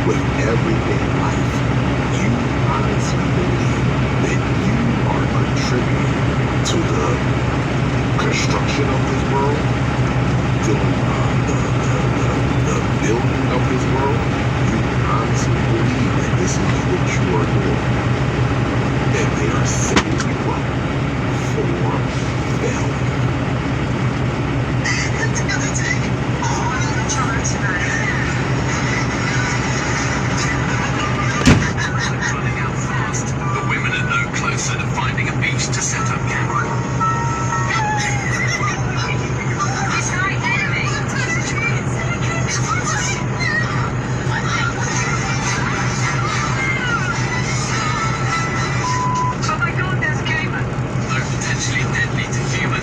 with everyday life, you honestly believe that you are contributing to the construction of this world, to the building of this world, you honestly believe that this is what you are doing, that they are setting you up for failure. Running out fast, the women are no closer to finding a beach to set up camp.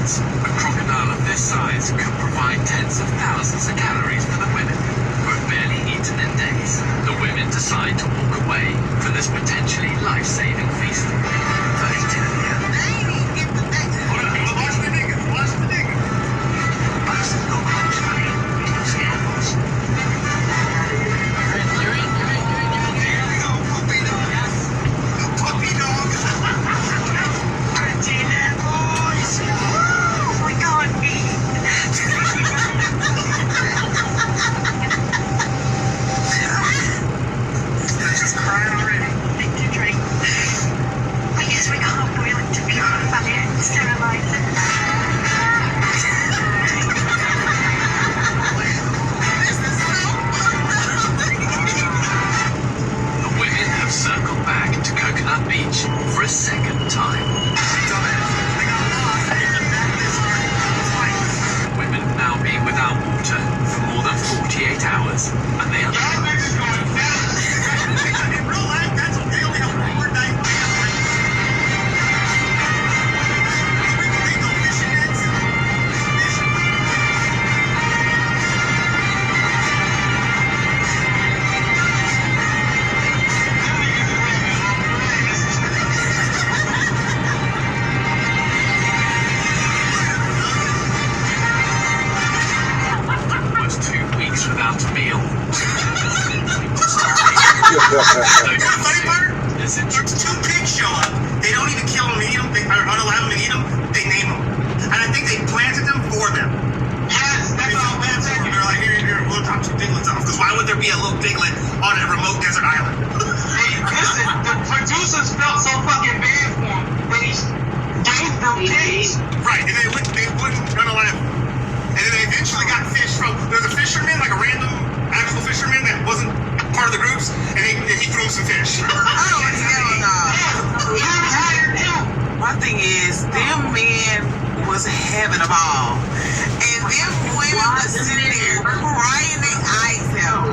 A crocodile of this size could provide tens of thousands of calories for the women who have barely eaten in days. The women decide to walk away from this potentially life-saving feast. Beach for a second time. Women have now been without water for more than 48 hours, and they are in real life, that's what they only have one more night. without a meal. The funny part? There's two pigs show up. They don't even kill them and eat them. They don't allow them to eat them. They name them. And I think they planted them for them. Yes, that's all bad. They're like, here, we'll drop two piglets off. Because why would there be a little piglet on a remote desert island? Hey, listen, the producers felt so fucking bad for them. They gave them pigs. Right, and they wouldn't run alive. And then they eventually got fish from, there's a fisherman, like a random actual fisherman that wasn't part of the groups, and he threw some fish. Oh, hell no. My thing is, them men was having a ball. And them women was sitting there crying their eyes out.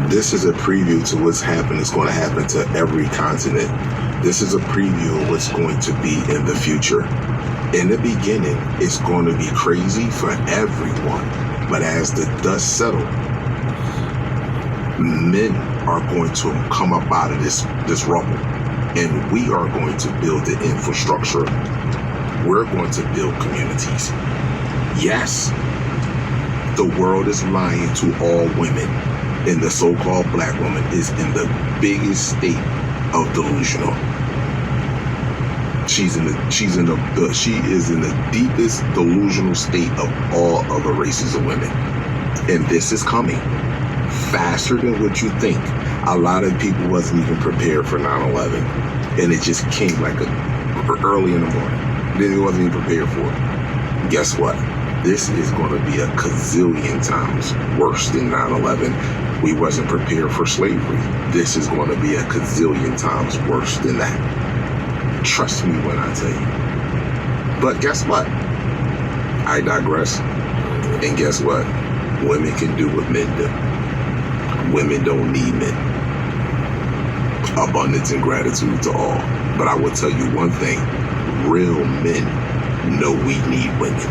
This is a preview to what's happening. It's going to happen to every continent. This is a preview of what's going to be in the future. In the beginning, it's going to be crazy for everyone. But as the dust settles, men are going to come up out of this rubble. And we are going to build the infrastructure. We're going to build communities. Yes, the world is lying to all women. And the so-called black woman is in the biggest state of delusional. She is in the deepest delusional state of all other races of women. And this is coming faster than what you think. A lot of people wasn't even prepared for 9/11. And it just came like early in the morning. They wasn't even prepared for it. Guess what? This is going to be a gazillion times worse than 9/11. We wasn't prepared for slavery. This is going to be a gazillion times worse than that. Trust me when I tell you. But guess what? I digress. And guess what? Women can do what men do. Women don't need men. Abundance and gratitude to all. But I will tell you one thing. Real men know we need women.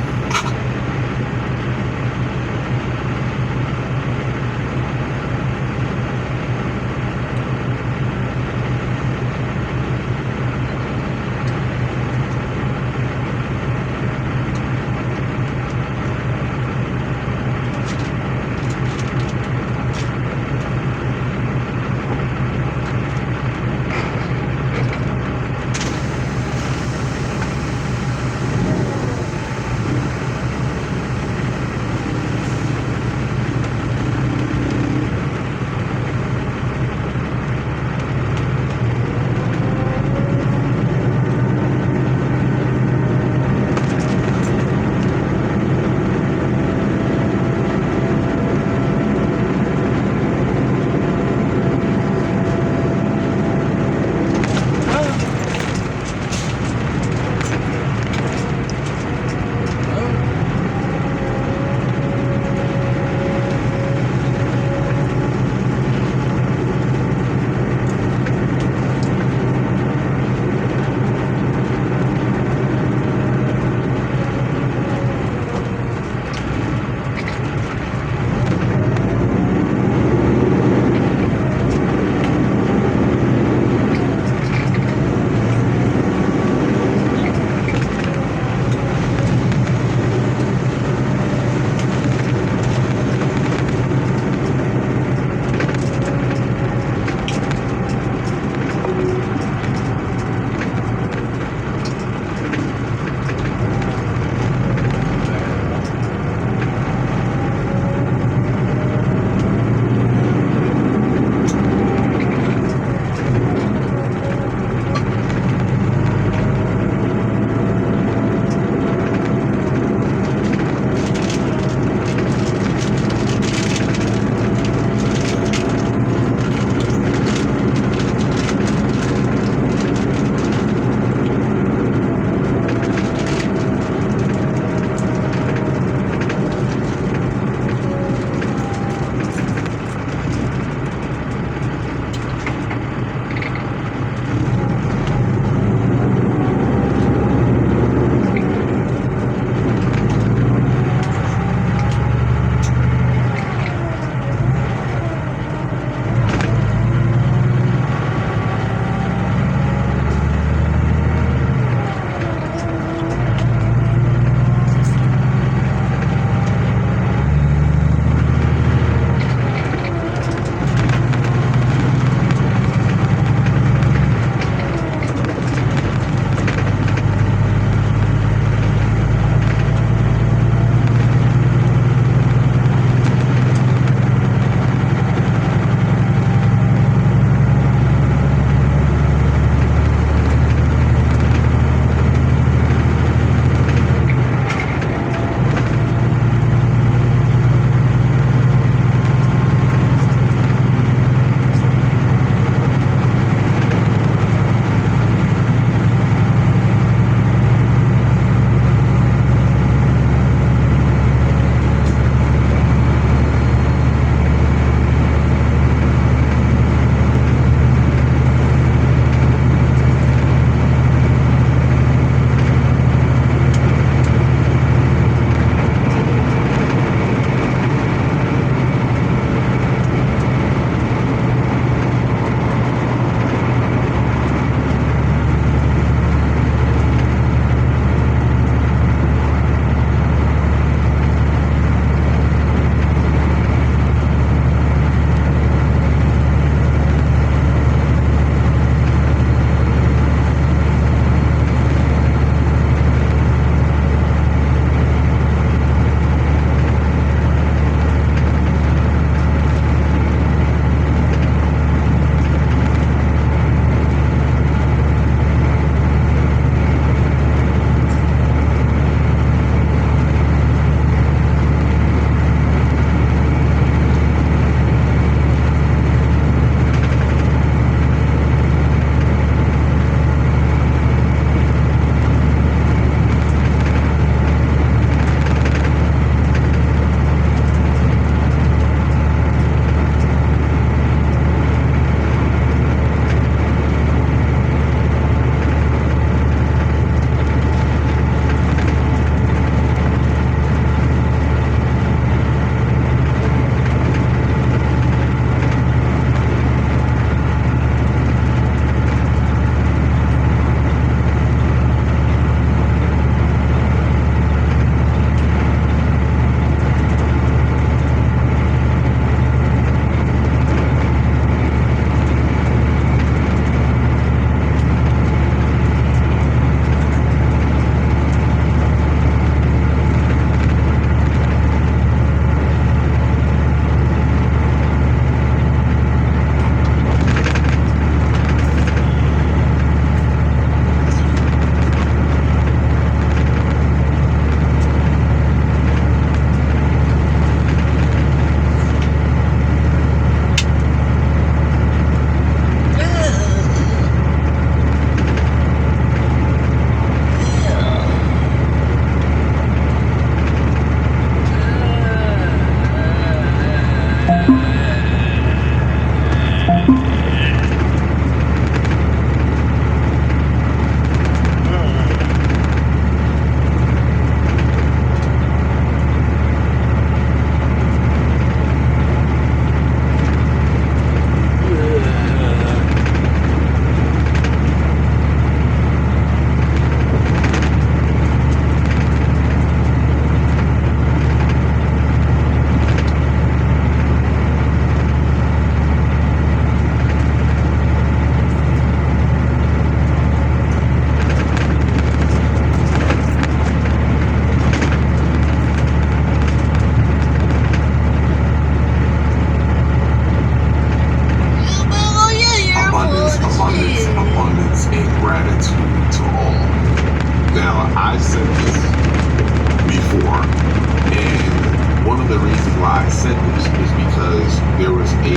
said this is because there was a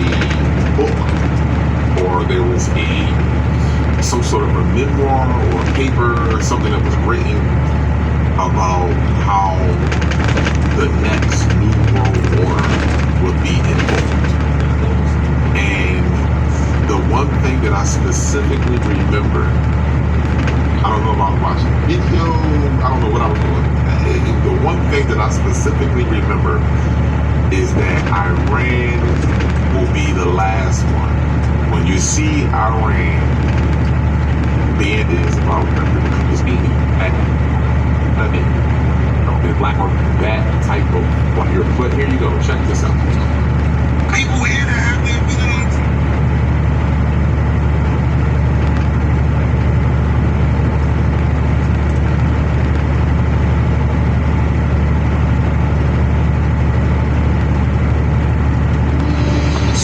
book or there was some sort of a memoir or a paper or something that was written about how the next new world order would be involved. And the one thing that I specifically remember, I don't know if I was watching a video, I don't know what I was doing. The one thing that I specifically remember is that Iran will be the last one. When you see Iran, band is about it's being the black or that type of what you're put. Here you go. Check this out. People here that have the ability to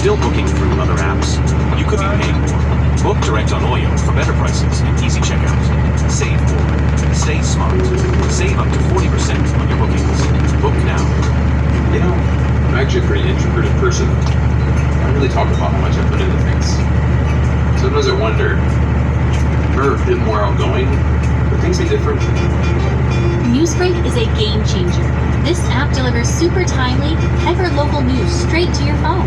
Still booking through other apps? You could be paying more. Book direct on Oyo for better prices and easy checkout. Save more. Stay smart. Save up to 40% on your bookings. Book now. You know, I'm actually a pretty introverted person. I don't really talk about how much I put into things. Sometimes I wonder, if I ever been more outgoing, would things be different? Newsbreak is a game changer. This app delivers super timely, hyper-local news straight to your phone.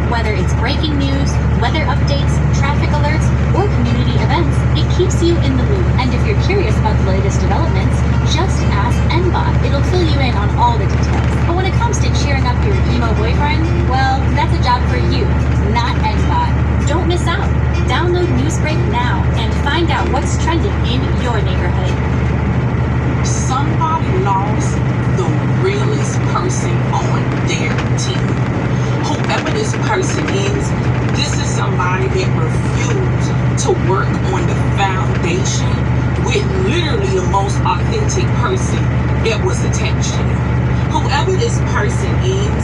Whether it's breaking news, weather updates, traffic alerts, or community events, it keeps you in the loop. And if you're curious about the latest developments, just ask Nbot. It'll fill you in on all the details. But when it comes to cheering up your emo boyfriend, well, that's a job for you, not Nbot. Don't miss out. Download Newsbreak now and find out what's trending in your neighborhood. Somebody lost the realest person on their team. Whoever this person is, this is somebody that refused to work on the foundation with literally the most authentic person that was attached to them. Whoever this person is,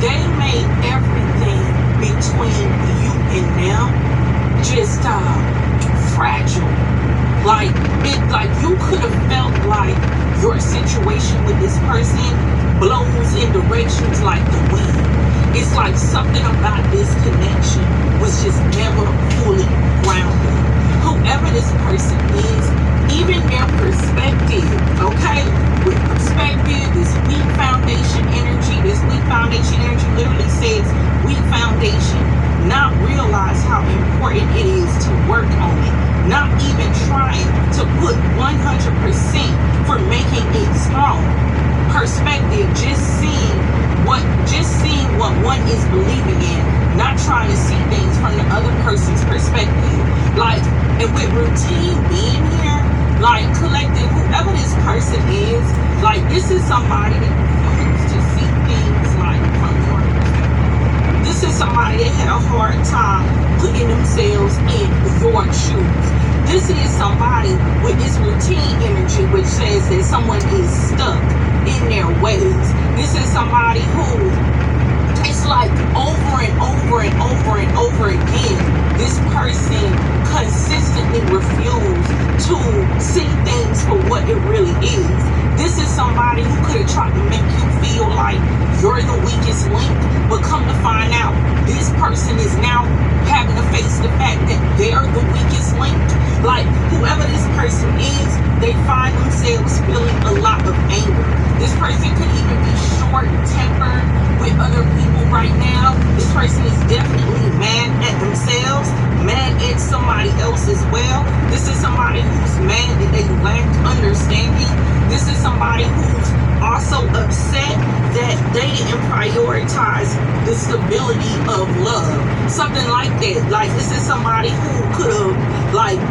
they made everything between you and them just fragile. Like you could have felt like your situation with this person blows in directions like the wind. It's like something about this connection was just never fully grounded. Whoever this person is, even their perspective, okay? With perspective, this weak foundation energy literally says weak foundation, not realize how important it is to work on it. Not even trying to put 100% for making it strong. Perspective, just seeing what one is believing in, not trying to see things from the other person's perspective. Like, and with routine being here, like collective, whoever this person is, like this is somebody that refuses to see things like from your perspective. This is somebody that had a hard time putting themselves in your shoes. This is somebody with this routine energy which says that someone is stuck in their ways. This is somebody who it's like over and over and over and over again, this person consistently refused to see things for what it really is. This is somebody who could have tried to make you feel like you're the weakest link, but come to find out, this person is now having to face the fact that they're the weakest link. Like, whoever this person is, they find themselves feeling a lot of anger. This person could even be short-tempered with other people right now. This person is definitely mad at themselves, mad at somebody else as well. This is somebody who's mad that they lack understanding. This is somebody who's also upset that they didn't prioritize the stability of love. Something like that. Like, this is somebody who could have, like,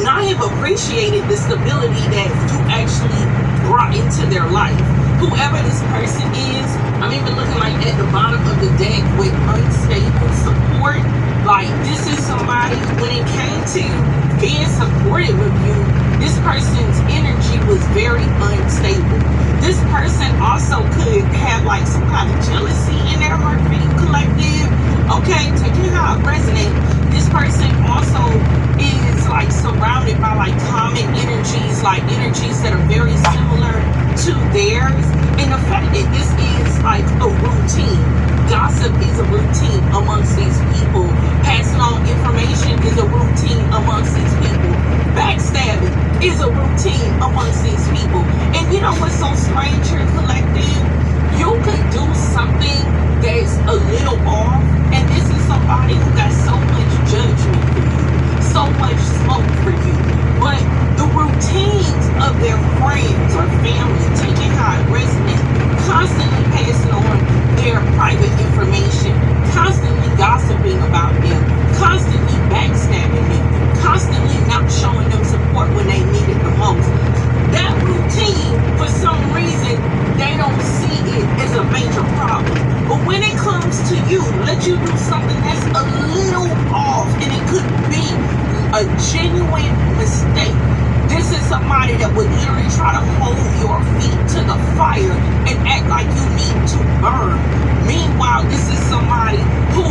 not have appreciated the stability that you actually brought into their life. Whoever this person is, I'm even looking like at the bottom of the deck with unstable support. Like, this is somebody, when it came to being supportive of you, this person's energy was very unstable. This person also could have like some kind of jealousy in their heart for you, collective. Okay, taking how it resonates. This person also is like surrounded by like common energies, like energies that are very similar to theirs. And the fact that this is like a routine, God Gossip is a routine amongst these people. Passing on information is a routine amongst these people. Backstabbing is a routine amongst these people. And you know what's so strange here, collective? You could do something that's a little off, and this is somebody who got so much judgment for you, so much smoke for you. But the routines of their friends or family, taking how it resonates, constantly passing on their private information, constantly gossiping about them, constantly backstabbing them, constantly not showing them support when they need it the most. That routine, for some reason, they don't see it as a major problem. But when it comes to you, let you do something that's a little off, and it could be a genuine mistake. This is somebody that would literally try to hold your feet to the fire and act like you need to burn. Meanwhile, this is somebody who,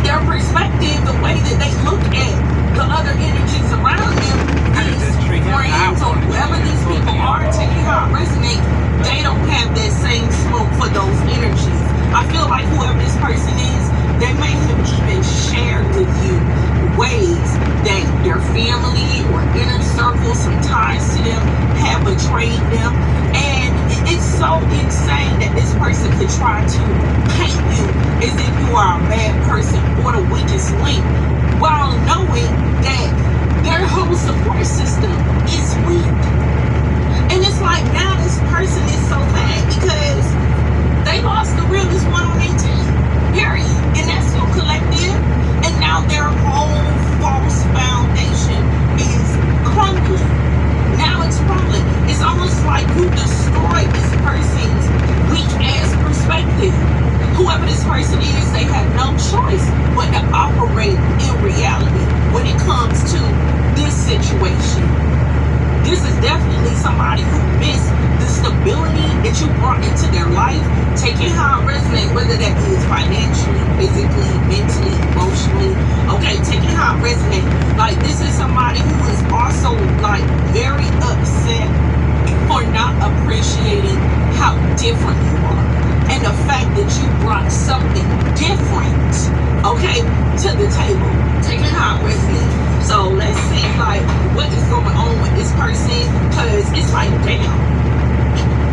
their perspective, the way that they look at the other energies around them, these friends or whoever these people are, taking how it resonates, they don't have that same smoke for those energies. I feel like whoever this person is, they may have even shared with you ways that their family or inner circle, some ties to them, have betrayed them. And it's so insane that this person could try to paint you as if you are a bad person or the weakest link, while knowing that their whole support system is weak. And it's like, now this person is so mad because they lost the realest one on their team, period. And that's your collective. And now their whole false foundation is crumbling. Now it's crumbling. It's almost like you destroyed this person's weak ass perspective. Whoever this person is, they have no choice but to operate in reality when it comes to this situation. This is definitely somebody who missed the stability that you brought into their life, taking how it resonates, whether that is financially, physically, mentally, emotionally. Okay, taking how it resonates. Like, this is somebody who is also, like, very upset for not appreciating how different you are. And the fact that you brought something different, okay, to the table. Taking how it resonates. So let's see, like, what is going on with this person, because it's like, damn,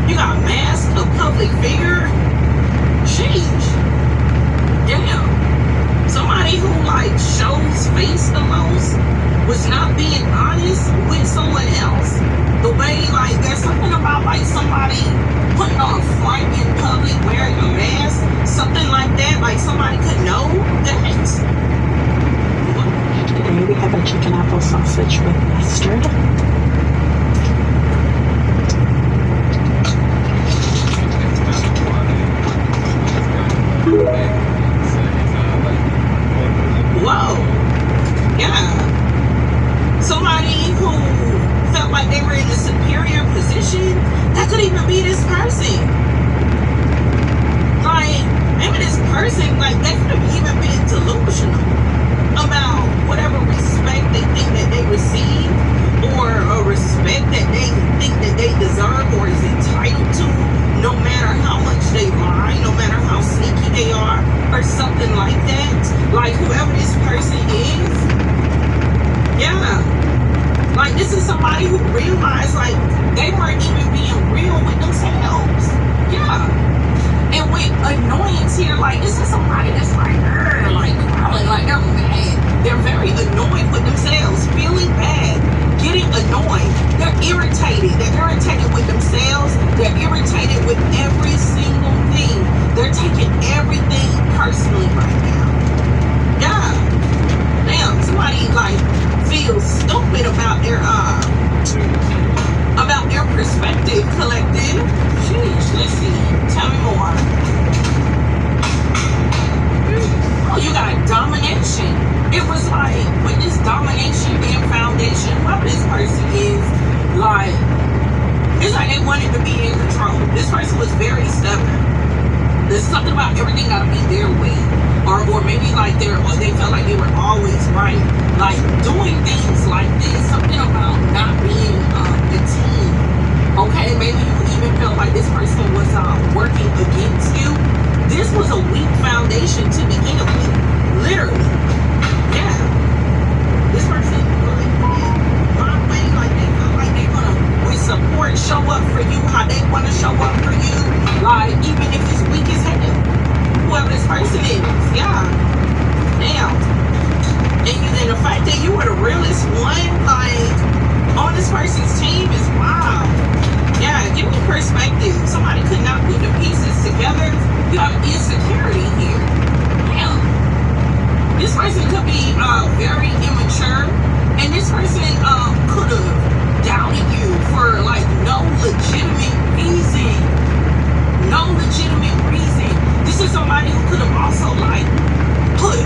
you got masked, a public figure, sheesh, damn, somebody who, like, shows face the most, was not being honest with someone else, the way, like, there's something about, like, somebody putting on a front in public, wearing a mask, something like that, like, somebody could know that. Today we have a chicken apple sausage with mustard. Whoa. Yeah. Somebody who felt like they were in a superior position, that could even be this person. Like, maybe this person, like, they could have even been delusional about whatever respect they think that they receive, or a respect that they think that they deserve or is entitled to, no matter how much they lie, no matter how sneaky they are, or something like that. Like, whoever this person is, yeah, like, this is somebody who realized, like, they weren't even being real with themselves. Yeah. And with annoyance here, like, this is somebody that's like crawling, like, they're mad. They're very annoyed with themselves, feeling bad, getting annoyed. They're irritated. They're irritated with themselves. They're irritated with every single thing. They're taking everything personally right now. Yeah. Damn, somebody, like, feels stupid about their perspective, collective. Sheesh, let's see. Tell me more. Oh, you got domination. It was like, with this domination and foundation, whoever this person is, like, it's like they wanted to be in control. This person was very stubborn. There's something about everything gotta be their way. Or maybe like they felt like they were always right. Like, doing things like this, something about not being a team. Okay, maybe you even felt like this person was working against you. this was a weak foundation to begin with. Literally. Yeah. This person really my way, like they feel like they're gonna with support show up for you how they wanna show up for you. Like even if it's weak as hell. Whoever this person is. Yeah. Damn. And the fact that you were the realest one, like, on this person's team is wild. Yeah, give me perspective. Somebody could not put the pieces together. You have insecurity here. Damn. This person could be very immature, and this person could have doubted you for, like, no legitimate reason. No legitimate reason. This is somebody who could have also, like, put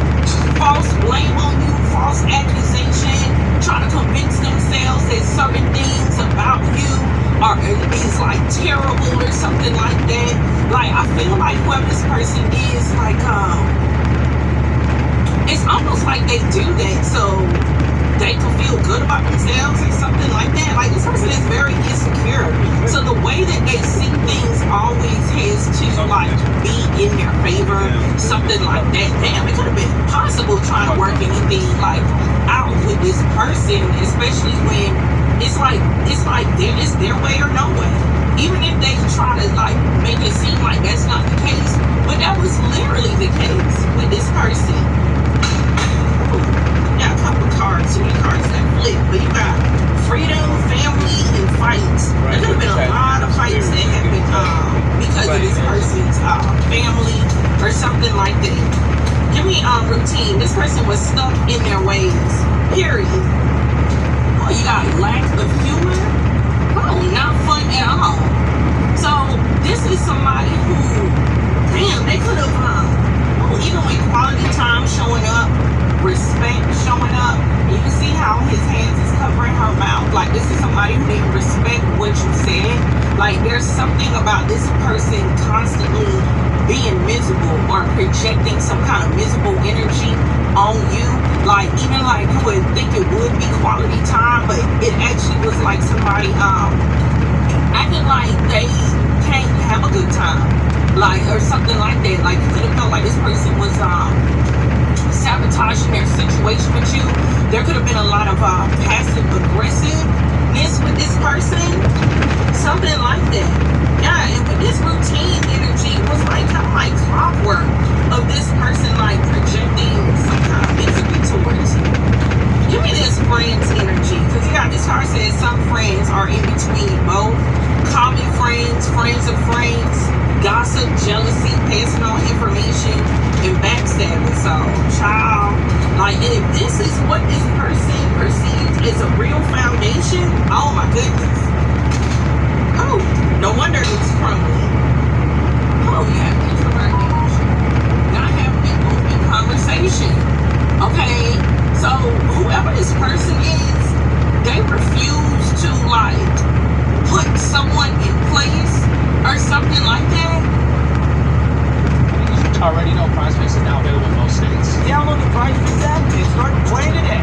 false blame on you, false accusation, trying to convince themselves that certain things about you is like terrible or something like that. Like I feel like whoever this person is, like it's almost like they do that so they can feel good about themselves or something like that. Like this person is very insecure. So the way that they see things always has to like be in their favor, something like that. Damn, it could have been possible trying to work anything like out with this person, especially when it's like it's their way or no way. Even if they try to like make it seem like that's not the case, but that was literally the case with this person. Got a couple cards, too many cards that flip, but you got freedom, family, and fights. There could have been a lot of fights that happened because of this person's family or something like that. Give me routine. This person was stuck in their ways. Period. Oh, you got lack of humor. Oh, not fun at all. So this is somebody who, damn, they could have even with quality time showing up, respect showing up. You can see how his hands is covering her mouth. Like this is somebody who didn't respect what you said. Like there's something about this person constantly being miserable or projecting some kind of miserable energy on you. Like even like you would think it would be quality time, but it actually was like somebody acting like they can't have a good time. Like or something like that. Like you could have felt like this person was sabotaging their situation with you. There could have been a lot of passive aggressiveness with this person, something like that. Yeah, and with this routine energy, it was like kind of like clockwork of this person like projecting some kind of misery towards you. Give me this friends energy, because you got this card says some friends are in between both. Common friends, friends of friends, gossip, jealousy, passing on information, and backstabbing. So, child, like, and if this is what this person perceives as a real foundation, oh my goodness. Oh, no wonder it's crumbling. Oh, yeah, introverted. Not having an open conversation. Okay, so whoever this person is, they refuse to, like, put someone in place or something like that. Already know Prize Picks is now available in most states. Download the Prize Picks app and start playing today.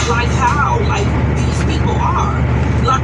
Like how like these people are like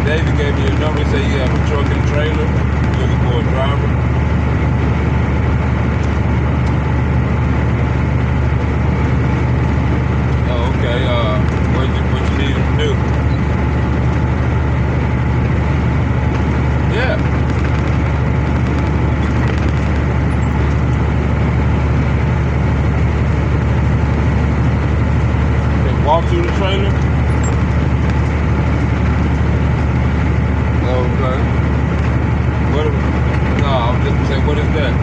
David gave me your number. He said you have a truck and trailer. You're looking for a driver. Oh, okay. What you need him to do? Yeah. Okay, walk through the trailer. Okay. No, I'm just saying, what is that?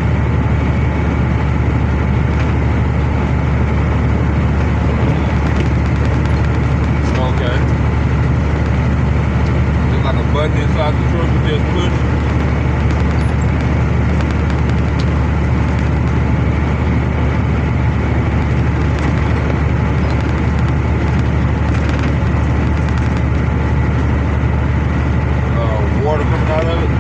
Okay. Just like a button inside the truck you just push. Water coming out of it.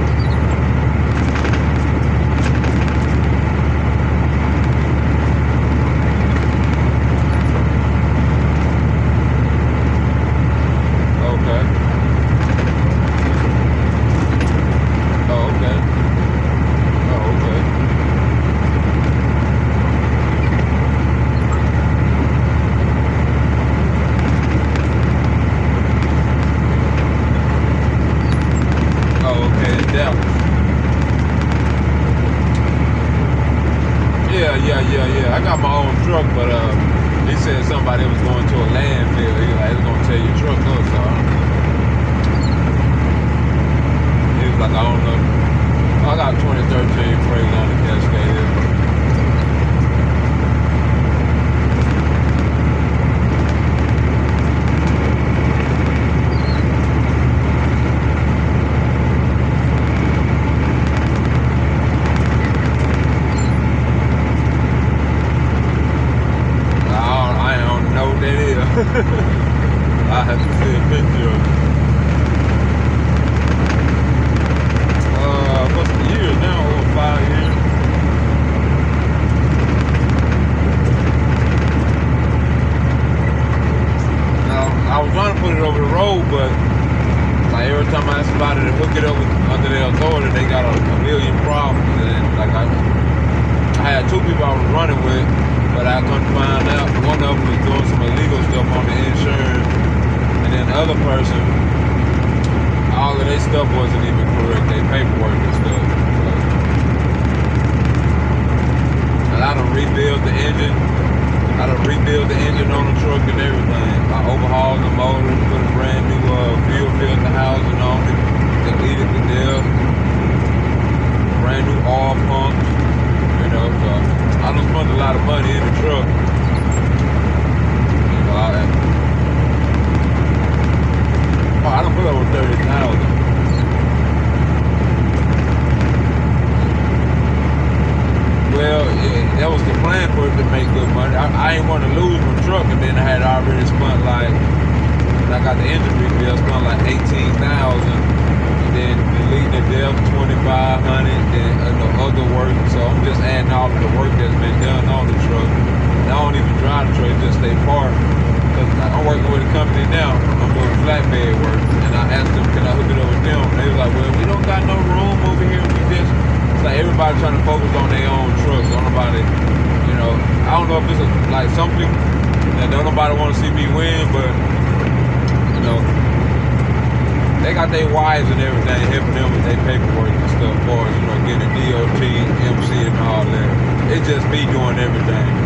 Okay. Oh, okay. Oh, okay. Oh, okay, in Dallas. Yeah. I got my own truck, but he said somebody was going to a landfill. He was gonna tear your truck up, so he was like, I don't know. I got 2013 Freightliner Cascade. I don't know what that is. I have to see a picture of it. What's the years now? Over 5 years. Now, I was trying to put it over the road, but like every time I ask somebody to hook it up under their authority, they got a million problems. And like I had two people I was running with, but I couldn't find out one of them was doing some illegal stuff on the insurance, and then the other person, all of their stuff wasn't even correct, their paperwork and stuff. And I done rebuilt the engine. I done rebuilt the engine on the truck and everything. I overhauled the motor, put a brand new fuel filter housing on it, deleted the diff, brand new oil pumps, you know, so I done spent a lot of money in the truck. You know, I done put over 30,000. Well, yeah, that was the plan for it to make good money. I ain't want to lose my truck, and then I had already spent like, when I got the engine rebuilt, spent like 18,000, and then deleting the diff 2,500, then the other work. So I'm just adding all of the work that's been done on the truck. And I don't even drive the truck, just stay parked. Cause I'm working with a company now. I'm doing flatbed work, and I asked them, can I hook it up with them? And they was like, well, we don't got no room over here. We just, it's like everybody trying to focus on their own trucks. Don't nobody, you know, I don't know if this is like something that don't nobody want to see me win, but you know, they got their wives and everything helping them with their paperwork and stuff for us, you know, getting DOT, MC, and all that. It's just me doing everything.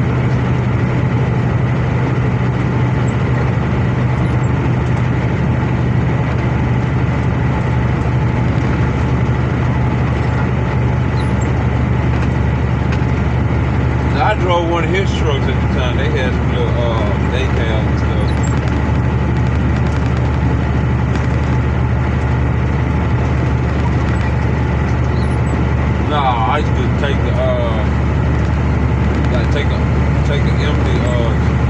I drove one of his trucks at the time. They had some little decals and stuff. Nah, I used to take the take an empty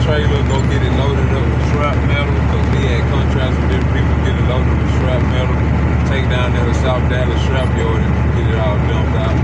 trailer, go get it loaded up with scrap metal, because we had contracts with different people, get it loaded with scrap metal, take down there to South Dallas scrap yard and get it all dumped out.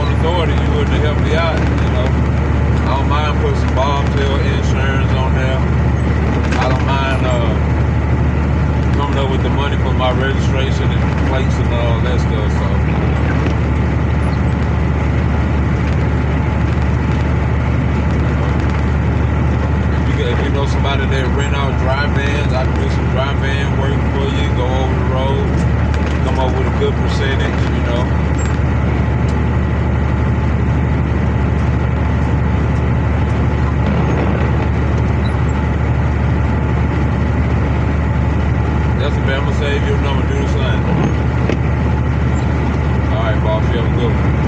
some authority, you would to help me out, you know. I don't mind putting some bobtail insurance on there. I don't mind coming up with the money for my registration and plates and all that stuff. So if you know somebody that rent out dry vans, I can do some dry van work for you, go over the road, come up with a good percentage, you know. That's okay, I'm gonna save your number, do the same. Alright, boss, you have a good one.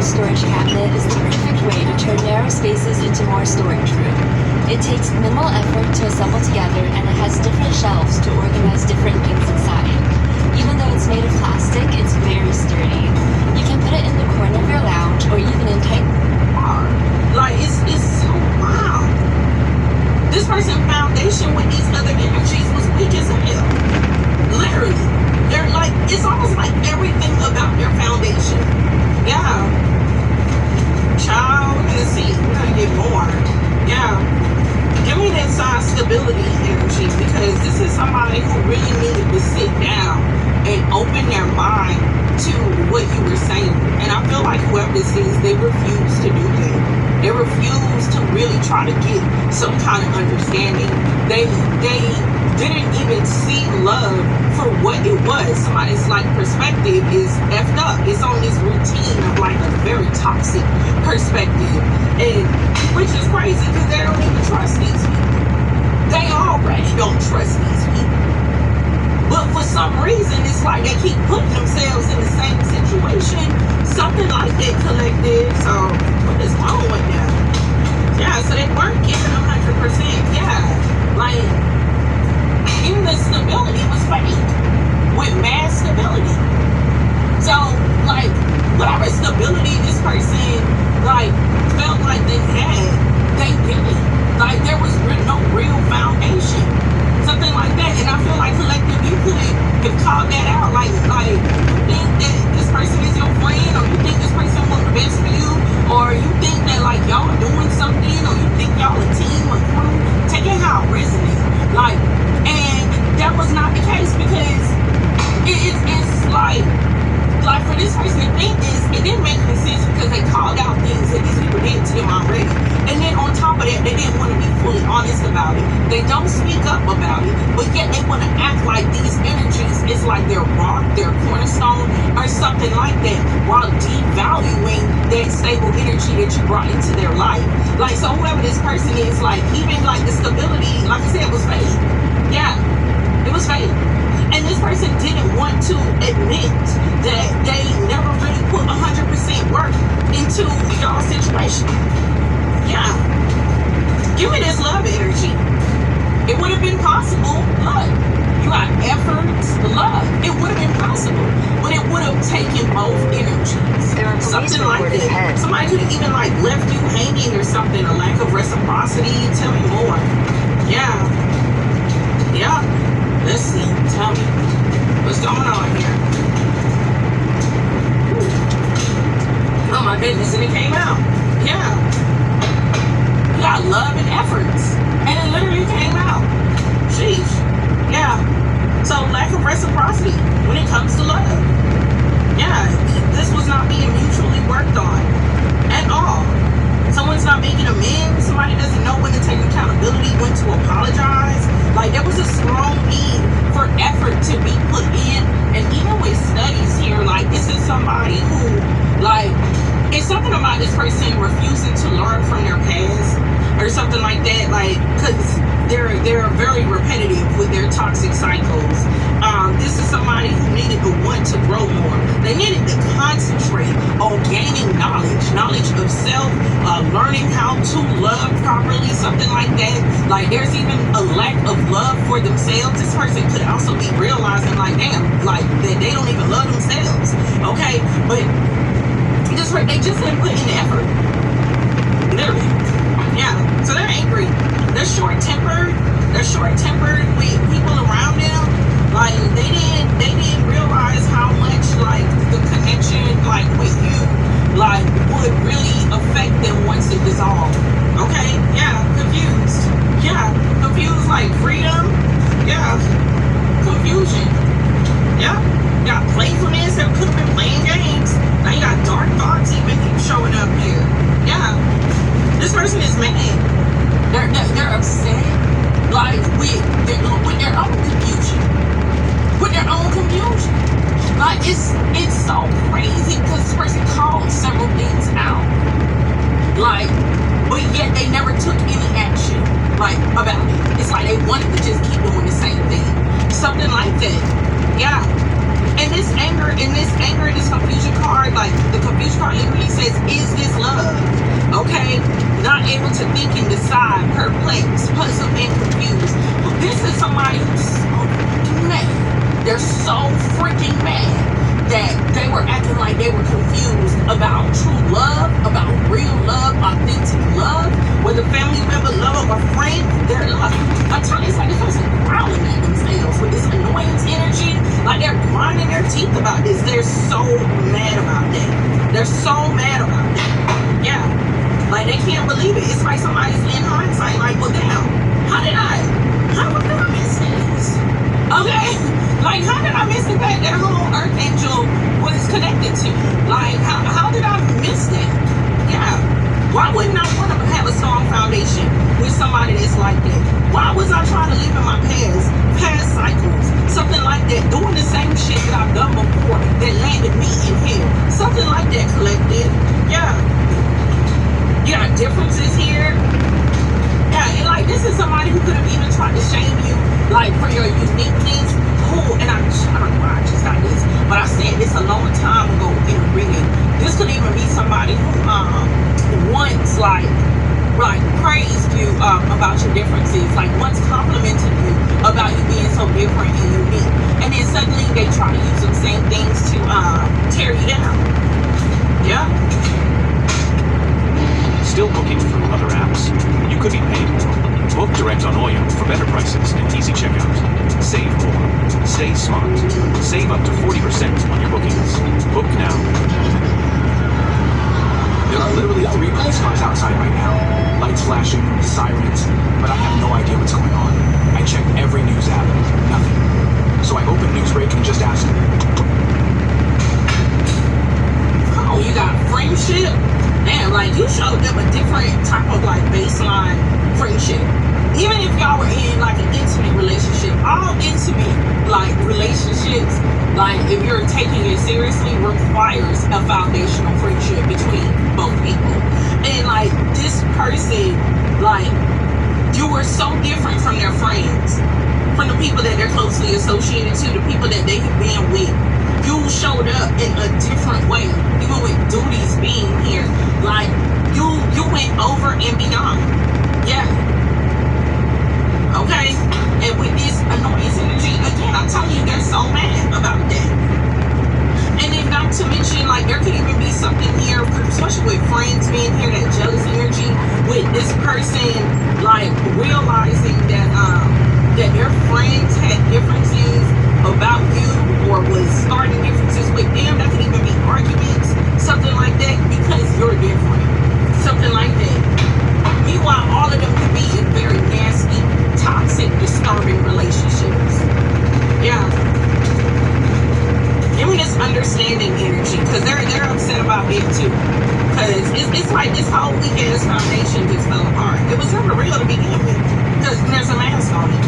storage cabinet is the perfect way to turn narrow spaces into more storage room. It takes minimal effort to assemble together, and it has different shelves to organize different things inside. Even though it's made of plastic, it's very sturdy. You can put it in the corner of your lounge or even in tight. Like, it's so wild. This person's foundation with these other energies was weak as hell. Literally. They're like, it's almost like everything about their foundation. Yeah. Child, let's see. We're gonna get more. Yeah. Give me that side stability energy, because this is somebody who really needed to sit down and open their mind to what you were saying. And I feel like whoever this is, they refuse to do that. They refuse to really try to get some kind of understanding. They didn't even see love for what it was. Somebody's like perspective is effed up. It's on this routine of like a very toxic perspective, and which is crazy because they don't even trust these people. They already don't trust these people. But for some reason, it's like they keep putting themselves in the same situation. Something like that, collective. So, what is wrong with them? Yeah, so they weren't giving 100%. Yeah, like, even the stability was fake. With mass stability. So, like, whatever stability this person, like, felt like they had, they didn't. Like, there was no real foundation. Something like that. And I feel like collective, you could have called that out. Like, you think that this person is your friend, or you think this person wants the best for you, or you think that like y'all are doing something, or you think y'all a team, a crew. Take it how it resonates. Like, and that was not the case, because it's like for this person to think this, it didn't make any sense because they called out things that these people did to them already. And then on top of that, they didn't want to be fully honest about it. They don't speak up about it, but yet they want to act like these energies is like their rock, their cornerstone, or something like that, while devaluing that stable energy that you brought into their life. Like, so whoever this person is, like, even like the stability, like I said, was fake. Yeah, it was fake. And this person didn't want to admit that they never really put 100% work into y'all's situation. Yeah. Give me this love energy. It would have been possible. Look, you got efforts, love. It would have been possible. But it would have taken both energies. Something like that. Somebody could have even like left you hanging or something. A lack of reciprocity. Tell me more. Yeah. Yeah. Let's see. Tell me. What's going on here? Ooh. Oh my goodness, and it came out. Yeah. You got love and efforts. And it literally came out. Sheesh. Yeah. So lack of reciprocity when it comes to love. Yeah. This was not being mutually worked on at all. Someone's not making amends. Somebody doesn't know when to take accountability, when to apologize. Like, there was a strong need for effort to be put in. And even with studies here, like, this is somebody who, like, it's something about this person refusing to learn from their past or something like that. Like, because they're very repetitive with their toxic cycles. This is somebody who needed to want to grow more. They needed to concentrate on gaining knowledge of self, learning how to love properly, something like that. Like, there's even a lack of love for themselves. This person could also be realizing, like, damn, like, that they don't even love themselves. Okay, but they just didn't put in the effort. Literally. Yeah, so they're angry. They're short-tempered. They're short-tempered with people around them. Like, they didn't realize how much, like, the connection, like, with you, like, would really affect them once it dissolved. Okay? Yeah, confused. Yeah, confused, like, freedom. Yeah, confusion. Yeah, you got playfulness that could have been playing games. Now you got dark thoughts even showing up here. Yeah, this person is mad. They're upset, like, with their own confusion. With their own confusion. Like, it's so crazy because this person called several things out. Like, but yet they never took any action, like, about it. It's like they wanted to just keep doing the same thing. Something like that. Yeah. And this anger, and this confusion card, like, the confusion to think and decide, perplexed, puzzled, and confused. This is somebody who's so mad. They're so freaking mad that they were acting like they were confused about true love, about real love, authentic love, whether family member, lover, or friend. They're like, I'm telling you, it's like this person growling at themselves with this annoyance energy, like they're grinding their teeth about this. They're so mad about that. They're so mad about that. Yeah. Like they can't believe it. It's like somebody's in hindsight, like, well, damn, how did I miss this? Okay? Like, how did I miss the fact that her little earth angel was connected to? Like, how did I miss that? Yeah. Why wouldn't I want to have a strong foundation with somebody that's like that? Why was I trying to live in my past cycles? Something like that, doing the same shit that I've done before that landed me in hell. Something like that, collective. Yeah. You got differences here. Yeah, and like this is somebody who could have even tried to shame you, like for your uniqueness. And I don't know why I just got this, but I said this a long time ago in a reading. This could even be somebody who once like praised you about your differences, like once complimented you about you being so different and unique, and then suddenly they try to use the same things to tear you down. Yeah. Still booking through other apps? You could be paying more. Book direct on Oyo for better prices and easy checkout. Save more. Stay smart. Save up to 40% on your bookings. Book now. There are literally 3 police cars outside right now. Lights flashing, sirens, but I have no idea what's going on. I checked every news app. Nothing. So I opened Newsbreak and just asked. Oh, you got friendship? Damn, like you showed them a different type of like baseline friendship. Even if y'all were in like an intimate relationship, all intimate like relationships, like if you're taking it seriously, requires a foundational friendship between both people. And like this person, like you were so different from their friends, from the people that they're closely associated to, the people that they have been with. You showed up in a different way, even with duties being here. Like you went over and beyond. Yeah. Okay. And with this annoyance energy, again, I'm telling you, they're so mad about that. And then not to mention, like there could even be something here, especially with friends being here, that jealous energy with this person, like realizing that that their friends had differences about you or was starting differences with them. That could even be arguments, something like that, because you're different. Something like that. Meanwhile, all of them could be in very nasty, toxic, disturbing relationships. Yeah. Give me this understanding energy, because they're upset about it too. Because it's like this whole weak ass foundation just fell apart. It was never real to begin with. Because there's a mask on it.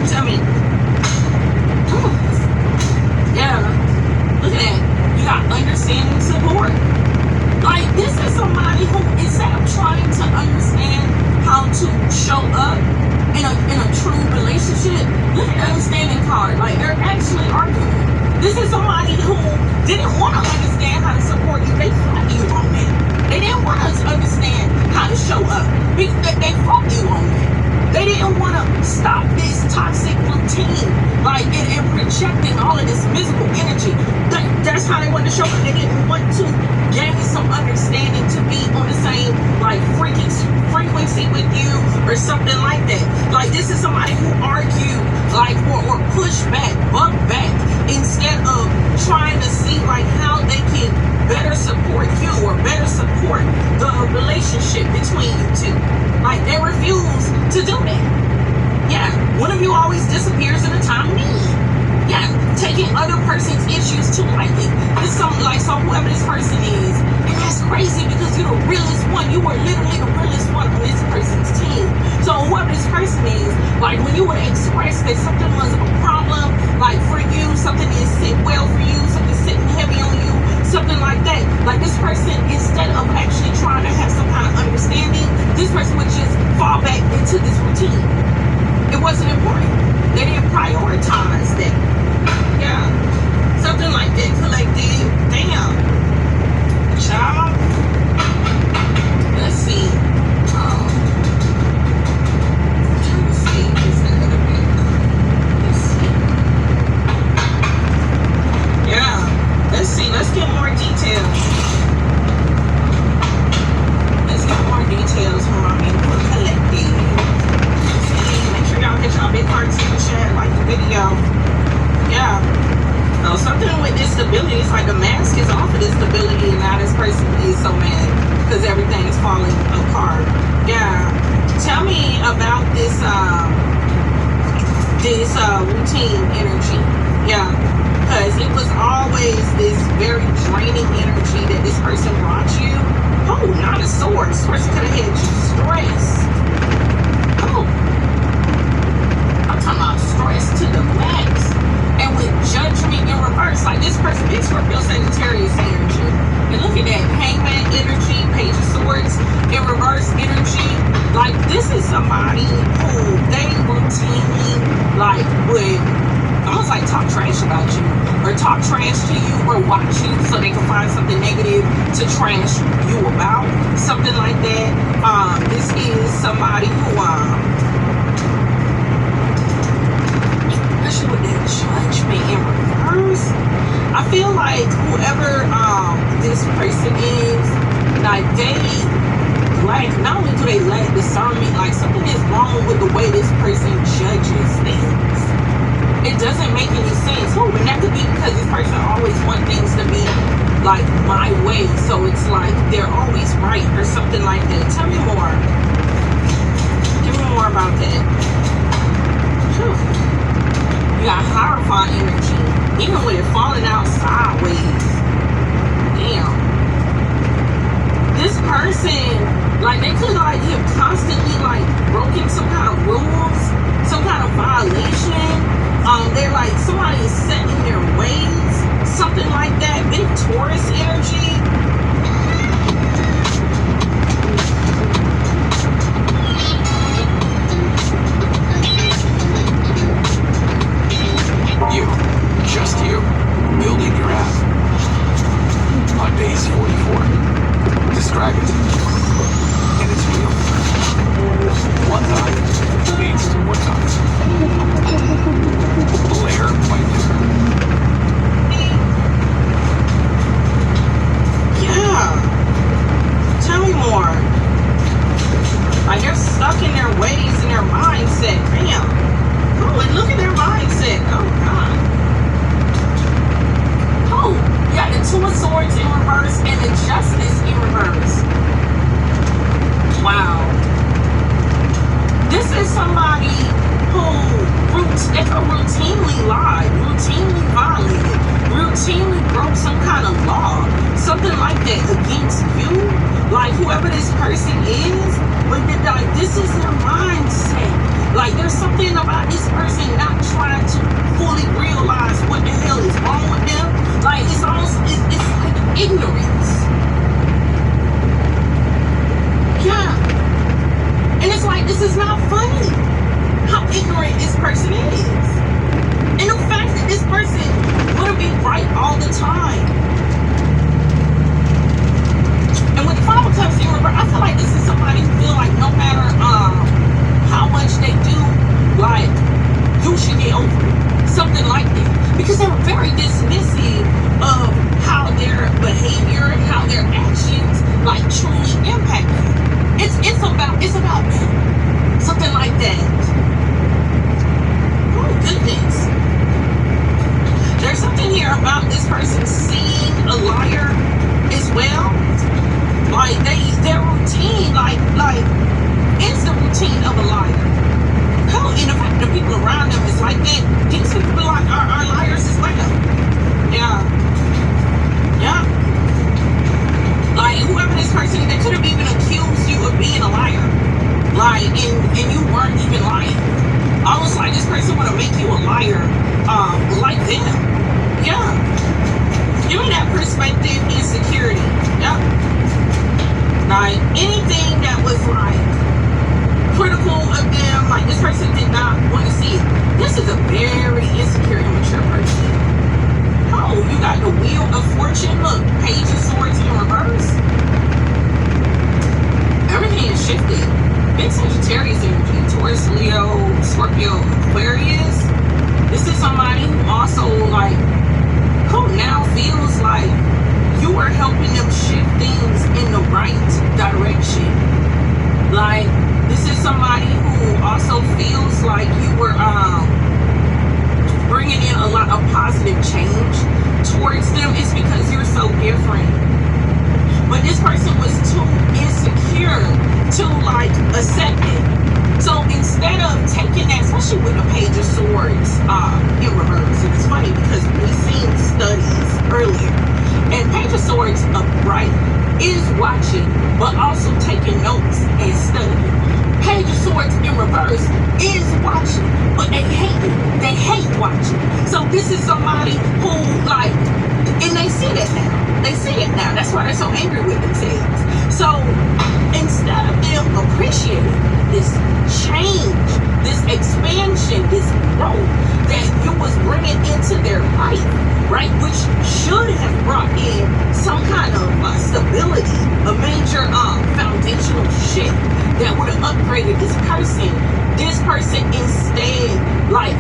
Tell me. Ooh. Yeah. Look at that. You got understanding support. Like this is somebody who, instead of trying to understand how to show up in a true relationship, look at the understanding card. Like they're actually arguing. This is somebody who didn't want to understand how to support you. They fought you on that. They didn't want us to understand how to show up. They fought you on that. They didn't want to stop this toxic routine, like and projecting all of this miserable energy. That's how they wanted to show up. They didn't want to gain some understanding, to be on the same like frequency with you or something like that. Like this is somebody who argued, like or push back, buck back, instead of trying to see like how they can better support you or better support the relationship between you two. Like they refuse to do that. Yeah, one of you always disappears in a time of need. Yeah, taking other person's issues too lightly. It's something like, so whoever this person is, and that's crazy because you're the realest one. You were literally the realest one on this person's team. So whoever this person is, like when you would express that something was a problem, like for you, something didn't sit well for you, something sitting heavy on you, something like that. Like this person, instead of actually trying to have some kind of understanding, this person would just fall back into this routine. It wasn't important. They didn't prioritize that. Yeah. Something like that. Collective. Damn. Child. Let's see. falling apart. Yeah. Tell me about this routine energy. Yeah. Because it was always this very draining energy that this person brought you. Oh, not a sword. This person could have had you stressed. Oh. I'm talking about stress to the max. And with judgment in reverse, like this person is Scorpio Sagittarius energy. And look at that, Hangman energy, Page of Swords, in reverse energy. Like this is somebody who they routinely like would almost like talk trash about you, or talk trash to you, or watch you so they can find something negative to trash you about, something like that. This is somebody who especially with that judgment in reverse, I feel like whoever this person is, like they lack, not only do they lack discernment, like something is wrong with the way this person judges things. It doesn't make any sense. Oh, and that could be because this person always wants things to be like my way, so it's like they're always right or something like that. Tell me more. Give me more about that. Whew. You got Hierophant energy, even with it falling out sideways. Damn. This person, like they could like have constantly like broken some kind of rules, some kind of violation. They're like somebody is set in their ways, something like that. Big Taurus energy. You, just you, building your app. On base 44. Describe it. And it's real. One thought leads to more thoughts. Blair White. Yeah. Tell me more. Like they're stuck in their ways and their mindset. Damn. Oh, and look at their mindset. Oh God. Oh, you got the Two of Swords in reverse and the Justice in reverse. Wow. This is somebody who they could routinely lie, routinely violated, routinely broke some kind of law, something like that against you. Like whoever this person is, but like this is their mindset. Like there's something about this person not trying to fully realize what the hell is wrong with them. Like it's almost it's like ignorance. Yeah. And it's like, this is not funny how ignorant this person is. And the fact that this person wouldn't be right all the time. And with the Five of Cups in reverse, I feel like this is somebody who feel like no matter how much they do, like, you should get over it. Something like that. Because they're very dismissive of how their behavior and how their actions like truly impact you. It's about that. Something like that. Oh goodness. There's something here about this person seeing a liar as well. Like their routine, like it's the routine of a liar. Hell, and the fact that people around them is like that, these people like are liars as well. Yeah. Yeah. Like whoever this person is, they could have even accused you of being a liar. Like and you weren't even lying. Almost like this person wanna make you a liar, like them. Yeah. Give me that perspective and security. Yep. Like anything that was like critical of them, like this person did not want to see it. This is a very insecure, immature person. Oh, you got the Wheel of Fortune. Look, Page of Swords in reverse. Everything is shifted. Big Sagittarius energy. Taurus, Leo, Scorpio, Aquarius. This is somebody who also like who now feels like you are helping them shift things in the right direction. Like this is somebody who also feels like you were bringing in a lot of positive change towards them. It's because you're so different. But this person was too insecure to like accept it. So instead of taking that, especially with the Page of Swords in reverse, and it's funny because we've seen studies earlier, and Page of Swords upright is watching, but also taking notes and studying. Page of Swords in reverse is watching, but they hate it. They hate watching. So this is somebody who like, and they see that now. They see it now. That's why they're so angry with themselves. So instead of them appreciating this change, this expansion, this growth that you was bringing into their life, right, which should have brought in some kind of stability, a major foundational shift that would have upgraded this person instead like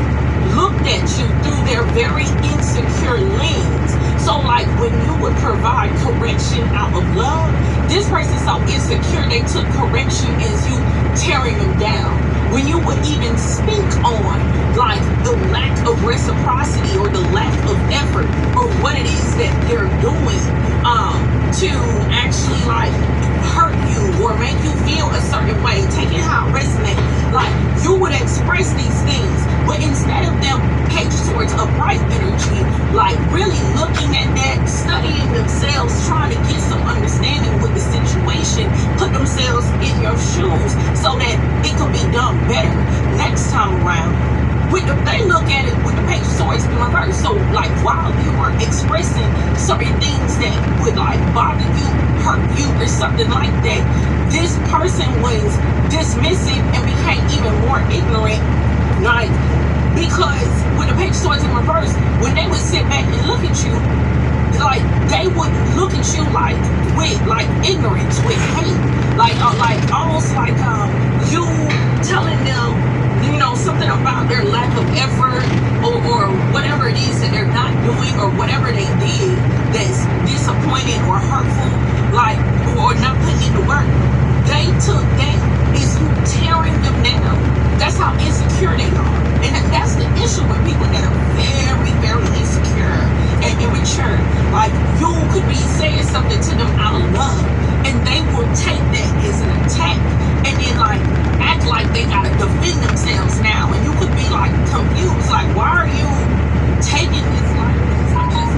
looked at you through their very insecure lens. So like when you would provide correction out of love, this person's so insecure they took correction as you tearing them down. When you would even speak on like the lack of reciprocity or the lack of effort or what it is that they're doing to actually like hurt you or make you feel a certain way, taking how it resonates, like you would express these things, but instead of them Page of Swords upright energy, like really looking at that, studying themselves, trying to get some understanding with the situation, put themselves in your shoes so that it could be done better next time around. They look at it with the Page of Swords in reverse. So like while you were expressing certain things that would like bother you, hurt you, or something like that, this person was dismissive and became even more ignorant, like because with the Page of Swords in reverse, when they would sit back and look at you, like they would look at you like with like ignorance, with hate, like almost like you telling them, you know, something about their lack of effort or whatever it is that they're not doing or whatever they did that's disappointing or hurtful, like or not putting in the work. They took that is you tearing them down. That's how insecure they are. And that's the issue with people that are very, very insecure and immature. Like you could be saying something to them out of love and they will take that as an attack and then like act like they gotta defend themselves now, and you could be like confused, like why are you taking this like this? I'm just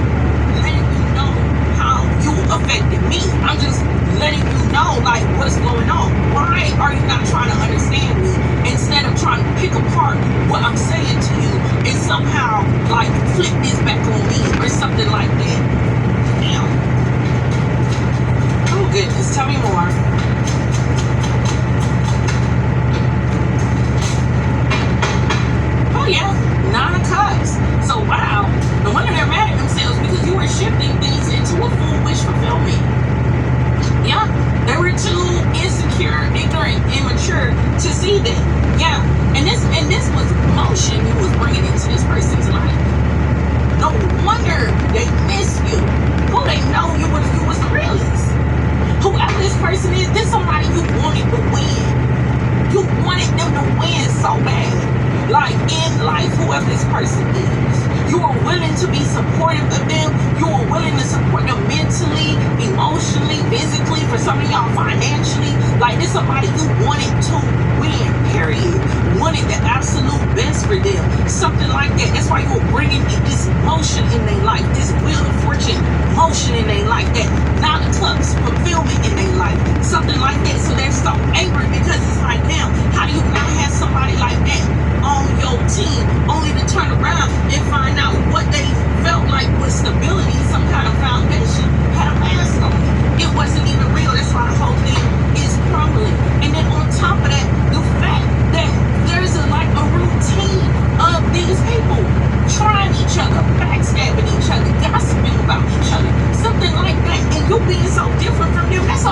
letting you know how you affected me. I'm just letting you know like what's going on. Why are you not trying to understand me instead of trying to pick apart what I'm saying to you and somehow like flip this back on me or something like that? Damn. Oh goodness, tell me more. Yeah, 9 of Cups. So wow, the women are mad at themselves because you were shifting things into a full wish fulfillment. Yeah, they were too insecure, ignorant, immature to see that. Yeah, and this was emotion you was bringing into this person's life. No wonder they miss you. Well, they know you was the realest. Whoever this person is, this somebody you wanted to win. You wanted them to win so bad. Like in life, whoever this person is, you are willing to be supportive of them. You are willing to support them mentally, emotionally, physically, for some of y'all financially. Like this somebody you wanted to win, period. Wanted the absolute best for them. Something like that. That's why you were bringing this motion in their life, this wheel of fortune motion in their life, that 9 of Cups fulfillment in their life. Something like that. So they're so angry because it's like, damn, how do you not have somebody like that on your team, only to turn around and find out what they felt like was stability, some kind of foundation, had a mask on it. It wasn't even real. That's why the whole thing is crumbling. And then on top of that, the fact that there's a routine of these people trying each other, backstabbing each other, gossiping about each other, something like that, and you being so different from them, that's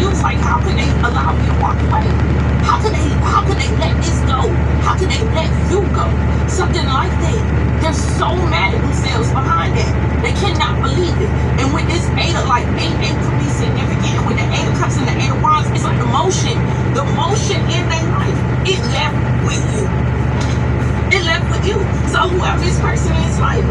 confused, like, how can they allow me to walk away? How could they let this go? How could they let you go? Something like that. They're so mad at themselves behind that. They cannot believe it. And with this eight of, like, eight could be significant. With the eight of cups and the eight of wands, it's like the motion in their life, it left with you. It left with you. So whoever this person is, like,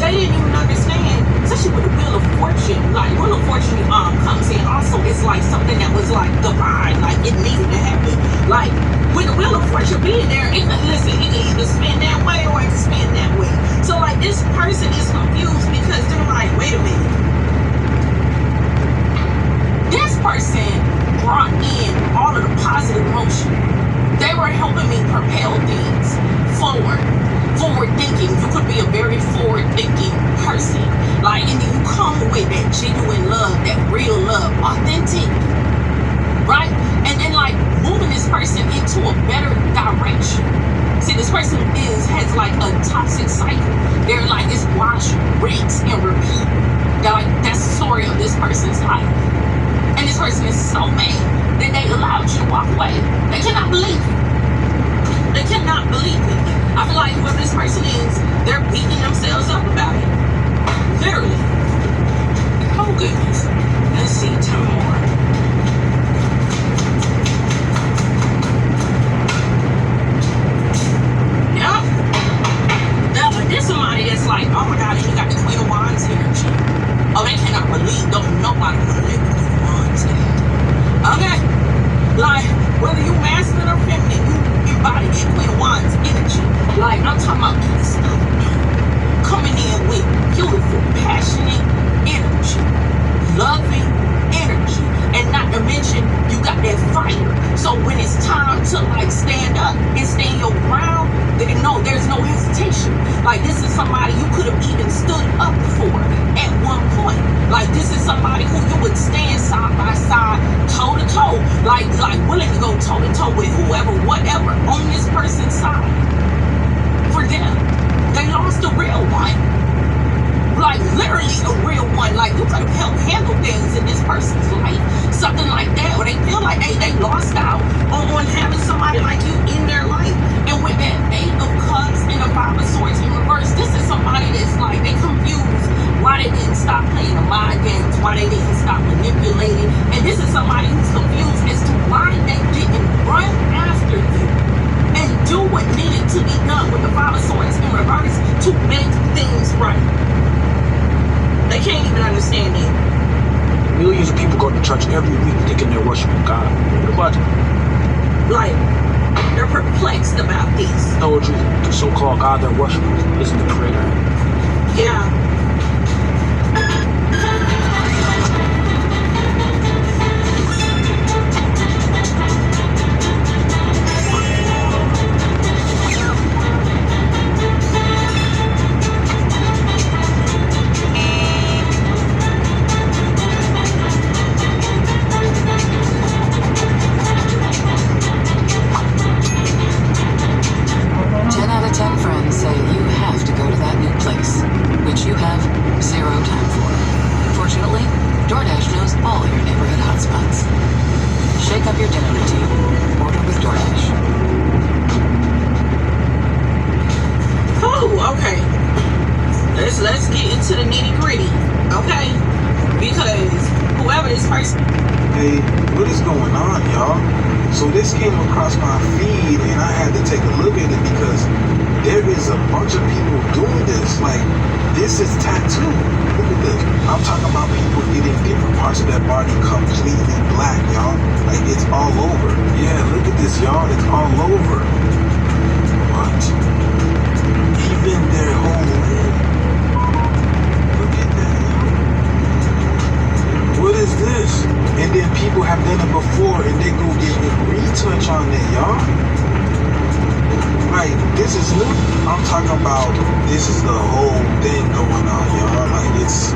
they didn't even understand, especially with the Wheel of Fortune. Like, Wheel of Fortune comes in also, it's like something that was like divine, like it needed to happen. Like, with the Wheel of Fortune being there, it can, listen, it can either spin that way or it can spin that way. So like, this person is confused because they're like, wait a minute. This person brought in all of the positive motion. They were helping me propel things forward thinking. You could be a very forward thinking person, like, and then you come with that genuine love, that real love, authentic, right? And then, like, moving this person into a better direction. See, this person has like a toxic cycle. They're like, it's wash, rinse, and repeat. That's the story of this person's life. And this person is so mad that they allowed you to walk away. They cannot believe it. They cannot believe it. I feel like whoever this person is, they're beating themselves up about it. Literally. Oh goodness. Let's see, 2 more. Yep. There's somebody that's like, oh my God, you got the Queen of Wands energy. Oh, they cannot believe, don't nobody believe the Queen of Wands energy. Okay? Like, whether you masculine or feminine, you embody that Queen of Wands energy. Like, I'm talking about stuff coming in with beautiful, passionate energy, loving energy, and not to mention you got that fire. So when it's time to like stand up and stand your ground, there's no hesitation. Like, this is somebody you could have even stood up for at one point. Like, this is somebody who you would stand side by side, toe to toe, like willing to go toe to toe with whoever, whatever, on this person's side. For them, they lost a real one. Like, literally a real one. Like, you could have helped handle things in this person's life, something like that, or they feel like they lost out on having somebody like you in their life. And with that 8 of Cups and the 5 of Swords in reverse, this is somebody that's like, they confused why they didn't stop playing the mind games, why they didn't stop manipulating. And this is somebody who's confused as to why they didn't run after you and do what needed to be done with the 5 of Swords in reverse to make things right. They can't even understand it. Millions of people go to church every week thinking they're worshiping God. What? Like, they're perplexed about this. Told you the so-called God they're worshiping isn't the creator. Yeah. Let's get into the nitty gritty, okay? Because whoever this person. Hey, what is going on, y'all? So this came across my feed and I had to take a look at it because there is a bunch of people doing this. Like, this is tattoo. Look at this. I'm talking about people getting different parts of their body completely black, y'all. Like, it's all over. Yeah, look at this, y'all. It's all over. What? Even their whole head. What is this? And then people have done it before and they go get a retouch on it, y'all. Like, this is new. I'm talking about this is the whole thing going on, y'all. Like, it's...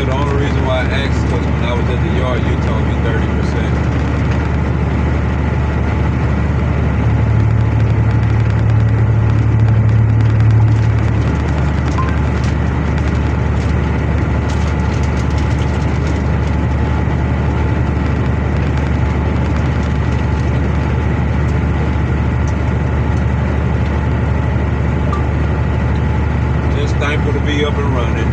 said the only reason why I asked is because when I was at the yard, you told me 30%. Thankful to be up and running.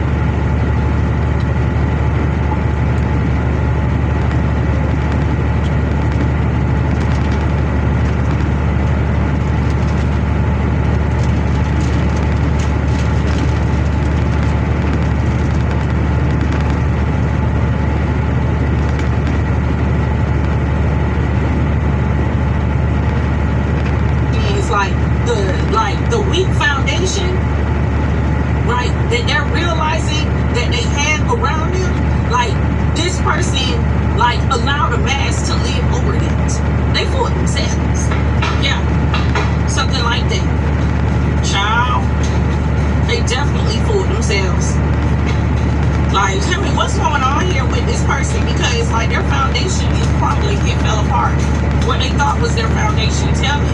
It's like the weak foundation, right, that they're realizing that they had around them, like this person like allowed a mass to live over it. They fooled themselves. Yeah. Something like that. Child. They definitely fooled themselves. Like, tell me what's going on here with this person, because like their foundation is crumbling, it fell apart. What they thought was their foundation. Tell me.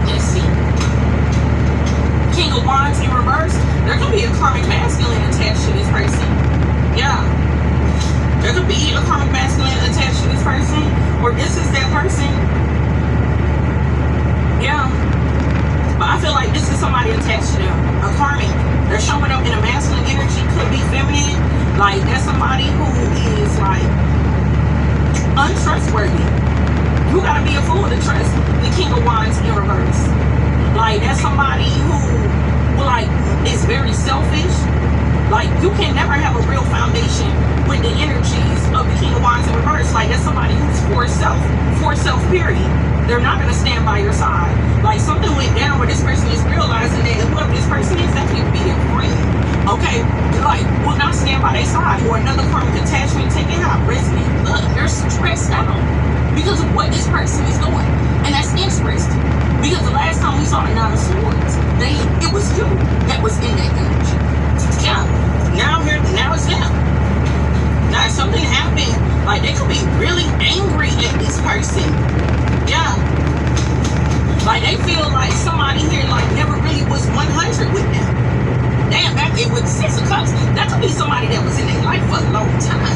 Let's see. King of Wands in reverse, there could be a karmic masculine attached to this person. Yeah. There could be a karmic masculine attached to this person, or this is that person. Yeah. But I feel like this is somebody attached to them. A karmic. They're showing up in a masculine energy, could be feminine. Like, that's somebody who is like untrustworthy. You gotta be a fool to trust the King of Wands in reverse. Like, that's somebody who, like, is very selfish. Like, you can never have a real foundation with the energies of the King of Wands in reverse. Like, that's somebody who's for self, period. They're not going to stand by your side. Like, something went down where this person is realizing that whoever this person is, that could be their friend. Okay? Like, will not stand by their side. Or another karmic attachment, taking out resonant. Look, they're stressed out because of what this person is doing. And that's interesting. Because the last time we saw the Nine of Swords, it was you that was in that energy. Yeah. Now it's them. Now something happened. Like, they could be really angry at this person. Yeah. Like, they feel like somebody here like never really was 100 with them. Damn, that it with 6 of Cups, that could be somebody that was in their life for a long time.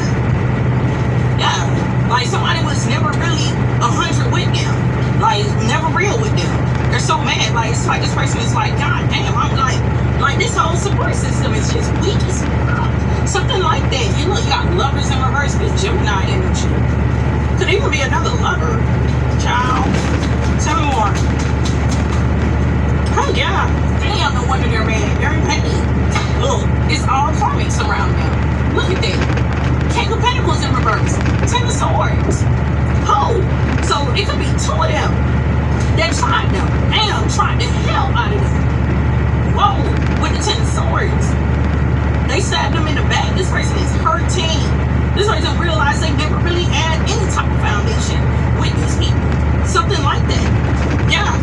Yeah. Like, somebody was never really 100 with them. Like, never real with them. They're so mad. Like, it's like this person is like, God damn, I'm like this whole support system is just weak as fuck. Something like that. You look, you got lovers in reverse with Gemini energy. Could even be another lover. Child. Tell me more. Oh, yeah. Damn, no wonder they're mad. They're mad. Look, it's all karmics around them. Look at that. King of Pentacles in reverse. 10 of Swords. Oh, so it could be 2 of them that tried them. Damn, tried the hell out of them. Whoa, with the 10 of Swords. They stabbed them in the back. This person is hurting. This person realized they never really had any type of foundation with these people. Something like that. Yeah.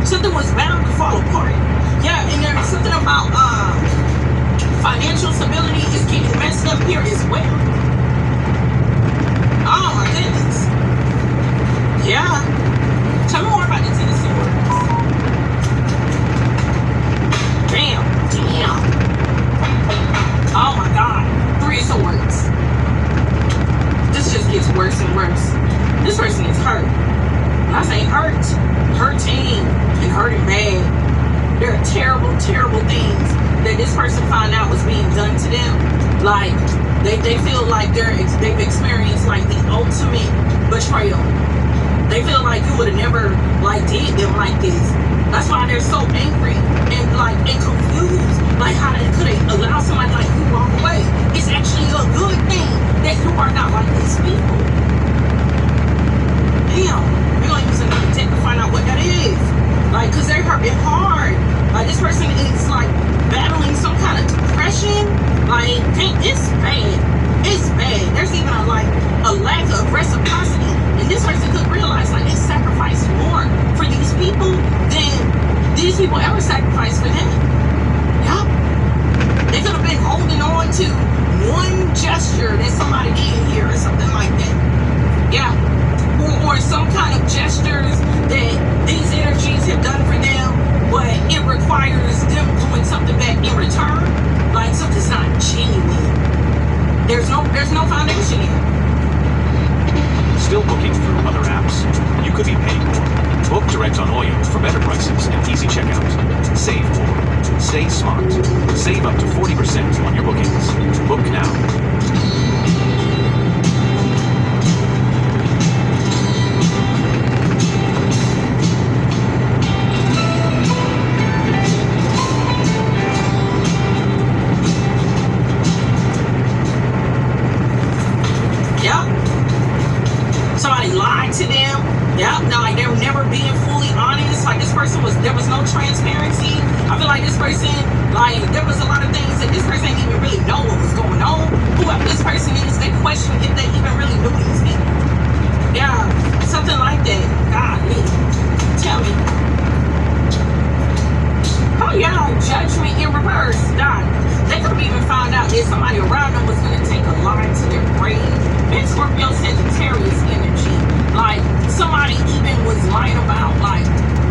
Something was bound to fall apart. Yeah, and there's something about financial stability is getting messed up here as well. Oh my goodness. Yeah. Tell me more about the 10 of Swords. Damn. Oh my God. 3 of Swords. This just gets worse and worse. This person is hurt. When I say hurt, hurting and hurting bad. There are terrible, terrible things that this person found out was being done to them. Like, they feel like they've experienced like the ultimate betrayal. They feel like you would have never like did them like this. That's why they're so angry and like and confused. Like, how could they allow somebody like you walk away? It's actually a good thing that you are not like these people. Damn, we're gonna use another deck to find out what that is. Like, cause they're hurting hard. Like, this person is like battling some kind of depression. Like, it's bad. It's bad. There's even a lack of reciprocity. And this person could realize like they sacrificed more for these people than these people ever sacrificed for them. Yup. They could have been holding on to one gesture that somebody did here or something like that. Yeah. Or some kind of gestures that these energies have done for them, but it requires them doing something back in return. Like something's not genuine. There's no foundation here. Still booking through other apps? You could be paying more. Book direct on Oyo for better prices and easy checkout. Save more. Stay smart. Save up to 40% on your bookings. Book now. Somebody lied to them. Yep. No, like they were never being fully honest. Like there was no transparency. I feel like this person, like there was a lot of things that this person didn't even really know what was going on. Whoever this person is, they question if they even really knew these people. Yeah, something like that. Golly. Tell me. Oh yeah, judgment in reverse. God. They could have even found out that somebody around them was going to take a lie to their grave. It's Scorpio Sagittarius energy. Like, somebody even was lying about, like,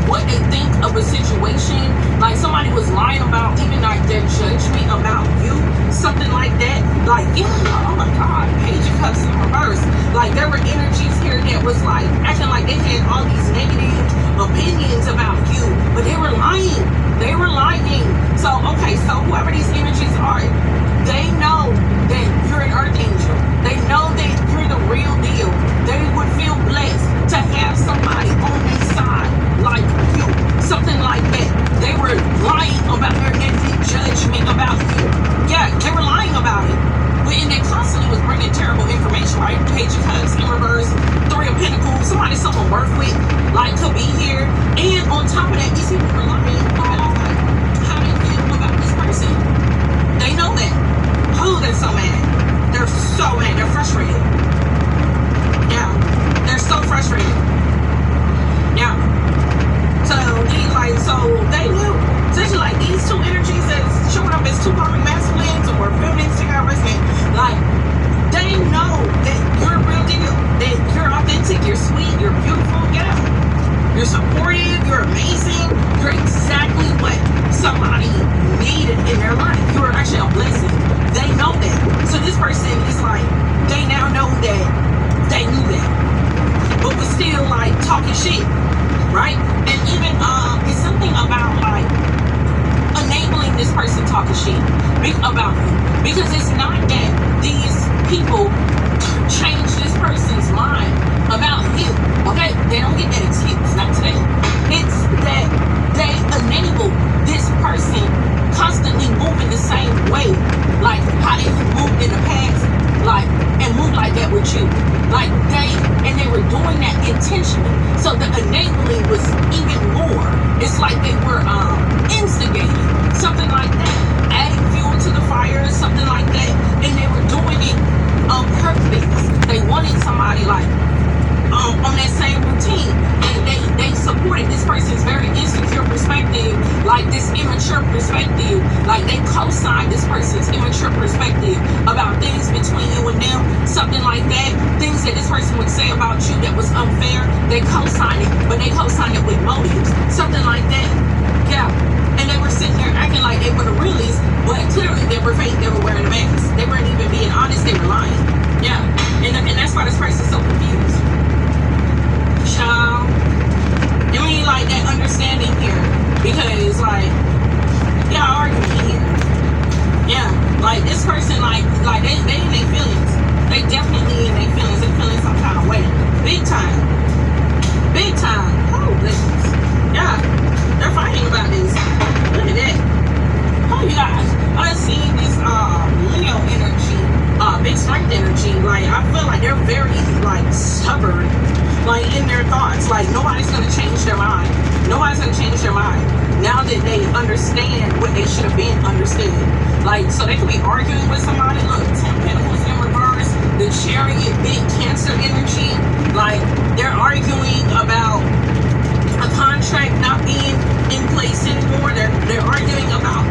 what they think of a situation. Like, somebody was lying about even, like, their judgment about you. Something like that. Like, yeah, oh my God, Page of Cups in reverse. Like, there were energies here that was, like, acting like they had all these negative opinions about you. But they were lying. They were lying. So, okay, so whoever these energies are, they know that you're an earth angel. They know that you're the real deal. They would feel blessed to have somebody on their side like you. Something like that. They were lying about their negative judgment about you. Yeah, they were lying about it. And they constantly was bringing terrible information, right? Page of Cups in reverse, Three of Pentacles, somebody someone work with, like, could be here. And on top of that, these people were lying about, like, how they feel about this person. They know that. Oh, they're so mad. They're so mad. They're frustrated. Yeah. They're so frustrated. Yeah. So they knew. Especially like these two energies that's showing up as two karmic masculines or feminines together, like, they know that you're a real deal. That you're authentic, you're sweet, you're beautiful, yeah. You're supportive, you're amazing. You're exactly what somebody needed in their life. You're actually a blessing. They know that. So this person is like, they now know that they knew that. But was still like talking shit. Right? And even it's something about like enabling this person talking shit about you. Because it's not that these people change this person's mind about you. Okay? They don't get that excuse. Not today. It's that they enable this person constantly moving the same way, like how they moved in the past, like, and move like that with you. Like they were doing that intentionally. So the enabling was even more. It's like they were instigating, something like that, adding fuel to the fire, something like that, and they were doing it on purpose. They wanted somebody like on that same routine. They supported this person's very insecure perspective, like this immature perspective. Like they co-signed this person's immature perspective about things between you and them, something like that. Things that this person would say about you that was unfair, they co-signed it, but they co-signed it with motives, something like that. Yeah. And they were sitting there acting like they were the realists, but clearly they were fake. They were wearing a mask. They weren't even being honest. They were lying. Yeah. And that's why this person's so confused. Child, you need like that understanding here, because like y'all arguing here. Yeah, like this person, like they in their feelings. They definitely in their feelings. They feeling some kind of way, big time, big time. Oh, goodness. Yeah, they're fighting about this. Look at that. Oh, you guys, I seen this Leo energy, big strength energy. Like I feel like they're very like stubborn. Like in their thoughts, like nobody's gonna change their mind. Nobody's gonna change their mind now that they understand what they should have been understood. Like, so they could be arguing with somebody. Look, 10 Pentacles in reverse, the Chariot, big Cancer energy. Like they're arguing about a contract not being in place anymore. They're arguing about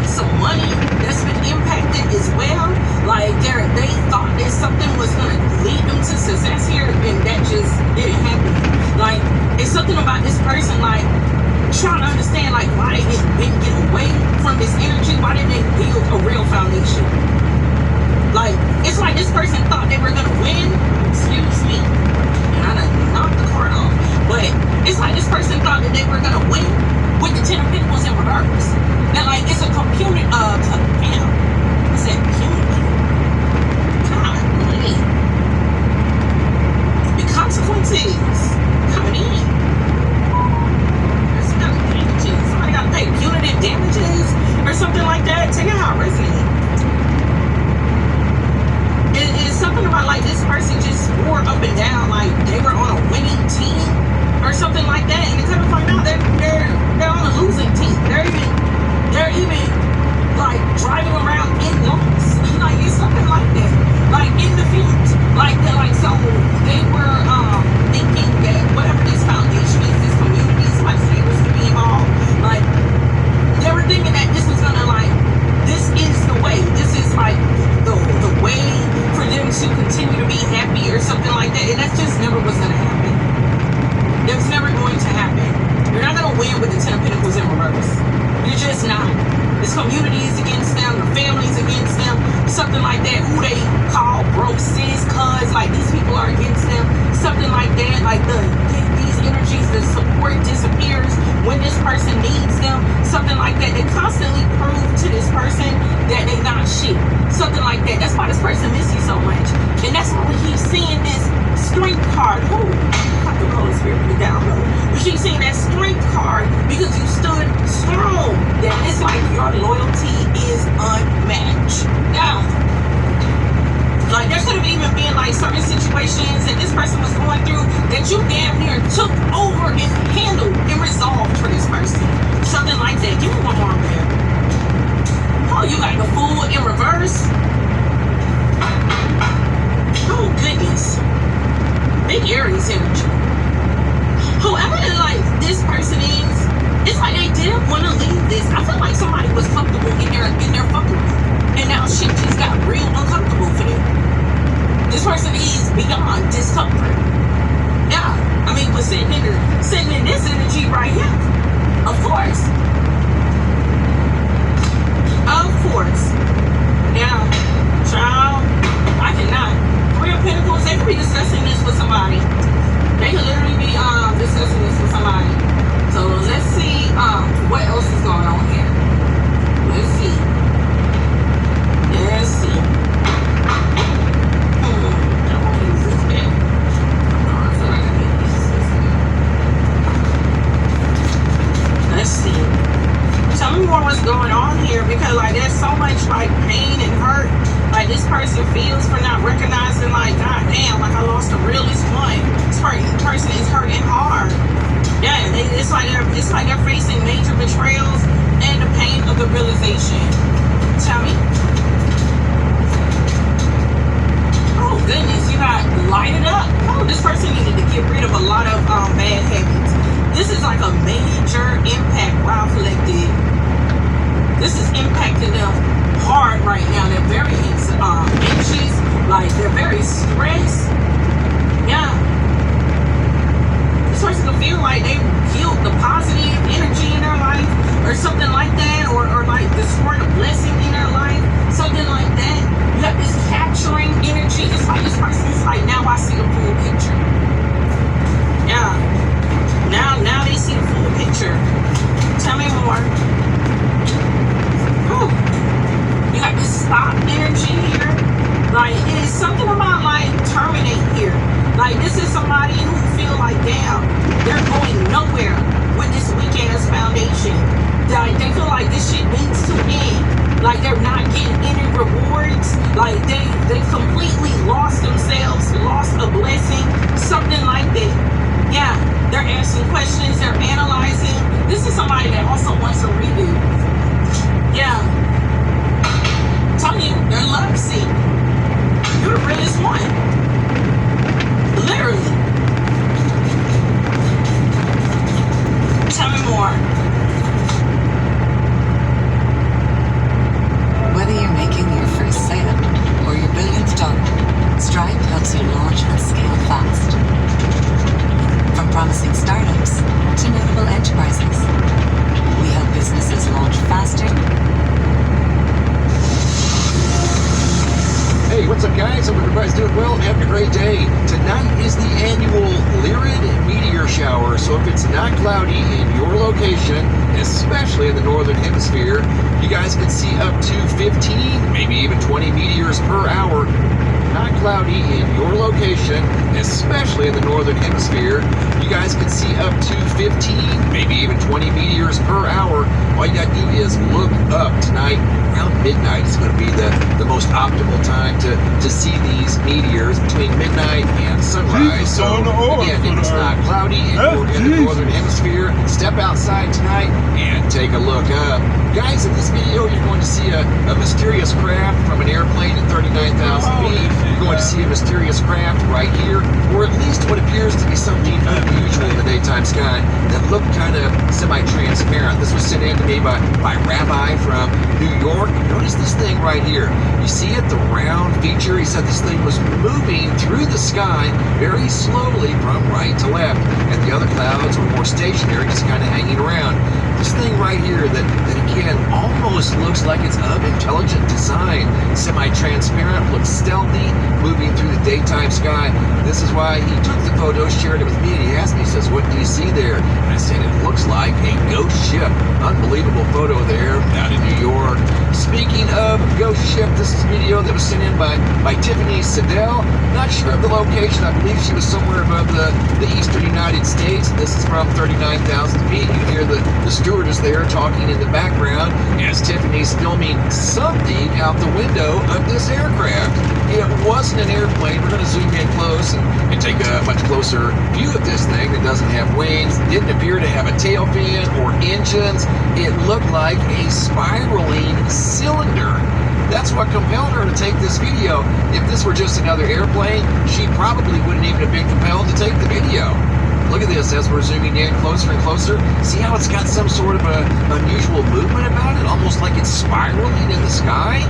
some money that's been impacted as well. Like they thought that something was gonna lead them to success here, and that just didn't happen. Like it's something about this person, like trying to understand like why they didn't get away from this energy. Why didn't they build a real foundation? Like it's like this person thought they were gonna win. Excuse me, and I done knocked the card off. But it's like this person thought that they were gonna win with the 10 of Pentacles in reverse. That like it's a computer. Damn, what's that? Punitive. God, man. The consequences coming in. There's kind of damages. Somebody got to pay punitive damages or something like that. Tell you how it resonates. It's something about like this person just swore up and down like they were on a winning team or something like that, and they come to find out they're on a losing team. They're even like driving around in loss. Like it's something like that. Like in the field. Like that. Like so they were thinking that whatever this foundation is, this community is like favors to be involved. Like they were thinking that this was gonna like this is the way. This is like the way for them to continue to be happy or something like that. And that just never was gonna happen. It was never going to happen. You're not gonna win with the 10 of Pentacles in reverse. You're just not. This community is against them, the family's against them, something like that. Who they call bro, sis, cuz, like these people are against them, something like that. Like these energies, the support disappears when this person needs them, something like that. They constantly prove to this person that they not shit, something like that. That's why this person misses you so much, and that's why we keep seeing this strength card. Ooh, the Holy Spirit put it down low. We keep seeing that strength card because you stood strong. That it's like your loyalty is unmatched. Yeah. Like there could have even been like certain situations that this person was going through that you damn near took over and handled and resolved for this person. Something like that. Give me one more there. Oh, you got the Fool in reverse. Oh goodness. Big Aries energy. Whoever like this person is, it's like they didn't want to leave this. I feel like somebody was comfortable in their fucking, and now shit just got real uncomfortable for them. This person is beyond discomfort. Yeah, I mean, we're sitting in this energy right here. Of course. Yeah, child, I cannot. 3 of Pentacles, they could be discussing this with somebody. They could literally be discussing this with somebody. So let's see what else is going on here. Let's see. I want to use this bit. I feel like I need to use this. Let's see. Tell me more what's going on here, because like there's so much like pain and hurt like this person feels for not recognizing like, god damn, like I lost the realest one. This person is hurting hard. Yeah, it's like they're facing major betrayals and the pain of the realization. Tell me. Oh goodness, you got lighted up. Oh, this person needed to get rid of a lot of bad habits. This is like a major impact. Wow, collective. This is impacting them hard right now. They're very anxious, like they're very stressed. Yeah. This person can feel like they killed the positive energy in their life or something like that, or like destroyed a blessing in their life, something like that. You have this capturing energy. It's like this person's like, now I see the full picture. Yeah. Now they see the full picture. Tell me more. Ooh. You got this stop energy here. Like, it is something about like terminate here. Like, this is somebody who feel like, damn, they're going nowhere with this weak ass foundation. Like, they feel like this shit needs to end. Like, they're not getting any rewards. Like, they completely lost themselves, lost a blessing, something like that. Yeah, they're asking questions, they're analyzing. This is somebody that also wants a redo. Yeah. I'm telling you, they're love sick. You're the realest one. Literally. Tell me more. But Hey, what's up, guys? Hope everybody's doing well and having a great day. Tonight is the annual Lyrid meteor shower, so if it's not cloudy in your location, especially in the northern hemisphere, you guys can see up to 15, maybe even 20 meteors per hour. Not cloudy in your location, especially in the northern hemisphere, you guys can see up to 15, maybe even 20 meteors per hour. All you gotta do is look up tonight. Around midnight is going to be the most optimal time to see these meteors, between midnight and sunrise. So again, if it's not cloudy and you're in the northern hemisphere, step outside tonight and take a look up. Guys, in this video, you're going to see a mysterious craft from an airplane at 39,000 feet. You're going to see a mysterious craft right here, or at least what appears to be something unusual in the daytime sky that looked kind of semi-transparent. This was sent in to me by Rabbi from New York. Notice this thing right here. You see it, the round feature? He said this thing was moving through the sky very slowly from right to left, and the other clouds were more stationary, just kind of hanging around. This thing right here that again almost looks like it's of intelligent design, semi-transparent, looks stealthy, moving through the daytime sky. This is why he took the photo, shared it with me, and he asked me, he says, "What do you see there?" And I said, "It looks like a ghost ship." Unbelievable photo there out in New York. Speaking of ghost ship, this is a video that was sent in by Tiffany Siddell. Not sure of the location. I believe she was somewhere above the eastern United States. This is from 39,000 feet. You hear the stewardess there talking in the background as Tiffany's filming something out the window of this aircraft. It wasn't an airplane. We're going to zoom in close and take a much closer view of this thing. It doesn't have wings, didn't appear to have a tail fin or engines. It looked like a spiraling cylinder. That's what compelled her to take this video. If this were just another airplane, she probably wouldn't even have been compelled to take the video. Look at this as we're zooming in closer and closer. See how it's got some sort of a unusual movement about it? Almost like it's spiraling in the sky?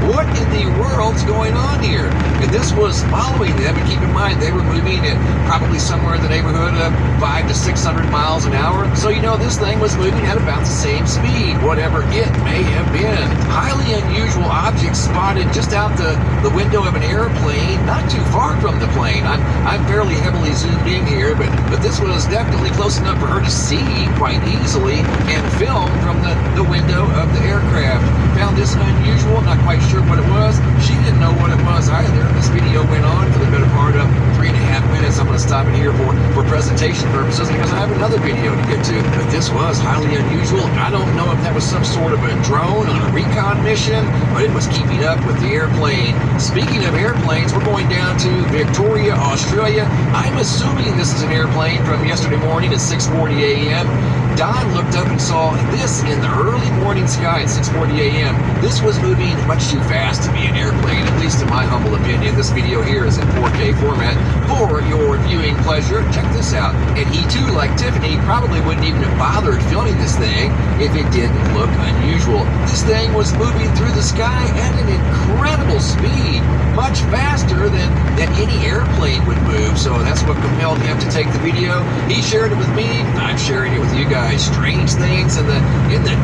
What in the world's going on here? And this was following them, and keep in mind they were moving at probably somewhere in the neighborhood of 500 to 600 miles an hour. So you know this thing was moving at about the same speed, whatever it may have been. Highly unusual objects spotted just out the window of an airplane, not too far from the plane. I'm fairly heavily zoomed in here, but this was definitely close enough for her to see quite easily and film from the window of the aircraft. Found this unusual, not quite sure what it was. She didn't know what it was either. This video went on for the better part of 3.5 minutes. I'm going to stop it here for presentation purposes because I have another video to get to. But this was highly unusual. I don't know if that was some sort of a drone on a recon mission, but it was keeping up with the airplane. Speaking of airplanes, we're going down to Victoria, Australia. I'm assuming this is an airplane from yesterday morning at 6:40 a.m. Don looked up and saw this in the early morning sky at 6:40 a.m. This was moving much too fast to be an airplane, at least in my humble opinion. This video here is in 4K format for your viewing pleasure. Check this out. And he too, like Tiffany, probably wouldn't even have bothered filming this thing if it didn't look unusual. This thing was moving through the sky at an incredible speed, much faster than any airplane would move. So that's what compelled him to take the video. He shared it with me. I'm sharing it with you guys. Strange things in the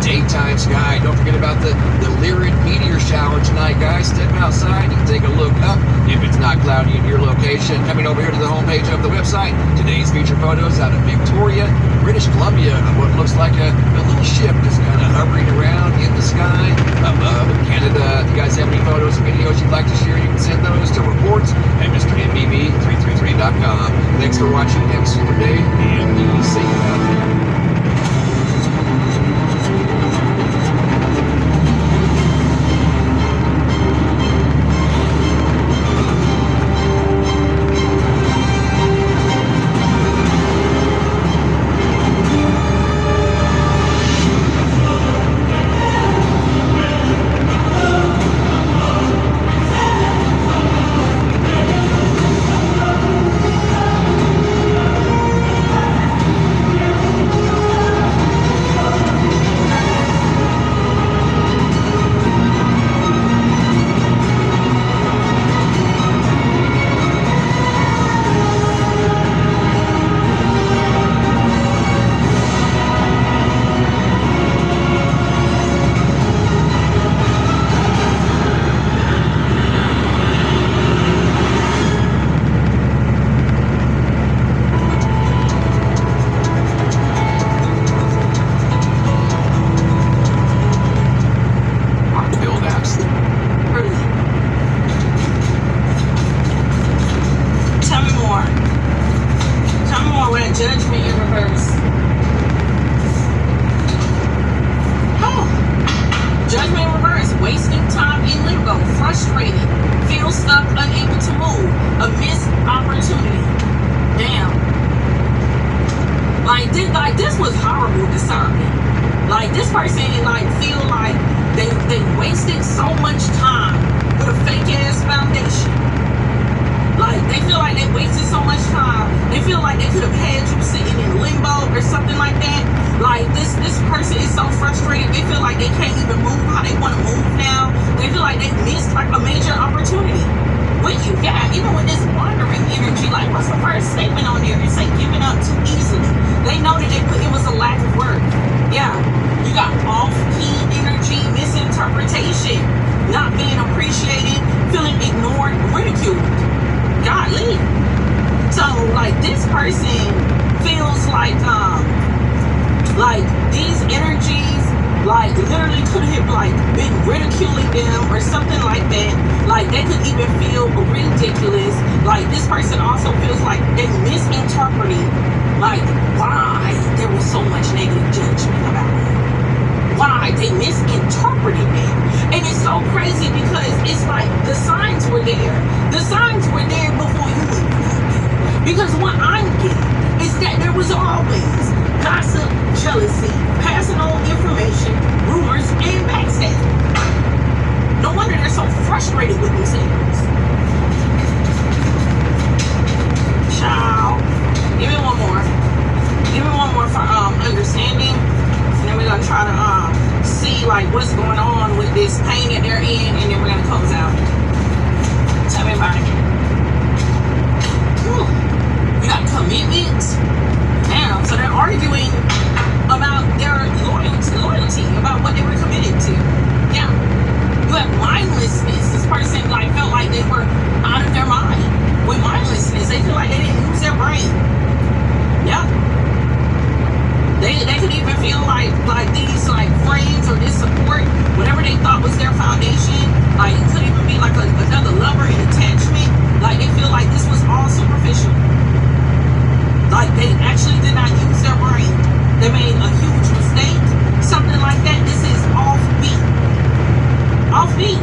daytime sky. Don't forget about the Lyrid meteor shower tonight, guys. Step outside and take a look up if it's not cloudy in your location. Coming over here to the homepage of the website, today's feature photos out of Victoria, British Columbia, of what looks like a little ship just kind of hovering around in the sky above Canada. If you guys have any photos or videos you'd like to share, you can send those to reports at MrMBB333.com. Thanks for watching. Have a super day and be safe out there. stuck, unable to move. A missed opportunity. Damn. This was horrible discernment. Like, this person, feel like they wasted so much time with a fake ass foundation. Like, they feel like they wasted so much time. They feel like they could have had you sitting in limbo or something like that. Like, this person is so frustrated. They feel like they can't even move how they want to move now. They feel like they missed, a major opportunity. Even with this wandering energy, what's the first statement on there? It's giving up too easily. They know that it was a lack of work. Yeah. You got off-key energy, misinterpretation, not being appreciated, feeling ignored, ridiculed. Godly. So, this person feels like these energies, literally could have, been ridiculing them or something like that. They could even feel ridiculous. This person also feels like they misinterpreted, why there was so much negative judgment about it. Why they misinterpreted it. And it's so crazy because it's the signs were there. The signs were there before you even got there. Because what I'm getting is that there was always gossip, jealousy, passing on information, rumors, and backstabbing. No wonder they're so frustrated with themselves. Child. Give me one more. Give me one more for understanding. And then we're gonna try to see what's going on with this pain that they're in, and then we're gonna close out. Tell me about it. Whew. You got commitment. Now, so they're arguing about their loyalty, about what they were committed to. Yeah. You have mindlessness. This person felt like they were out of their mind. With mindlessness, they feel like they didn't use their brain. Yeah. They could even feel like these friends or this support, whatever they thought was their foundation, it could even be another lover in attachment. They feel like this was all superficial. They actually did not use their brain. They made a huge mistake, something like that. This is offbeat. Offbeat.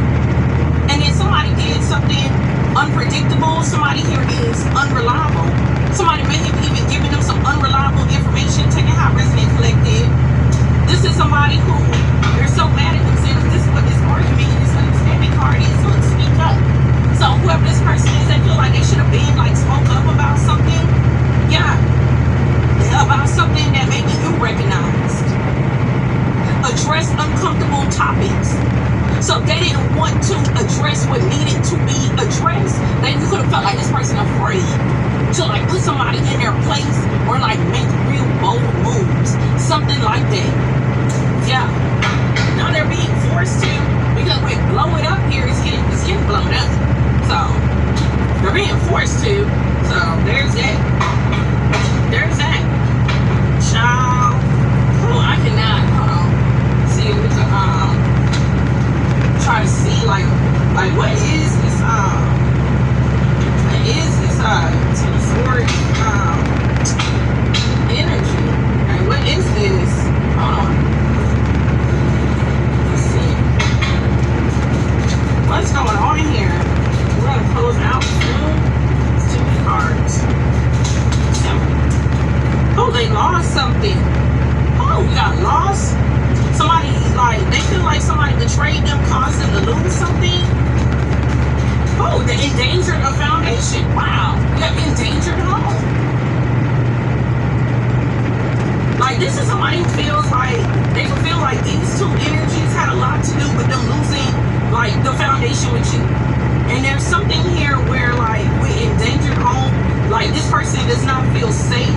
And then somebody did something unpredictable. Somebody here is unreliable. Somebody may have even given them some unreliable information, taking how Resident collected. This is somebody who they're so mad at themselves. This is what this argument and this understanding card is. Look, speak up. So whoever this person is, they feel like they should have been spoke up about something. Yeah. About something that maybe you recognized. Address uncomfortable topics. So they didn't want to address what needed to be addressed. They could have felt like this person afraid to put somebody in their place or make real bold moves. Something like that. Yeah. Now they're being forced to, because with blow it up here, it's getting blown up. So they're being forced to. So there's that. There's that. Child. Oh, I cannot. Hold on. See if we can try to see what is this tensoric energy. Okay, what is this? Hold on. Let's see. What's going on here? We're gonna close out soon. It's too many cards. Oh, they lost something. Oh, we got lost. Somebody, they feel like somebody betrayed them, caused them to lose something. Oh, they endangered a foundation. Wow. You have endangered home. This is somebody who feels like, they can feel like these two energies had a lot to do with them losing, the foundation with you. And there's something here where, with endangered home, this person does not feel safe.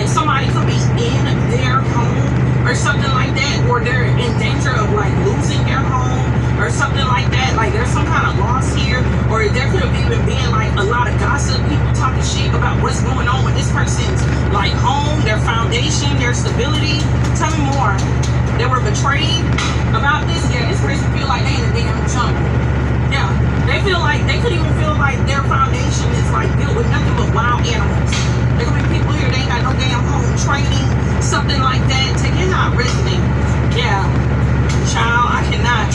Somebody could be in their home or something like that, or they're in danger of losing their home or something like that. There's some kind of loss here, or there could have even been a lot of gossip, people talking shit about what's going on with this person's home, their foundation, their stability. Tell me more. They were betrayed about this. Yeah, this person feel like they in a damn jungle. Yeah, they feel like they could even feel like their foundation is built with nothing but wild animals. There could be people here, they ain't got no damn home training, something like that. Taking out resident. Yeah. Child, I cannot.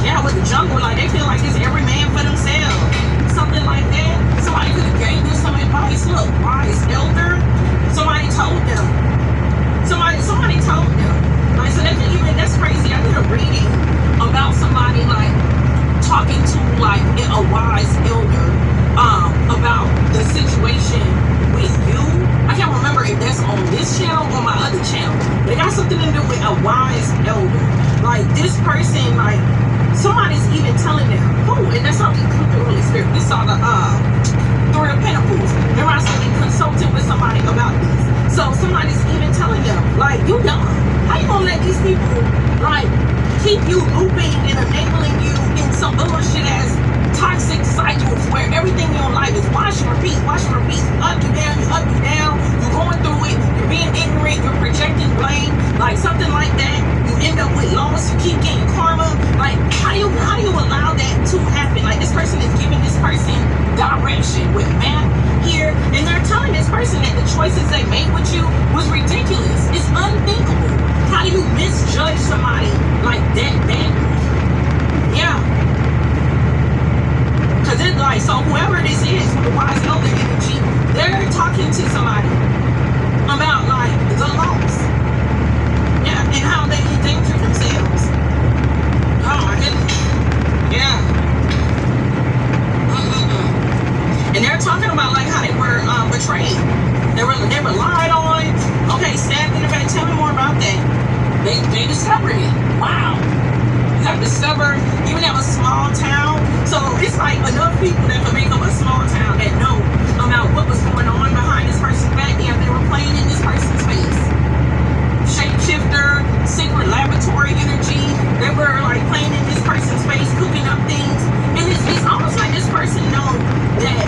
Yeah, with the jungle, they feel like it's every man for themselves. something to do with a wise elder. Like this person, like somebody's even telling them, oh, and that's how we come through the Holy Spirit. We saw the Three of Pentacles. Remember I said they consulted with somebody about this. So somebody's even telling them, like, you dumb. How you gonna let these people like keep you looping and enabling you in some bullshit ass toxic cycles where everything in your life is wash and repeat, up you down, you're going through it, you're being ignorant, you're projecting blame, like something like that. You end up with loss, you keep getting karma. Like how do you allow that to happen? Like this person is giving this person direction with map here, and they're telling this person that the choices they made with you was ridiculous. It's unthinkable. How do you misjudge somebody like that badly? Yeah. Cause it's like, so whoever this is, the wise elder energy, they're talking to somebody about like the loss. Yeah, and how they endanger themselves. Oh my goodness. Yeah. And they're talking about like how they were betrayed. They were lied on. Okay, stabbed in the back. Tell me more about that. They discovered it. Wow. You have discovered, even at a small town. So it's like enough people that can make up a small town that know about what was going on behind this person's back. Yeah, they were playing in this person's face. Shapeshifter, secret laboratory energy. They were like playing in this person's face, cooking up things. And it's almost like this person knows that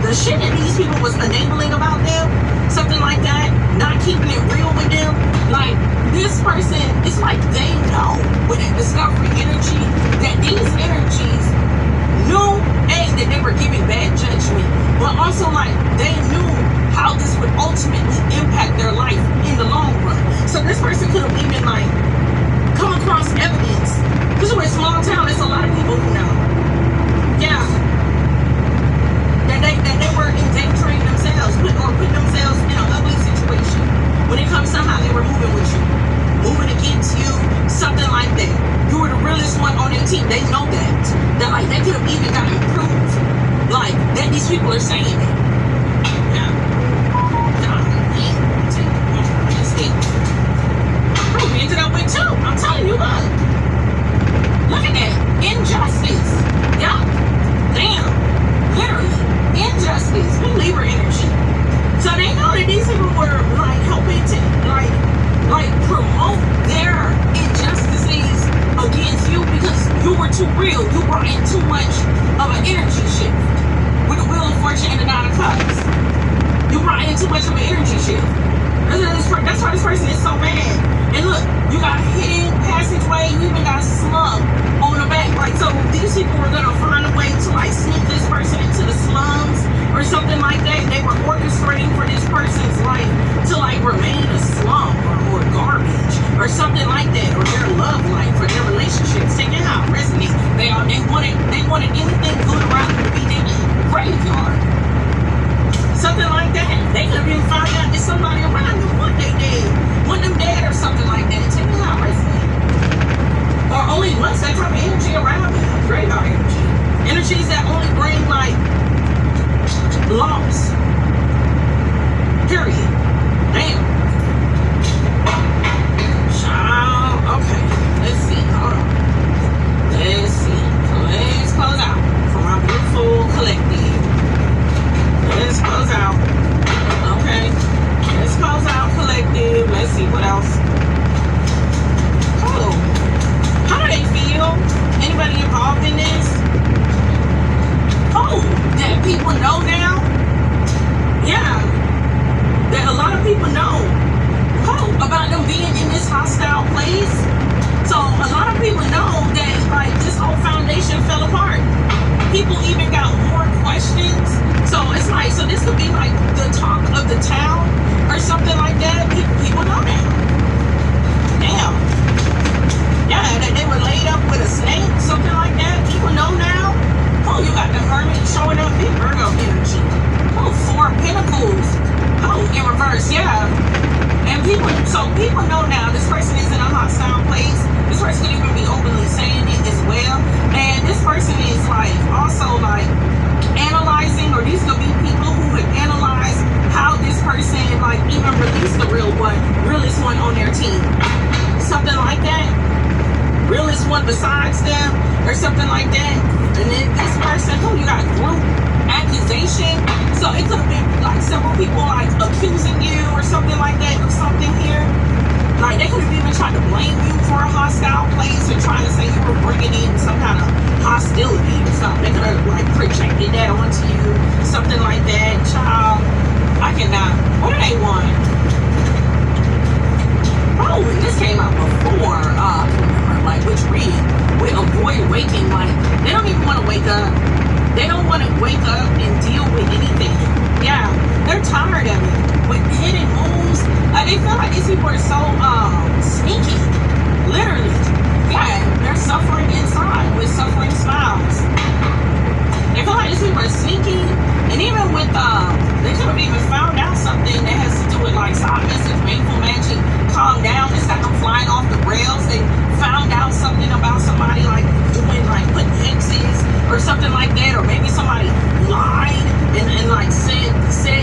the shit that these people was enabling about them, something like that, not keeping it real with them. Like this person, it's like they know with a discovery energy that these energies knew that they were giving bad judgment, but also like they knew how this would ultimately impact their life in the long run. So this person could have even like come across evidence, because we're a small town, there's a lot of people who know. Yeah. That they were endangering themselves, putting themselves in an ugly situation when it comes to how they were moving with you, moving against you, something like that. You were the realest one on their team. They know that. That like they could have even gotten proof, like that these people are saying it. Yeah. We ended up with two. I'm telling you, look at that injustice. Yeah. Damn. Literally. Injustice, we Libra energy. So they know that these people were like helping to like promote their injustices against you because you were too real. You brought in too much of an energy shift with the Wheel of Fortune and the Nine of Cups. You brought in too much of an energy shift. That's why this person is so mad. And look, you got hidden passageway. You even got slum on the back. Like, so these people were gonna find a way to like sneak this person into the slums or something like that. They were orchestrating for this person's life to like remain a slum or garbage or something like that, or their love life or their relationships. Taking how it resonates. They wanted anything good around them to be their graveyard. Something like that. They could have been found out that somebody around them what they did. Want them dead or something like that. Take it how it resonates. Or only once that type of energy around them. Graveyard energy. Energies that only bring like loss. Period. Damn. Child. Okay. Let's see. Hold on. Let's see. So let's close out for my beautiful collective. Let's close out. Okay. Let's close out collective. Let's see what else. Oh. How do they feel? Anybody involved in this? Oh, that people know now something. They could have like projected that onto you, something like that. Child, I cannot. What do they want? Oh, and this came out before. I can remember, like, which read. We avoid waking. Like, they don't even want to wake up. They don't want to wake up and deal with anything. Yeah, they're tired of it. With hidden moves, they feel like these people are so sneaky. Literally. Yeah, they're suffering inside with suffering smiles. They feel like these people are sneaky. And even with, they could have even found out something that has to do with, like, side message, painful magic, calm down, it's like I'm flying off the rails. They found out something about somebody, like, doing, like, putting hexes or something like that. Or maybe somebody lied and like, said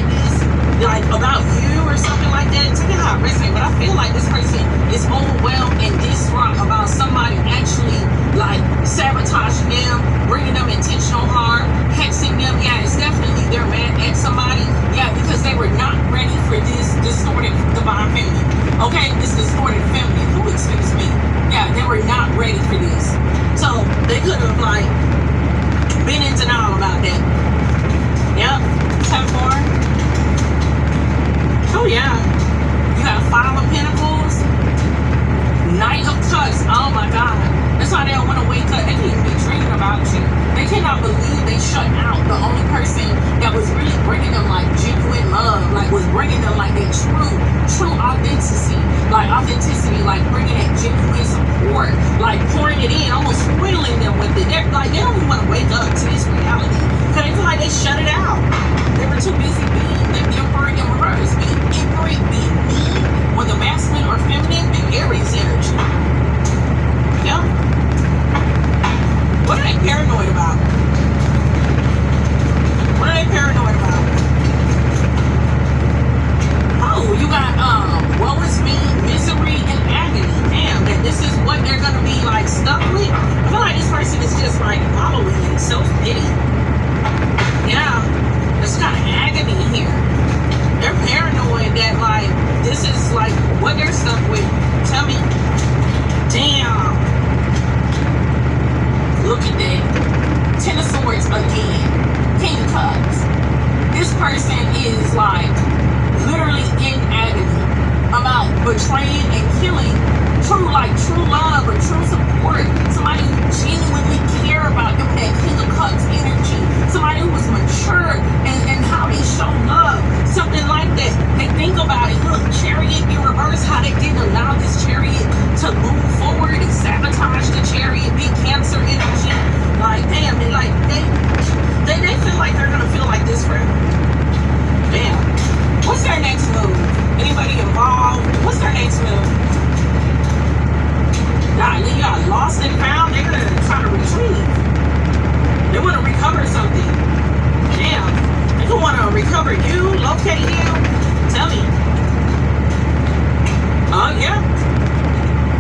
this, like, about you or something like that. Tell me how it resonates. But I feel like this person is overwhelmed and distraught about somebody actually, like, sabotaging them, bringing them intentional harm, hexing them. Yeah, it's definitely they're mad at somebody. Yeah, because they were not ready for this distorted divine feminine. Okay, this distorted feminine. Who excuse me? Yeah, they were not ready for this. So they could have, like, been in denial about that. Yep. 10-4. Oh yeah. You got 5 of Pentacles, Knight of Cups. Oh my God. That's why they don't want to wake up. They can't even be dreaming about you. They cannot believe they shut out the only person that was really bringing them, like, genuine love, like, was bringing them, like, their true authenticity, like bringing that genuine support, like pouring it in, almost spoiling them with it. They're like, they don't even want to wake up to this reality because they feel like they shut it out. They were too busy being the emperor in reverse, being ignorant, being mean, or the masculine or feminine, and Aries energy. Yep. What are they paranoid about? What are they paranoid about? Oh, you got woe is me, misery, and agony. Damn, that this is what they're gonna be, like, stuck with. I feel like this person is just, like, following in self-pity. Yeah, there's kind of agony here. They're paranoid that, like, this is, like, what they're stuck with. Tell me. Damn. Look at that. 10 of Swords again. King of Cups. This person is, like, literally in agony about betraying and killing true love or true support. Somebody who genuinely care about them, that King of Cups energy. Somebody who was mature and how they show love. Something like that. They think about it. Look, Chariot in reverse, how they didn't allow this Chariot to move forward and sabotage the Chariot. Big Cancer energy. Like, damn, they feel like they're gonna feel like this forever. Damn. What's their next move? Anybody involved? What's their next move? Golly, you got lost and found. They're gonna try to retrieve. They want to recover something. Damn. They don't want to recover you, locate you. Tell me. Yeah.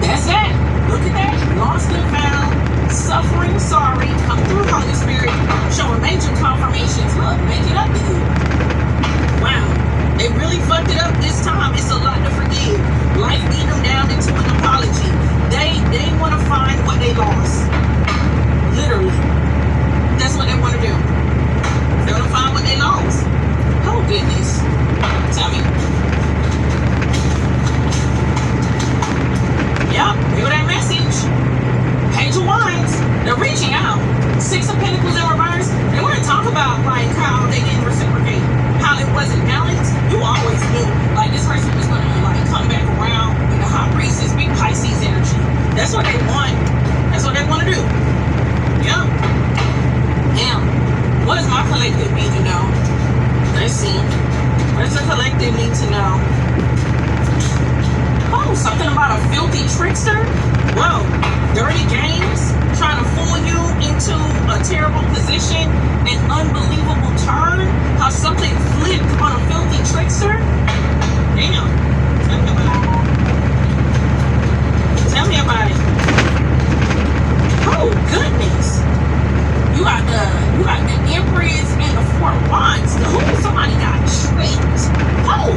That's that. Look at that. Lost and found. Suffering, sorry. Come through, Holy Spirit. Showing major confirmations. Look, make it up to you. Wow. They really fucked it up this time. It's a lot to forgive. Life beat them down into an apology. They want to find what they lost. Literally. That's what they want to do. They want to find what they lost. Oh, goodness. Tell me. Yep. Hear that message. Page of Wands. They're reaching out. 6 of Pentacles in reverse. They want to talk about, like, how they didn't reciprocate. How it wasn't balanced. You always knew, like, this person was gonna, like, come back around with the High Priestess, big Pisces energy. That's what they want. That's what they want to do. Yep. Damn. What does my collective need to know? Let's see. What does the collective need to know? Oh, something about a filthy trickster? Whoa. Dirty games? Trying to fool you into a terrible position, an unbelievable turn, how something flipped on a filthy trickster. Damn. Tell me about it. Tell me about it. Oh goodness. You got the Empress and the 4 of Wands. Ooh, somebody got tricked. Oh,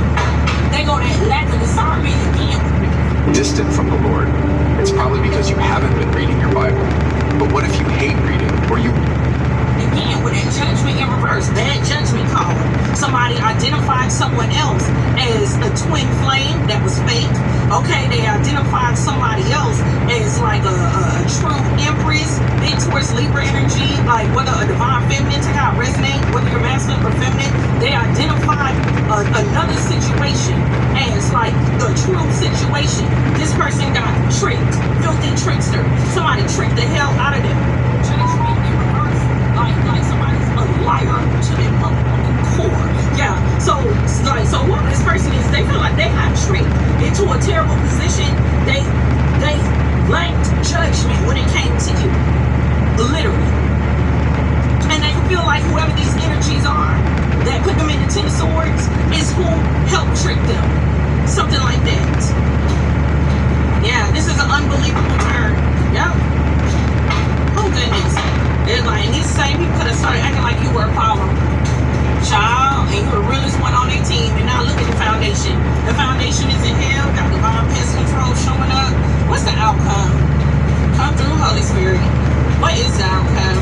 they go that lack of discernment again. Distant from the Lord. It's probably because you haven't been reading your Bible. But what if you hate reading, or you reverse. Bad judgment call. Somebody identified someone else as a twin flame that was fake. Okay, they identified somebody else as like a true empress, big towards Libra energy, like whether a divine feminine, check out resonate, whether you're masculine or feminine. They identified another situation as like the true situation. This person got tricked, filthy trickster. Somebody tricked the hell out of them. Judgment in reverse, like somebody's a liar to their motherfucking core. Yeah. So what this person is, they feel like they got tricked into a terrible position. They lacked judgment when it came to you, literally. And they feel like whoever these energies are that put them in the Ten of Swords is who helped trick them. Something like that. Yeah, this is an unbelievable turn. Yeah. Oh goodness. They're like, and these same people could have started acting like you were a problem. Child, and you're the realest one on their team, and now look at the foundation. The foundation is in hell, got divine pest control showing up. What's the outcome? Come through, Holy Spirit. What is the outcome?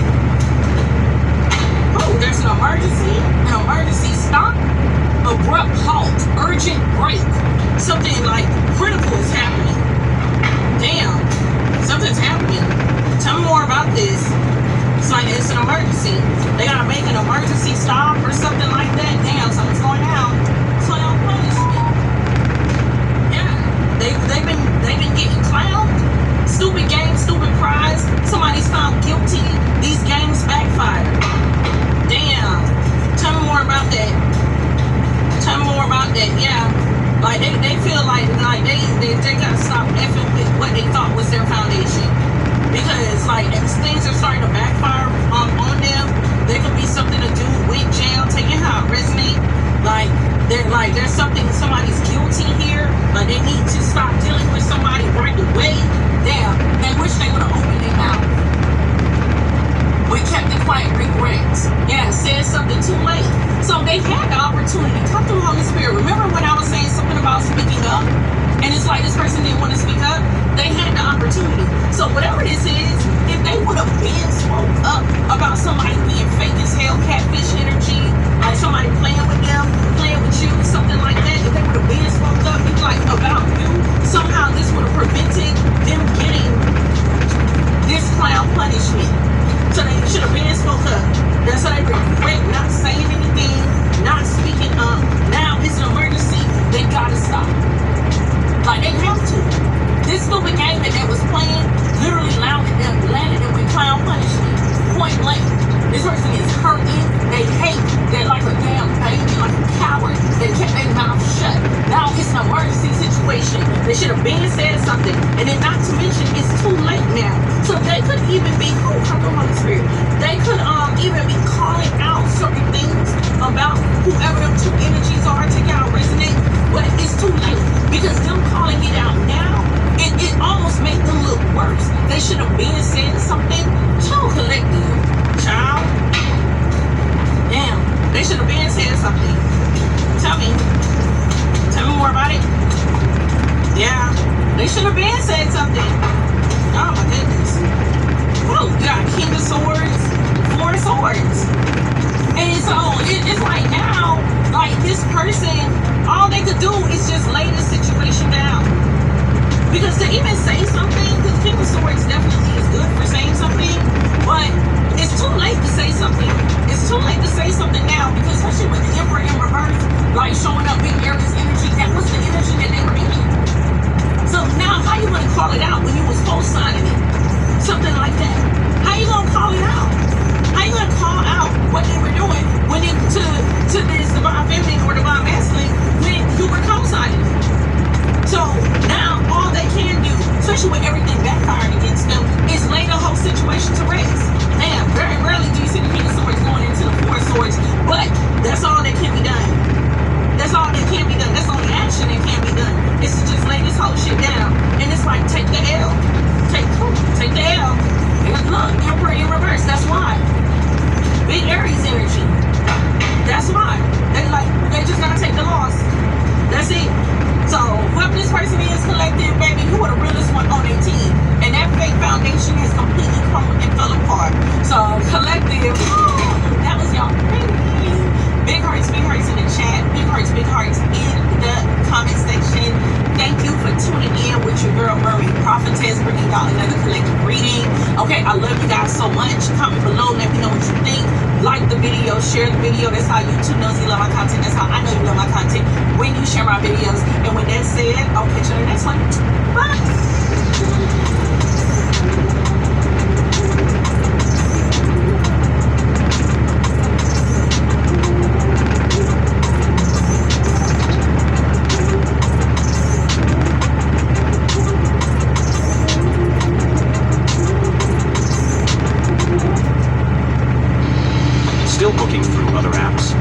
Oh, there's an emergency stop, abrupt halt, urgent break. Something like critical is happening. Damn, something's happening. Tell me more about this. It's like it's an emergency. They gotta make an emergency stop or something like that. Damn, something's going down. So they'll punish me. Yeah, they've been getting clowned. Stupid game, stupid prize. Somebody's found guilty. These games backfire. Damn. Tell me more about that. Tell me more about that. Yeah. Like they feel like they gotta stop effing with what they thought was their foundation. Because like as things are starting to backfire on them, there could be something to do with jail, taking how it resonate. There's somebody's guilty here. Like they need to stop dealing with somebody right away. Damn, they wish they would have opened their mouth. We kept it quiet, regrets. Yeah, said something too late. So they had the opportunity. Come through, Holy Spirit. Remember when I was saying something about speaking up? And it's like this person didn't want to speak up. They had the opportunity. So whatever this is, if they would have been spoke up about somebody being fake as hell, catfish energy, like somebody playing with them, playing with you, something like that, if they would have been spoke up, it's like about you, somehow this would have prevented them getting this clown punishment. So they should have been spoke up. That's why they regret not saying anything, not speaking up. Now it's an emergency. They gotta stop. Like they have to. This stupid game that they was playing literally landed them with clown punishment. Point blank. This person is hurting. They hate. They're like a damn baby, like a coward. They kept their mouth shut. Now it's an emergency situation. They should have been said something. And then not to mention it's too late now. So they could even be Holy Spirit. They could even be calling out certain things about whoever them two energies are to y'all resonate. But it's too late. Because them calling it out now, it almost makes them look worse. They should have been saying something. So collective, child. Damn, they should have been saying something. Tell me more about it. Yeah, they should have been saying something. Oh my goodness. Oh, you got King of Swords, Four of Swords. And so it's like now, like this person, all they could do is just lay the situation down. Because to even say something, because King of Swords definitely is good for saying something, but it's too late to say something. It's too late to say something now, because especially with the Emperor in reverse, like showing up big Aries energy, that was the energy that they were in. So now how you gonna call it out when you was co-signing it? Something like that. How you gonna call it out? video, share the video. That's how YouTube knows you love my content. That's how I know you love my content. When you share my videos. And with that said, I'll catch you on the next one. Bye. Still booking through other apps?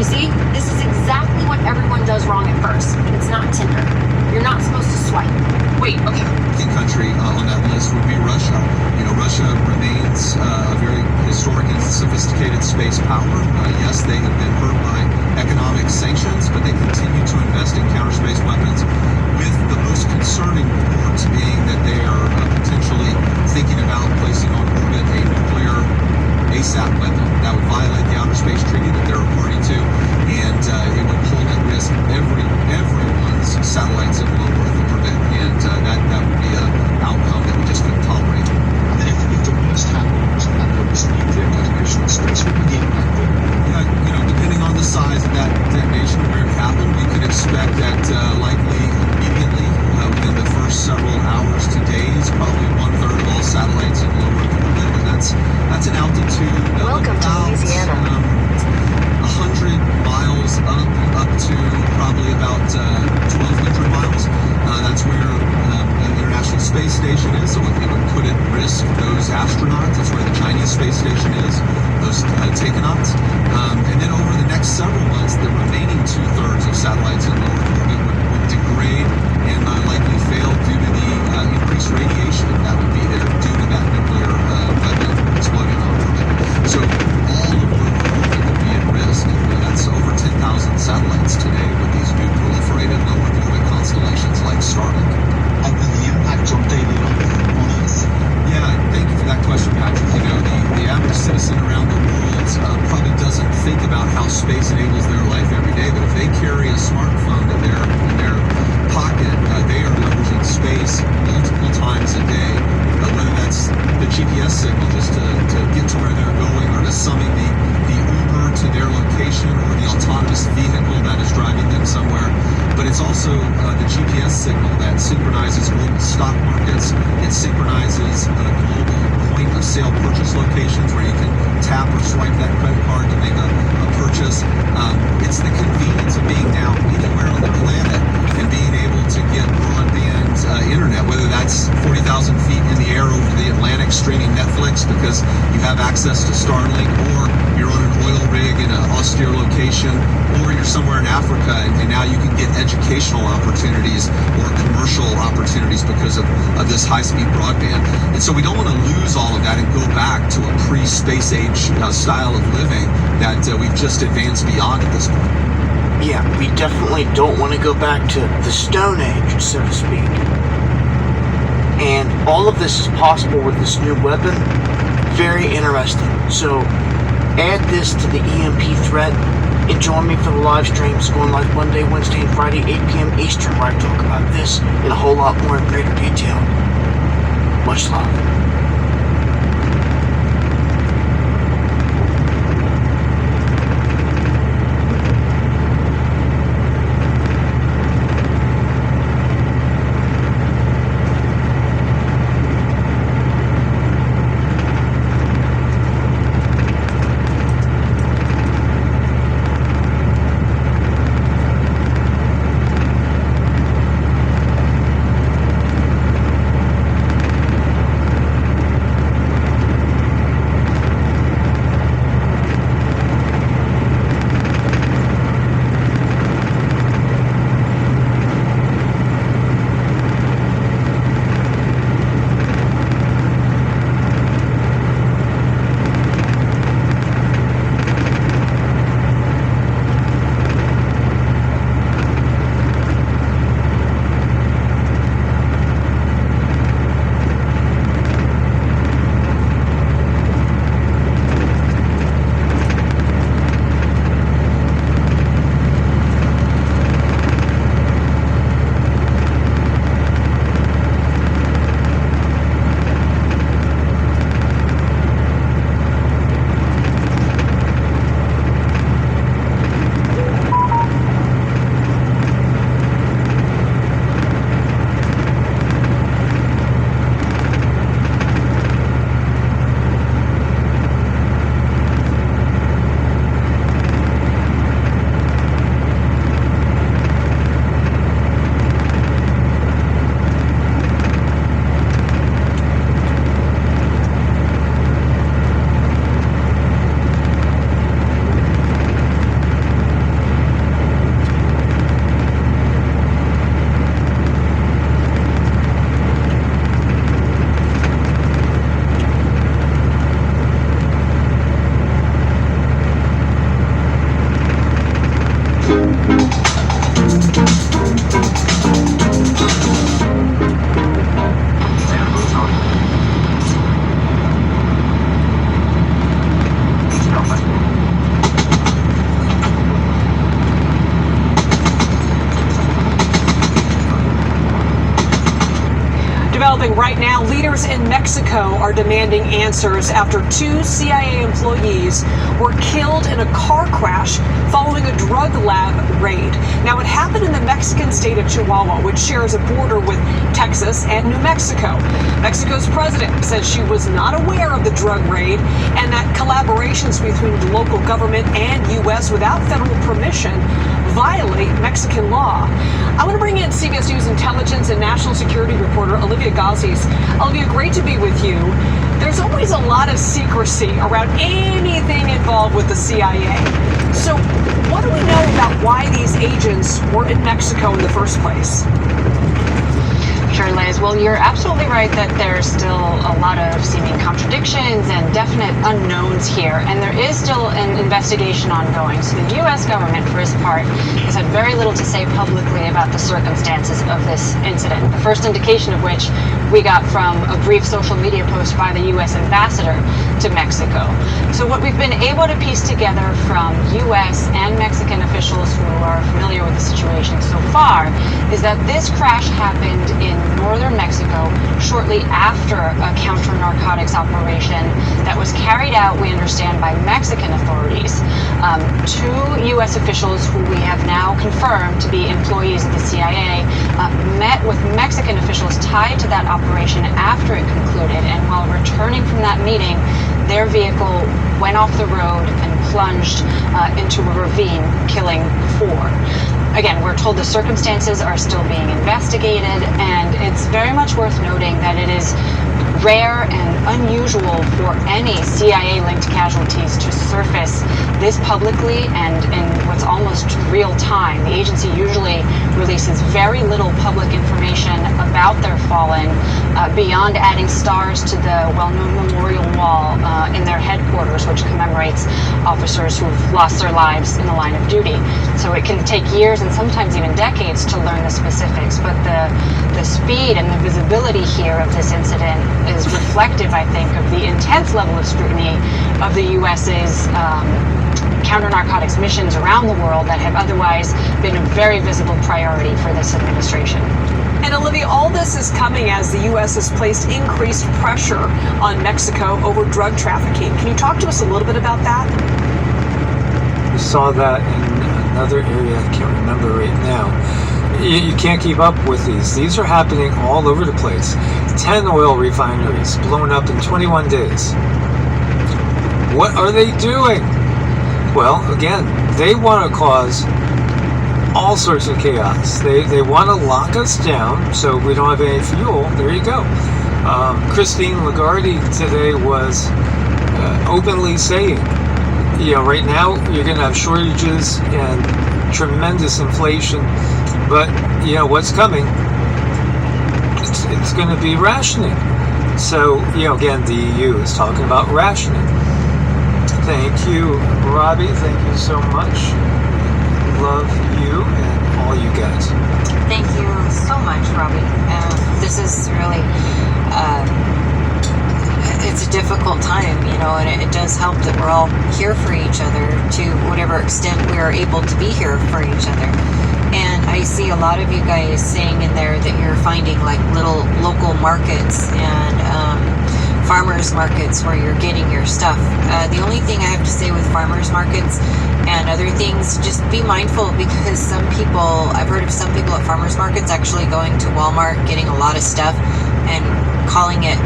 You see, this is exactly what everyone does wrong at first. It's not Tinder. You're not supposed to swipe. Wait, okay. The country on that list would be Russia. You know, Russia remains a very historic and sophisticated space power. Yes, they have been hurt by economic sanctions, but they continue to invest in counter space weapons, with the most concerning reports being that they are potentially thinking about placing on orbit a nuclear ASAP weapon that would violate the Outer Space Treaty that they're a party to, and it would hold at risk everyone's satellites in low Earth orbit, and that would be an outcome that we just couldn't tolerate. And then if the worst happens, and obviously the detonation of space would begin right there. Yeah, you know, depending on the size of that detonation and where it happened, we could expect that likely immediately within the first several hours to days, probably 1/3 of all satellites in low Earth orbit, and that's an altitude of Welcome to Louisiana. 100 miles up to probably about 1,200 miles. That's where the International Space Station is, so it would put at risk those astronauts. That's where the Chinese space station is, those takenauts. And then over the next several months, the remaining 2/3 of satellites in low Earth orbit would degrade and likely fail due to the increased radiation that would be there due to that nuclear weapon exploding on orbit. So all of low Earth orbit would be at risk. That's over 10,000 satellites today with these new proliferated low Earth orbit constellations like Starlink. And then the impact on daily life on Earth. Yeah, thank you for that question, Patrick. You know, the average citizen around the world probably doesn't think about how space enables their life every day, but if they carry a smartphone in their pocket, they are leveraging space multiple times a day, whether that's the GPS signal just to get to where they're going, or to summon the Uber to their location, or the autonomous vehicle that is driving them somewhere. But it's also the GPS signal that synchronizes global stock markets. It synchronizes global point of sale purchase locations where you can tap or swipe that credit card to make a purchase. It's the convenience of being now anywhere on the planet and being able to get broadband internet, whether that's 40,000 feet in the air over the Atlantic streaming Netflix because you have access to Starlink, or you're on an oil rig in an austere location, or you're somewhere in Africa and now you can get educational opportunities or commercial opportunities because of this high-speed broadband. And so we don't want to lose all of that and go back to a pre-space age style of living that we've just advanced beyond at this point. Yeah, we definitely don't want to go back to the Stone Age, so to speak. And all of this is possible with this new weapon. Very interesting. So, add this to the EMP threat and join me for the live streams going live Monday, Wednesday, and Friday, 8 p.m. Eastern, where I talk about this in a whole lot more in greater detail. Much love. developing right now. Leaders in Mexico are demanding answers after 2 CIA employees were killed in a car crash following a drug lab raid. Now, it happened in the Mexican state of Chihuahua, which shares a border with Texas and New Mexico. Mexico's president says she was not aware of the drug raid and that collaborations between the local government and U.S. without federal permission violate Mexican law. I want to bring in CBS News intelligence and national security reporter Olivia Gazis. Olivia, great to be with you. There's always a lot of secrecy around anything involved with the CIA. So what do we know about why these agents were in Mexico in the first place? Sure, Liz. Well, you're absolutely right that there's still a lot of seeming contradictions and definite unknowns here, and there is still an investigation ongoing. So the U.S. government, for its part, has had very little to say publicly about the circumstances of this incident, the first indication of which we got from a brief social media post by the U.S. ambassador to Mexico. So what we've been able to piece together from U.S. and Mexican officials who are familiar with the situation so far is that this crash happened in northern Mexico shortly after a counter-narcotics operation that was carried out, we understand, by Mexican authorities. 2 U.S. officials who we have now confirmed to be employees of the CIA met with Mexican officials tied to that operation after it concluded, and while returning from that meeting, their vehicle went off the road and plunged into a ravine, killing 4. Again, we're told the circumstances are still being investigated, and it's very much worth noting that it is rare and unusual for any CIA-linked casualties to surface this publicly and in what's almost real time. The agency usually releases very little public information about their fallen, beyond adding stars to the well-known memorial wall in their headquarters, which commemorates officers who've lost their lives in the line of duty. So it can take years and sometimes even decades to learn the specifics, but the speed and the visibility here of this incident is reflective, I think, of the intense level of scrutiny of the U.S.'s counter-narcotics missions around the world that have otherwise been a very visible priority for this administration. And Olivia, all this is coming as the U.S. has placed increased pressure on Mexico over drug trafficking. Can you talk to us a little bit about that? We saw that in another area, I can't remember right now. You can't keep up with these. These are happening all over the place. 10 oil refineries blown up in 21 days. What are they doing? Well, again, they want to cause all sorts of chaos. They want to lock us down so we don't have any fuel. There you go. Christine Lagarde today was openly saying, right now you're going to have shortages and tremendous inflation, but what's coming? It's going to be rationing. So again, the EU is talking about rationing. Thank you, Robbie. Thank you so much. Love you and all you guys. Thank you so much, Robbie. This is really, it's a difficult time, and it does help that we're all here for each other to whatever extent we are able to be here for each other. And I see a lot of you guys saying in there that you're finding like little local markets and farmers markets where you're getting your stuff. The only thing I have to say with farmers markets and other things, just be mindful, because I've heard of some people at farmers markets actually going to Walmart, getting a lot of stuff and calling it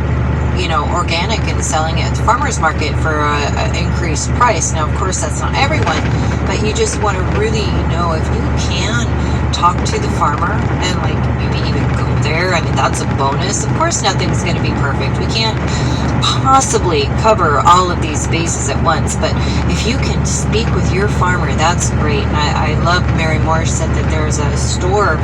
organic and selling it at the farmer's market for an increased price. Now, of course, that's not everyone, but you just want to really know if you can talk to the farmer and maybe even go there. I mean, that's a bonus. Of course, nothing's going to be perfect. We can't possibly cover all of these bases at once, but if you can speak with your farmer, that's great. And I love Mary Morris said that there's a store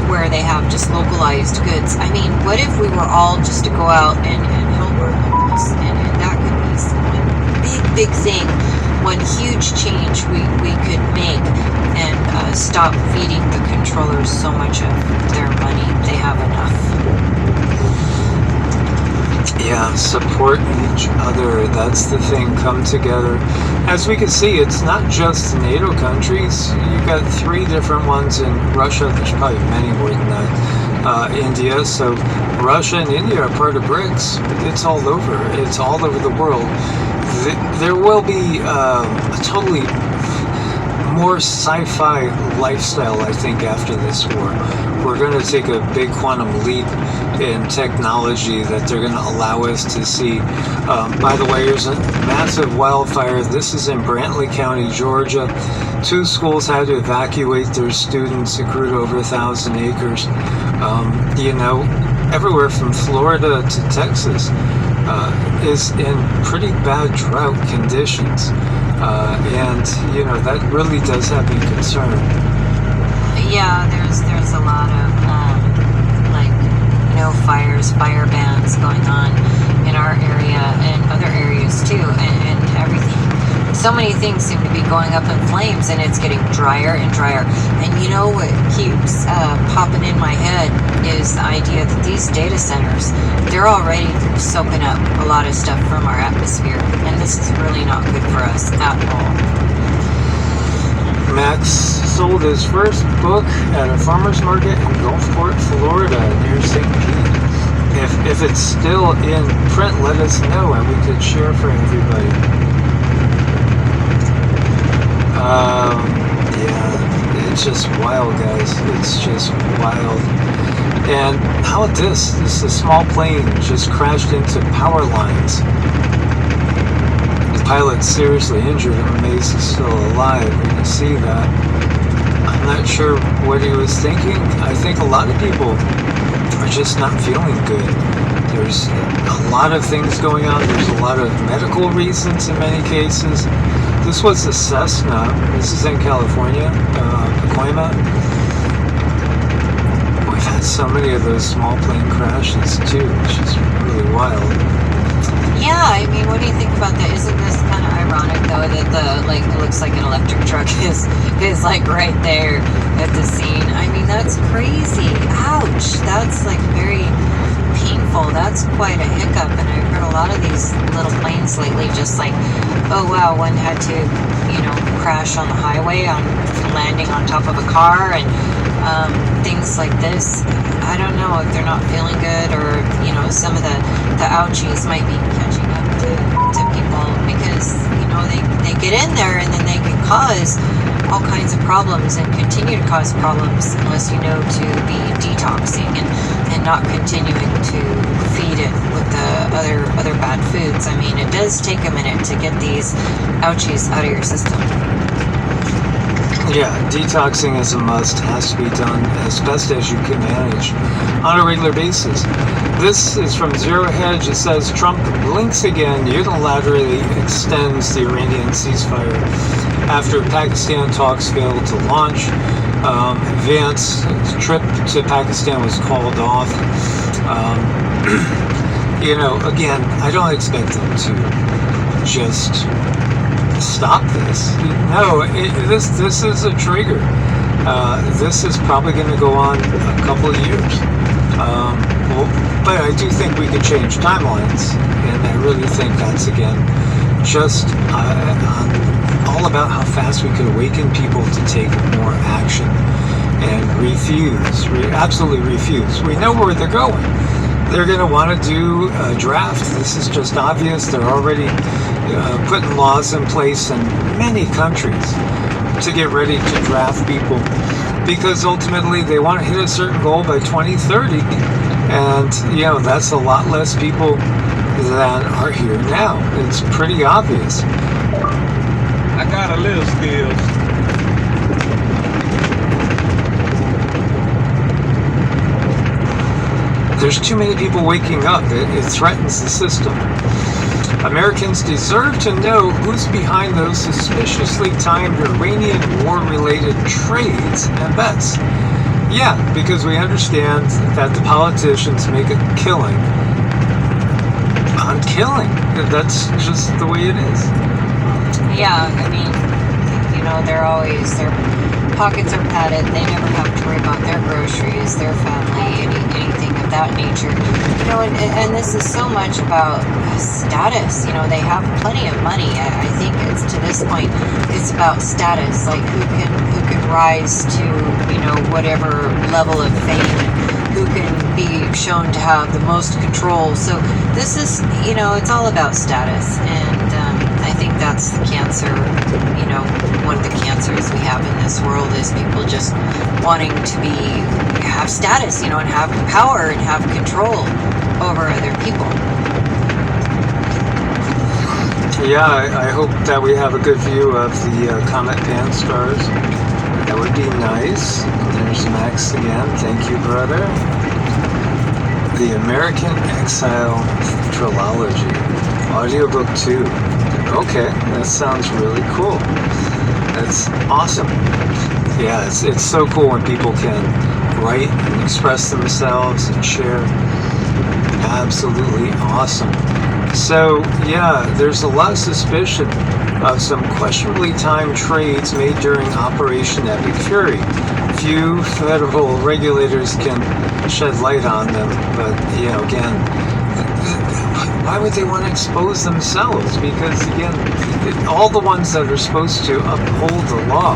where they have just localized goods. I mean, what if we were all just to go out and help our locals, and that could be one big thing, one huge change we could make, and stop feeding the controllers so much of their money. They have enough. Yeah, support each other. That's the thing. Come together. As we can see, it's not just NATO countries. You've got 3 different ones in Russia. There's probably many more than that. India. So Russia and India are part of BRICS. It's all over. It's all over the world. There will be a totally more sci-fi lifestyle, I think, after this war. We're going to take a big quantum leap in technology that they're going to allow us to see. By the way, there's a massive wildfire. This is in Brantley County, Georgia. 2 schools had to evacuate their students. It grew to over 1,000 acres. Everywhere from Florida to Texas is in pretty bad drought conditions. And that really does have me concerned. Yeah, there's a lot of fire bans going on in our area and other areas too, and everything. So many things seem to be going up in flames, and it's getting drier and drier. And what keeps popping in my head is the idea that these data centers, they're already soaking up a lot of stuff from our atmosphere, and this is really not good for us at all. Max sold his first book at a farmer's market in Gulfport, Florida, near St. Pete. If it's still in print, let us know and we could share for everybody. Yeah, it's just wild, guys. It's just wild. And how about this? This is a small plane just crashed into power lines. The pilot's seriously injured. I'm amazed he's still alive when you see that. I'm not sure what he was thinking. I think a lot of people are just not feeling good. There's a lot of things going on. There's a lot of medical reasons in many cases. This was a Cessna. This is in California, Pacoima. We've had so many of those small plane crashes too, which is really wild. Yeah, I mean, what do you think about that? Isn't this kind of ironic though that it looks like an electric truck is right there at the scene? I mean, that's crazy. Ouch. That's very painful. That's quite a hiccup, and I've heard a lot of these little planes lately just oh wow, one had to crash on the highway on landing on top of a car, and things like this. I don't know if they're not feeling good, or some of the ouchies might be catching up to people, because they get in there and then they can cause all kinds of problems and continue to cause problems unless you know to be detoxing and not continuing to feed it with the other bad foods. I mean, it does take a minute to get these ouchies out of your system. Yeah, detoxing is a must. It has to be done as best as you can manage on a regular basis. This is from Zero Hedge. It says, Trump blinks again, unilaterally extends the Iranian ceasefire after Pakistan talks failed to launch. Vance's trip to Pakistan was called off. Again, I don't expect them to just stop this. No, this is a trigger. This is probably going to go on a couple of years. But I do think we could change timelines, and I really think that's, again, just all about how fast we could awaken people to take more action and absolutely refuse. We know where they're going. They're going to want to do a draft. This is just obvious. They're already putting laws in place in many countries to get ready to draft people, because ultimately they want to hit a certain goal by 2030, and that's a lot less people than are here now. It's pretty obvious. I got a little skills. There's too many people waking up. It threatens the system. Americans deserve to know who's behind those suspiciously timed Iranian war-related trades and bets. Yeah, because we understand that the politicians make a killing on killing. That's just the way it is. Yeah, I mean, their pockets are padded. They never have to worry about their groceries, their family, anything of that nature. And this is so much about status. They have plenty of money. I think it's to this point, it's about status, like who can rise to whatever level of fame who can be shown to have the most control. So this is, it's all about status, and I think that's the cancer. One of the cancers we have in this world is people just wanting to have status, and have power and have control over other people. Yeah, I hope that we have a good view of the comet pan stars. That would be nice. There's Max again. Thank you, brother. The American Exile Trilogy. Audiobook 2. Okay, that sounds really cool. That's awesome. Yeah, it's so cool when people can write and express themselves and share. Absolutely awesome. So, yeah, there's a lot of suspicion of some questionably timed trades made during Operation Epic Fury. Few federal regulators can shed light on them, but, again, why would they want to expose themselves? Because, again, all the ones that are supposed to uphold the law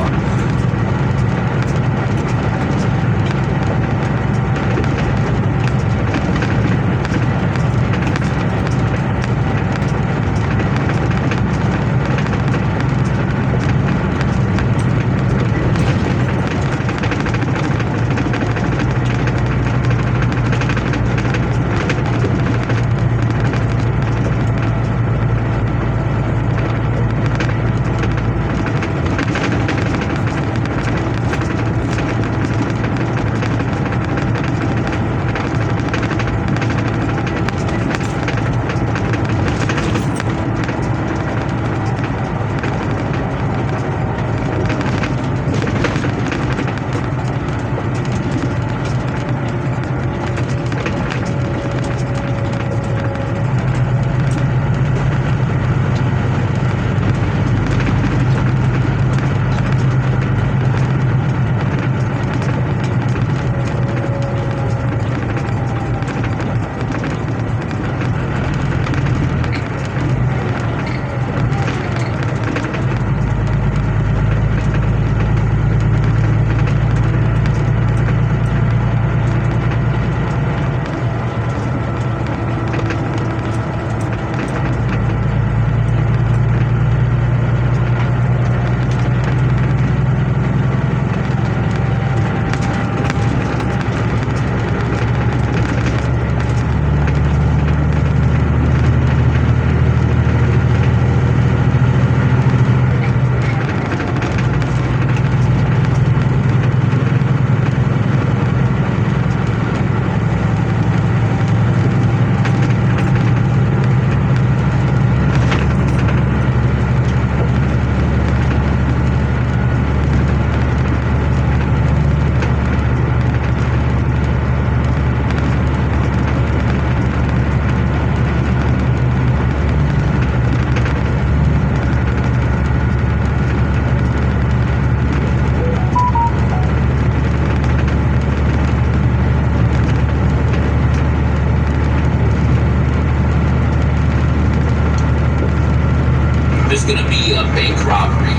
There's gonna be a bank robbery,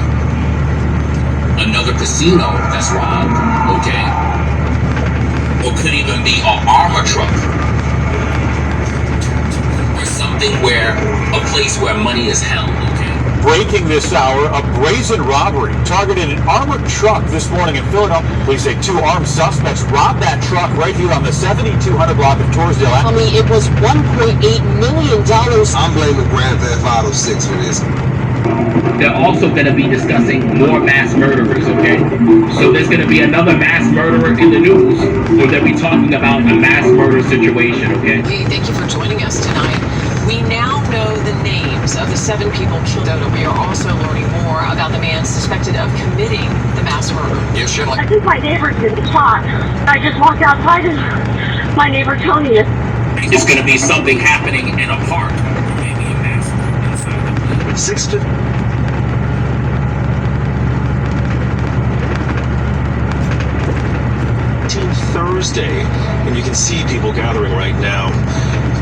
another casino that's robbed, okay? Or could even be an armor truck, or something a place where money is held, okay? Breaking this hour, a brazen robbery targeted an armored truck this morning in Philadelphia. Police say 2 armed suspects robbed that truck right here on the 7200 block of Torresdale. I mean, it was $1.8 million. I'm blaming Grand Theft Auto 6 for this. They're also going to be discussing more mass murderers, okay? So there's going to be another mass murderer in the news, or they'll be talking about a mass murder situation, okay? Hey, thank you for joining us tonight. We now know the names of the 7 people killed. We are also learning more about the man suspected of committing the mass murder. I think my neighbor's been shot. I just walked outside and my neighbor Tony is. It's going to be something happening in a park. Maybe a mass murder inside of 6 to... Thursday, and you can see people gathering right now.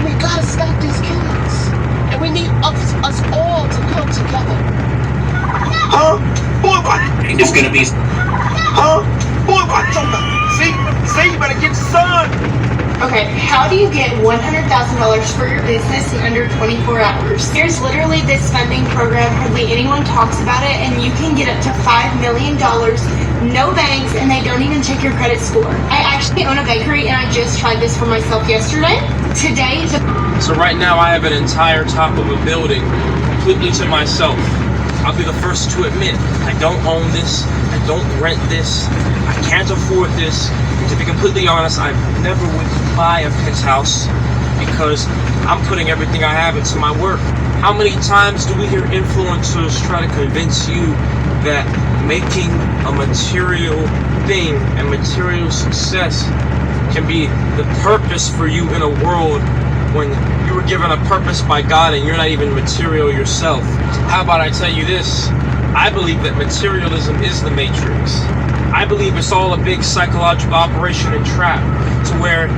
We gotta stop these killings, and we need us all to come together. Huh? Boy, what? It's gonna be... Huh? Boy, what? See, you better get sun. Okay, how do you get $100,000 for your business in under 24 hours? There's literally this funding program, hardly anyone talks about it, and you can get up to $5 million, no banks, and they don't even check your credit score. I actually own a bakery, and I just tried this for myself yesterday. Today, So right now I have an entire top of a building completely to myself. I'll be the first to admit, I don't own this, I don't rent this, I can't afford this. And to be completely honest, I never would buy a penthouse because I'm putting everything I have into my work. How many times do we hear influencers try to convince you that making a material thing and material success can be the purpose for you in a world when you were given a purpose by God and you're not even material yourself? How about I tell you this? I believe that materialism is the matrix. I believe it's all a big psychological operation and trap to where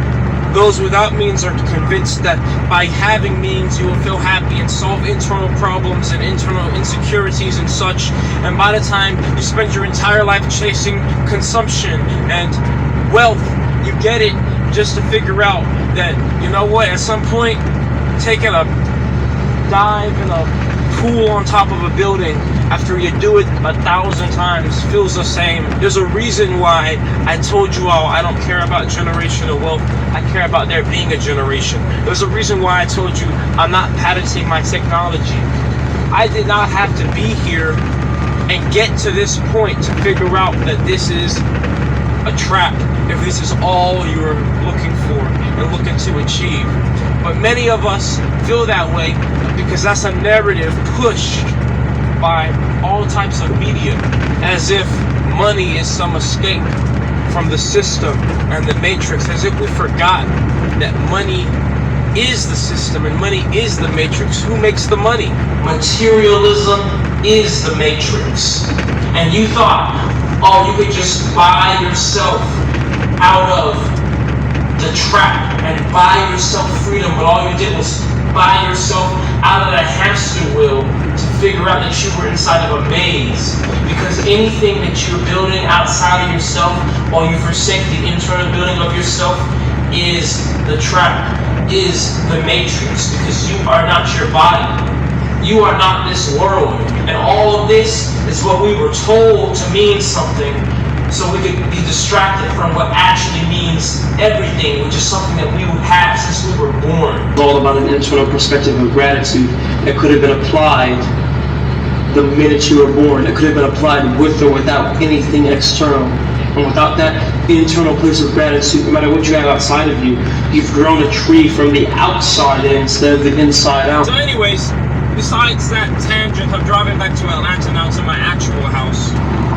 those without means are convinced that by having means you will feel happy and solve internal problems and internal insecurities and such. And by the time you spend your entire life chasing consumption and wealth, you get it just to figure out that, you know what, at some point, taking a dive in a pool on top of a building after you do it 1,000 times feels the same. There's a reason why I told you all I don't care about generational wealth. I care about there being a generation. There's a reason why I told you I'm not patenting my technology. I did not have to be here and get to this point to figure out that this is a trap, if this is all you're looking for and looking to achieve. But many of us feel that way because that's a narrative pushed by all types of media, as if money is some escape from the system and the matrix, as if we forgot that money is the system and money is the matrix. Who makes the money? Materialism is the matrix. And you thought, oh, you could just buy yourself out of the trap and buy yourself freedom, but all you did was buy yourself out of that hamster wheel to figure out that you were inside of a maze. Because anything that you're building outside of yourself, while you forsake the internal building of yourself, is the trap, is the matrix, because you are not your body. You are not this world. And all of this is what we were told to mean something, so we could be distracted from what actually means everything, which is something that we have since we were born. It's all about an internal perspective of gratitude that could have been applied the minute you were born. It could have been applied with or without anything external. And without that internal place of gratitude, no matter what you have outside of you, you've grown a tree from the outside in instead of the inside out. So anyways, besides that tangent of driving back to Atlanta now to my actual house,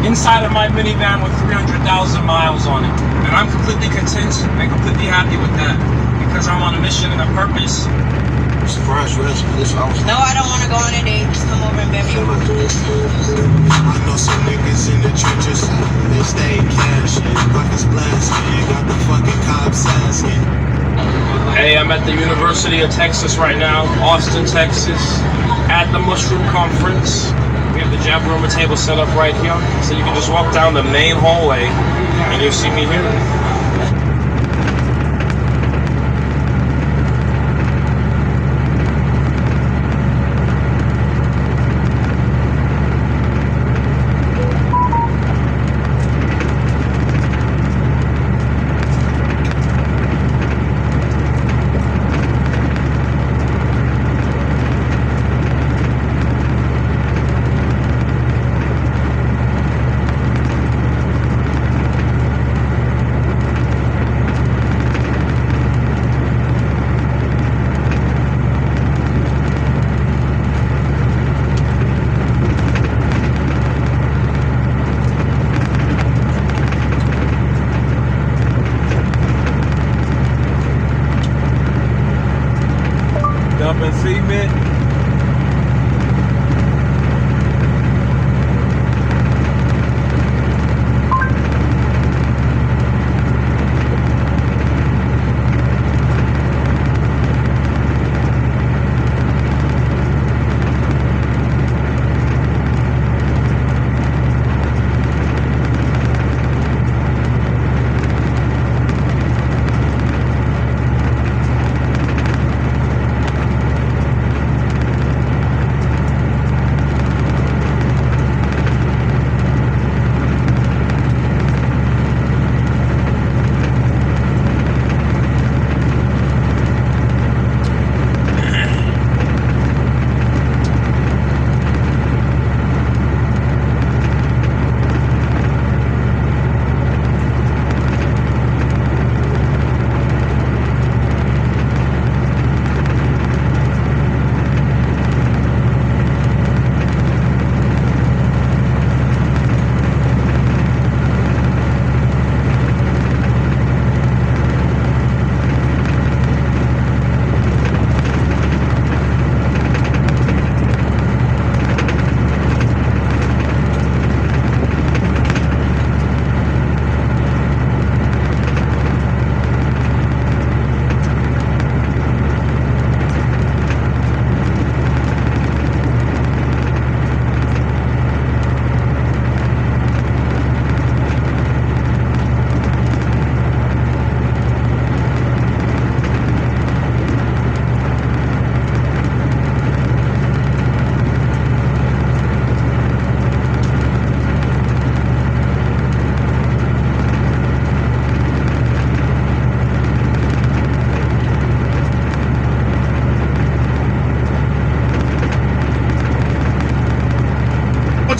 inside of my minivan with 300,000 miles on it. And I'm completely content and completely happy with that because I'm on a mission and a purpose. I'm surprised you answered this. No, I don't want to go on a date. Just come over and beg me. I know some niggas in the trenches, they stay cash, pockets blasting, got the fucking cops asking. Hey, I'm at the University of Texas right now, Austin, Texas, at the Mushroom Conference. We have the jab room and table set up right here, so you can just walk down the main hallway and you'll see me here.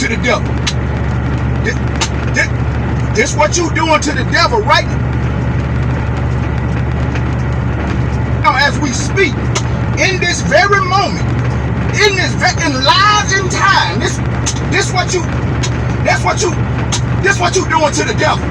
to the devil. This what you doing to the devil right now as we speak, in this very moment, in lives in time. This what you doing to the devil.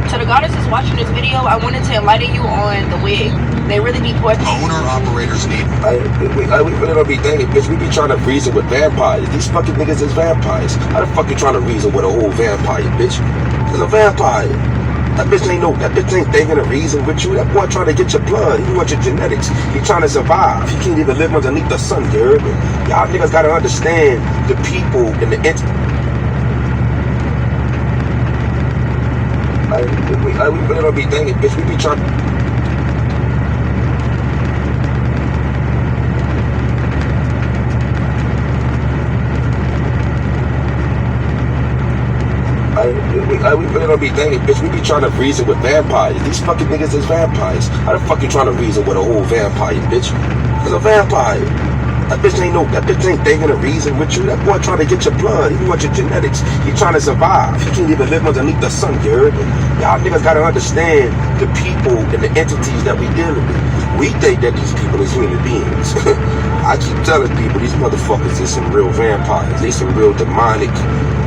To the goddesses watching this video, I wanted to enlighten you on the wig. They really be poison. Owner-operators need... we really don't be thinking, bitch. We be trying to reason with vampires. These fucking niggas is vampires. How the fuck you trying to reason with a whole vampire, bitch? It's a vampire. That bitch ain't thinking of reason with you. That boy trying to get your blood. He wants your genetics. He trying to survive. He can't even live underneath the sun, you heard me? Y'all niggas gotta understand the people and the we really don't be thinking, bitch. We be trying. We really don't be thinking, bitch. We be trying to reason with vampires. These fucking niggas is vampires. How the fuck you trying to reason with a whole vampire, bitch? It's a vampire. That bitch ain't thinking of reason with you. That boy trying to get your blood. He wants your genetics. He trying to survive. He can't even live underneath the sun, you heard me? Y'all niggas gotta understand the people and the entities that we dealing with. We think that these people is human beings. I keep telling people these motherfuckers is some real vampires. They some real demonic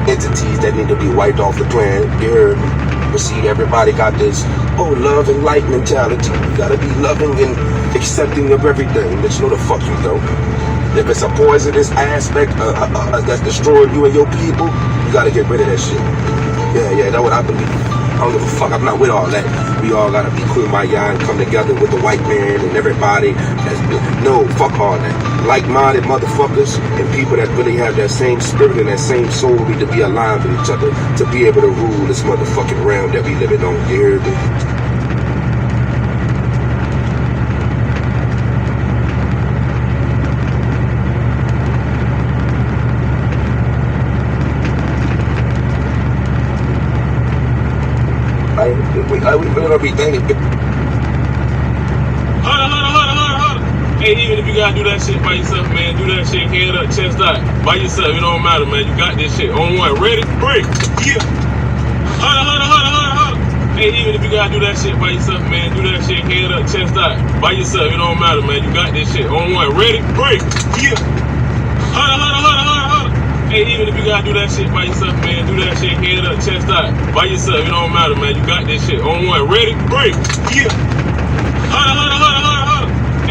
entities that need to be wiped off the planet, you heard me? But see, everybody got this, love and light mentality. You gotta be loving and accepting of everything. Bitch, no the fuck you don't. If it's a poisonous aspect that's destroying you and your people, you gotta get rid of that shit. Yeah, that's what I believe. I don't give a fuck, I'm not with all that. We all gotta be kumbaya and come together with the white man and everybody. No, fuck all that. Like-minded motherfuckers and people that really have that same spirit and that same soul need to be aligned with each other to be able to rule this motherfucking realm that we living on. You heard me? We really don't be thinking. Hold on. Hey, even if you gotta do that shit by yourself, man, do that shit head up, chest out, by yourself. It don't matter, man. You got this shit on one. Ready? Break. Yeah. Hold on. Hey, even if you gotta do that shit by yourself, man, do that shit head up, chest out, by yourself. It don't matter, man. You got this shit on one. Ready? Break. Yeah. Hold on. Hey, even if you gotta do that shit by yourself, man, do that shit head up, chest out, by yourself. It don't matter, man. You got this shit on one. Ready? Break. Yeah. Hold on.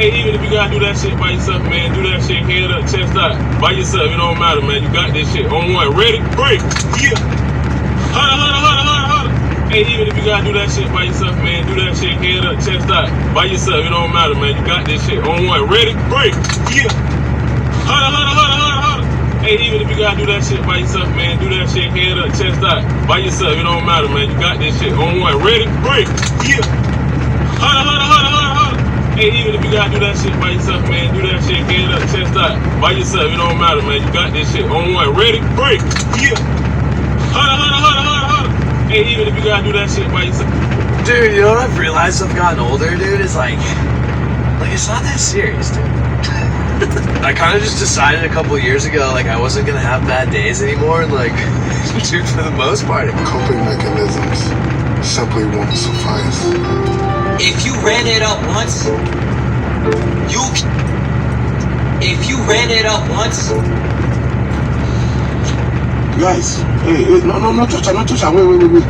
Hey, even if you gotta do that shit by yourself, man, do that shit head up, chest out, by yourself. It don't matter, man. You got this shit on one. Ready? Break. Yeah. Hold on. Hey, even if you gotta do that shit by yourself, man, do that shit head up, chest out, by yourself. It don't matter, man. You got this shit on one. Ready? Break. Yeah. Hold on. Hey, even if you gotta do that shit by yourself, man, do that shit head up, chest out, by yourself. It don't matter, man. You got this shit on one. Ready? Break. Yeah. Hold on. Hey, even if you gotta do that shit by yourself, man, do that shit head up, chest out, by yourself. It don't matter, man. You got this shit on one. Ready? Break. Yeah. Hold on. Hey, even if you gotta do that shit by yourself. Dude, you know what I've realized I've gotten older, dude? It's like it's not that serious, dude. I kind of just decided a couple years ago, I wasn't gonna have bad days anymore, and dude, for the most part. Coping mechanisms simply won't suffice. If you ran it up once, Guys, hey, no, touch, wait.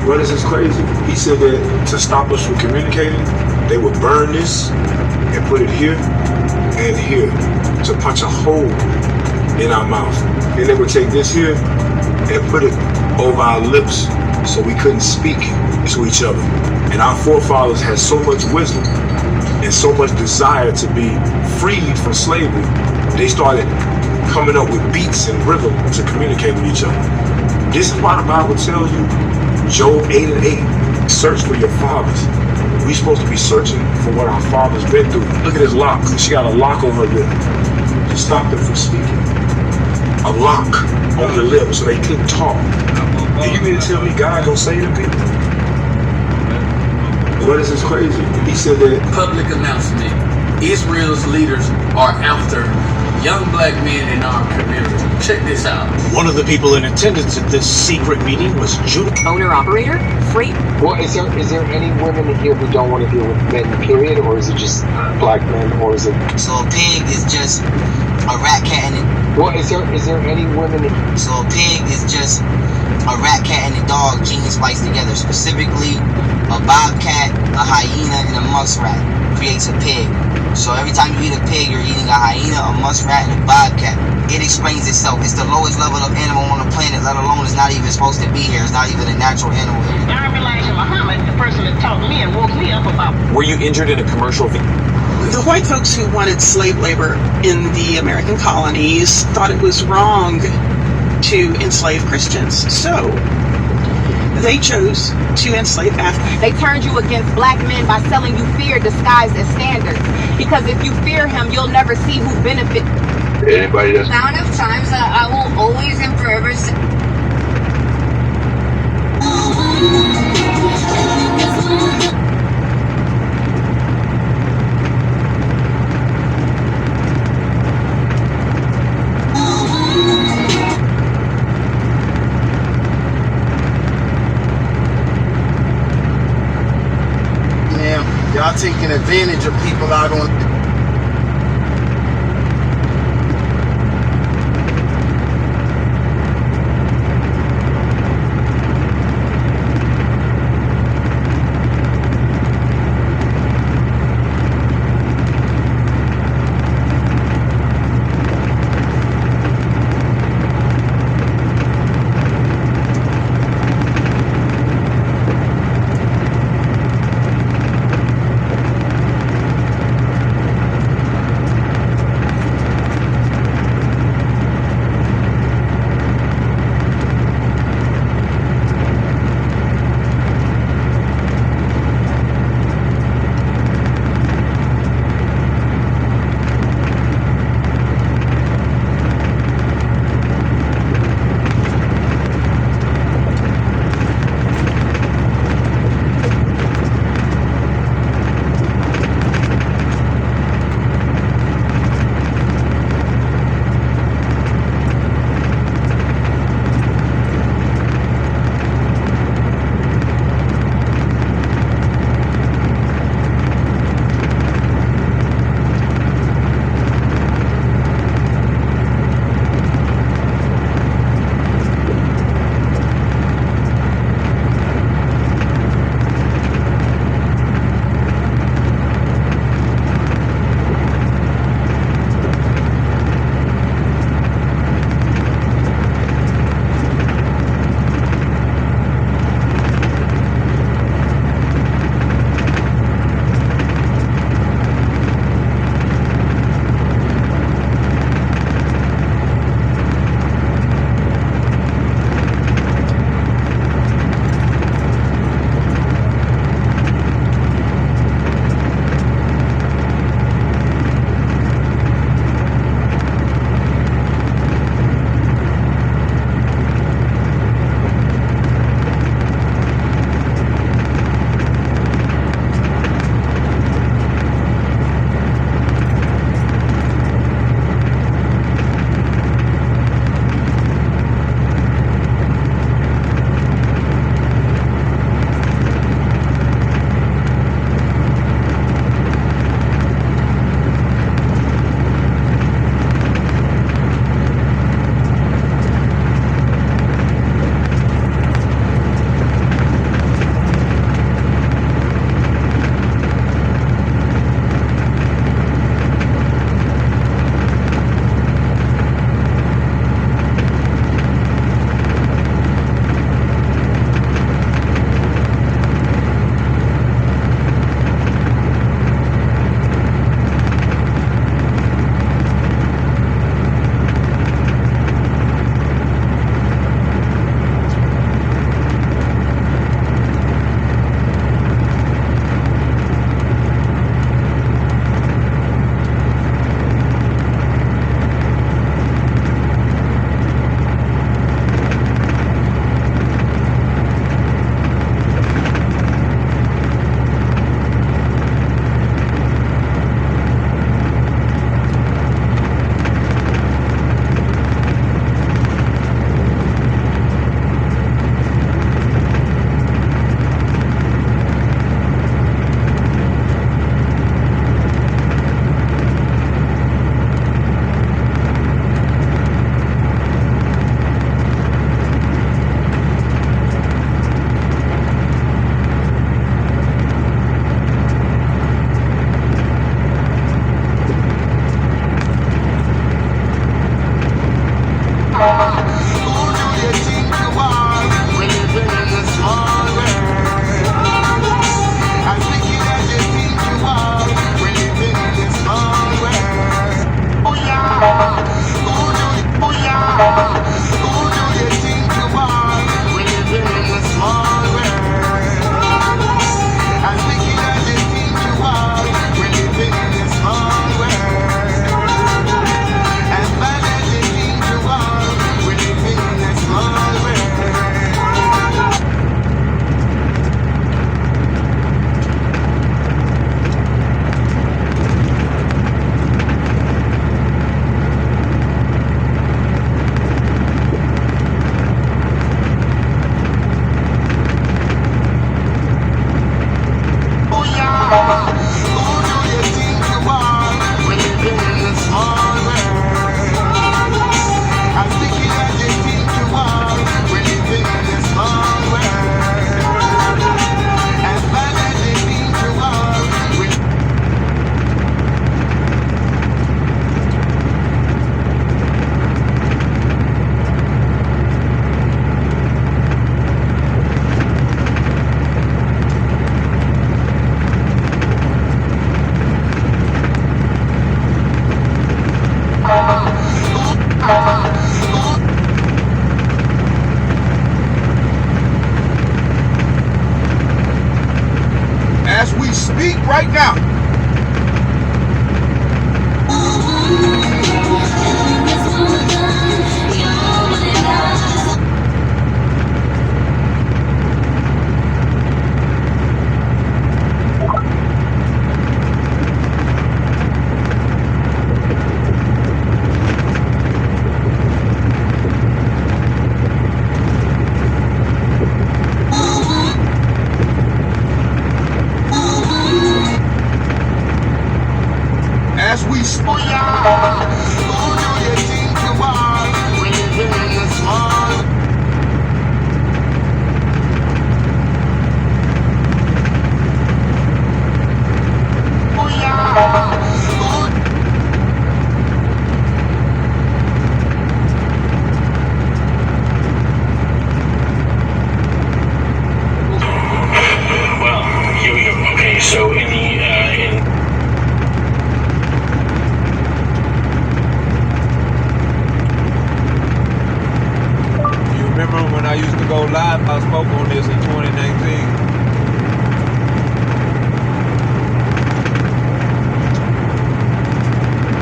Brothers is crazy. He said that to stop us from communicating, they would burn this and put it here and here to punch a hole in our mouth. Then they would take this here and put it over our lips so we couldn't speak to each other. And our forefathers had so much wisdom and so much desire to be freed from slavery. They started coming up with beats and rhythm to communicate with each other. This is why the Bible tells you, Job 8:8, search for your fathers. We're supposed to be searching for what our fathers been through. Look at his lock. She got a lock on her lip to stop them from speaking. a lock on your lips so they couldn't talk. And you mean to tell me God gonna save them people? What is this crazy? He said that public announcement. Israel's leaders are after young black men in our community. Check this out. One of the people in attendance at this secret meeting was Judah. Owner-operator, freight. Well, is there any women here who don't want to deal with men, period, or is it just black men, or is it? So a pig is just a rat, cat, and a... Well, is there any women? So a pig is just a rat, cat, and a dog gene spliced together. Specifically, a bobcat, a hyena, and a muskrat creates a pig. So every time you eat a pig, you're eating a hyena, a muskrat, and a bobcat. It explains itself. It's the lowest level of animal on the planet, let alone it's not even supposed to be here. It's not even a natural animal. I realized Muhammad, the person that taught me and woke me up about. Were you injured in a commercial vehicle? The white folks who wanted slave labor in the American colonies thought it was wrong to enslave Christians. So they chose to enslave Africans. They turned you against black men by selling you fear disguised as standards. Because if you fear him, you'll never see who benefits. Anybody that's amount of times that I will always and forever say. Y'all taking advantage of people out on. speak right now. As we speak, who do you think you are? Well, here we go. Okay, so in the Remember when I used to go live, I spoke on this in 2019.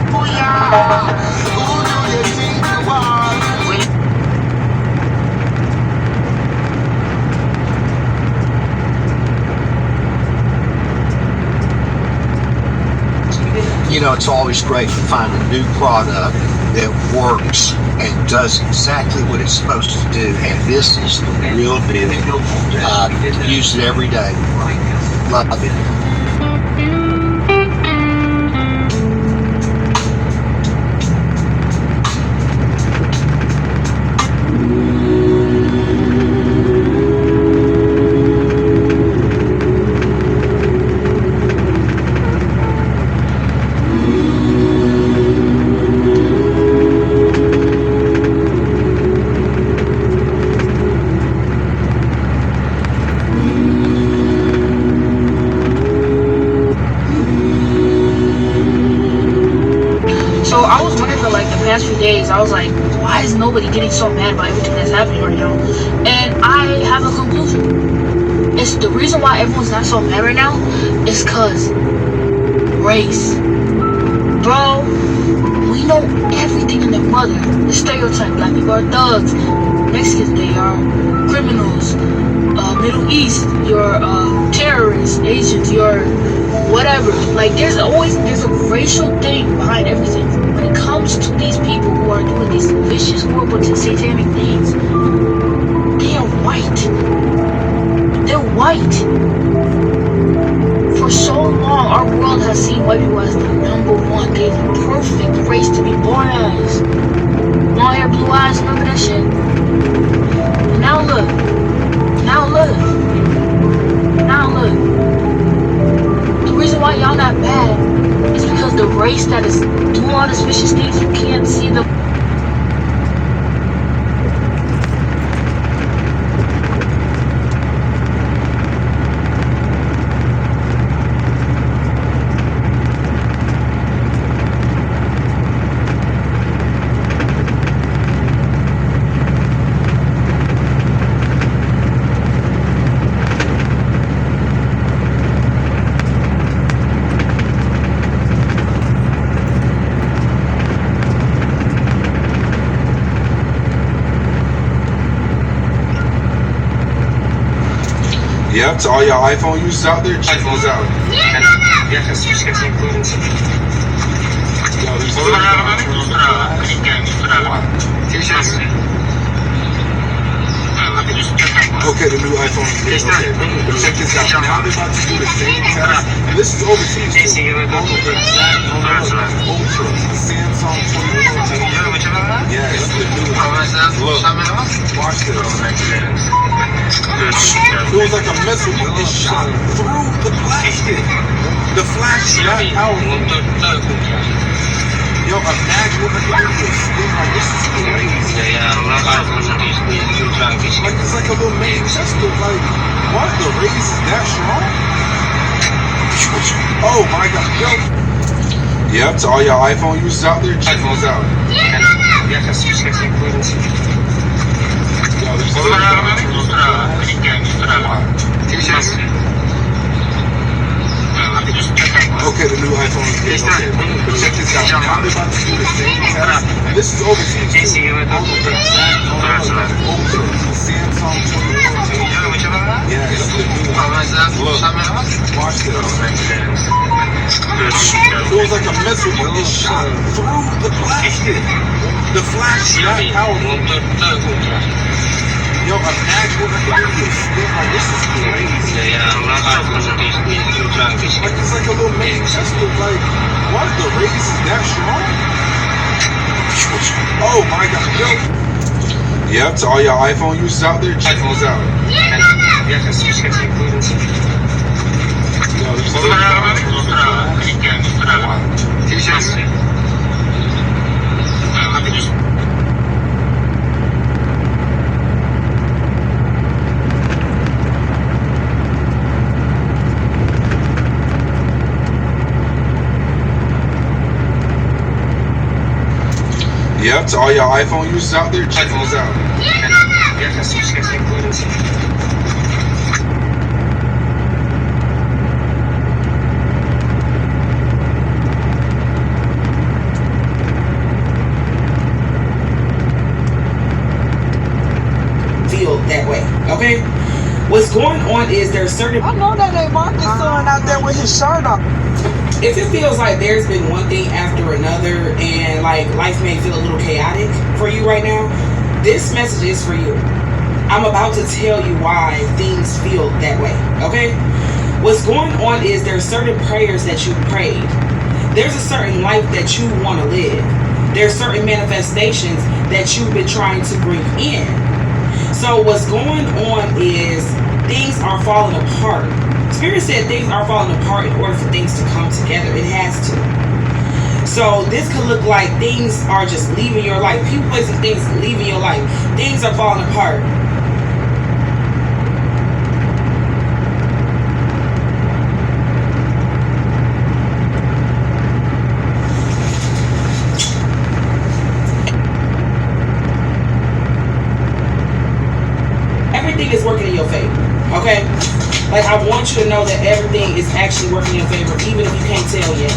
Who do you think you are? You know, it's always great to find a new product that works and does exactly what it's supposed to do, and this is the real deal. Use it every day. Love it. So I was wondering for like the past few days, I was like, why is nobody getting so mad about everything that's happening right now? And I have a conclusion. It's the reason why everyone's not so mad right now is cause race. Bro, we know everything in their mother. The stereotype, black people are thugs, Mexicans, they are criminals, Middle East, you're terrorists, Asians, you're whatever. Like there's a racial thing behind everything. When it comes to these people who are doing these vicious, horrible, satanic things, they are white. They're white. For so long, our world has seen white people as the number one. They're the perfect race to be born as. Long hair, blue eyes, remember that shit? Now look. Now look. Now look. The reason why y'all not mad is because the race that is doing all these vicious things, you can't see them. Yep, to all y'all iPhone users out there, check those out. Okay, the new iPhone is good. Okay, but check this out. Now they're about to do the same test, and this is overseas too. On the exact Ultra, the Samsung 2014. Yeah, it's the new one. Look, watch this. It was like a missile. It shot through the plastic. The flash is not powerful. Yo, imagine what I can do this. Like, this is crazy. Like, it's like a little main pistol. Like, what? The rays is that strong? Oh my god. Yo. Yep, to all y'all iPhone users out there, check those out. overseas too. Samsung 21. Yes, the new one. Look, watch this. It was like a missile, but it shot through the plastic. The flash is not powerful. Yo, imagine what I can do this. Like, this is crazy. Like, it's like a little mini pistol. Like, what? The rays is that strong? Oh my god, yo. Yep, to all your iPhone users out there, check those out. Yep, to all your iPhone users out there, check those out. Feel that way, okay? What's going on is there's certain. I know that ain't Marcus son out there with his shirt off. If it feels like there's been one thing after another and like life may feel a little chaotic for you right now, this message is for you. I'm about to tell you why things feel that way, okay? What's going on is there's certain prayers that you prayed. There's a certain life that you want to live. There's certain manifestations that you've been trying to bring in. So what's going on is things are falling apart. Spirit said things are falling apart in order for things to come together. It has to. So this could look like things are just leaving your life. People, places, things leaving your life. Things are falling apart. Everything is working in your favor. Okay? Like, I want you to know that everything is actually working in your favor, even if you can't tell yet.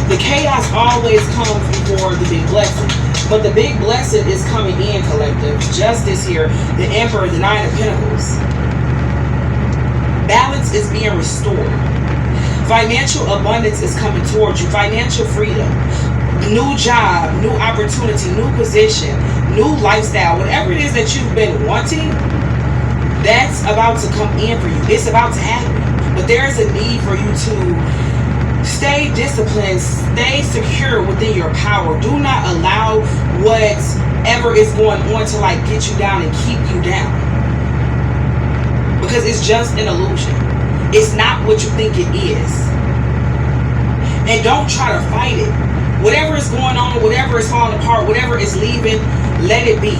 The chaos always comes before the big blessing. But the big blessing is coming in, collective. Justice here, the Emperor, the Nine of Pentacles. Balance is being restored. Financial abundance is coming towards you. Financial freedom. New job, new opportunity, new position, new lifestyle. Whatever it is that you've been wanting, that's about to come in for you. It's about to happen. But there is a need for you to stay disciplined, stay secure within your power. Do not allow whatever is going on to like get you down and keep you down. Because it's just an illusion. It's not what you think it is. And don't try to fight it. Whatever is going on, whatever is falling apart, whatever is leaving, let it be.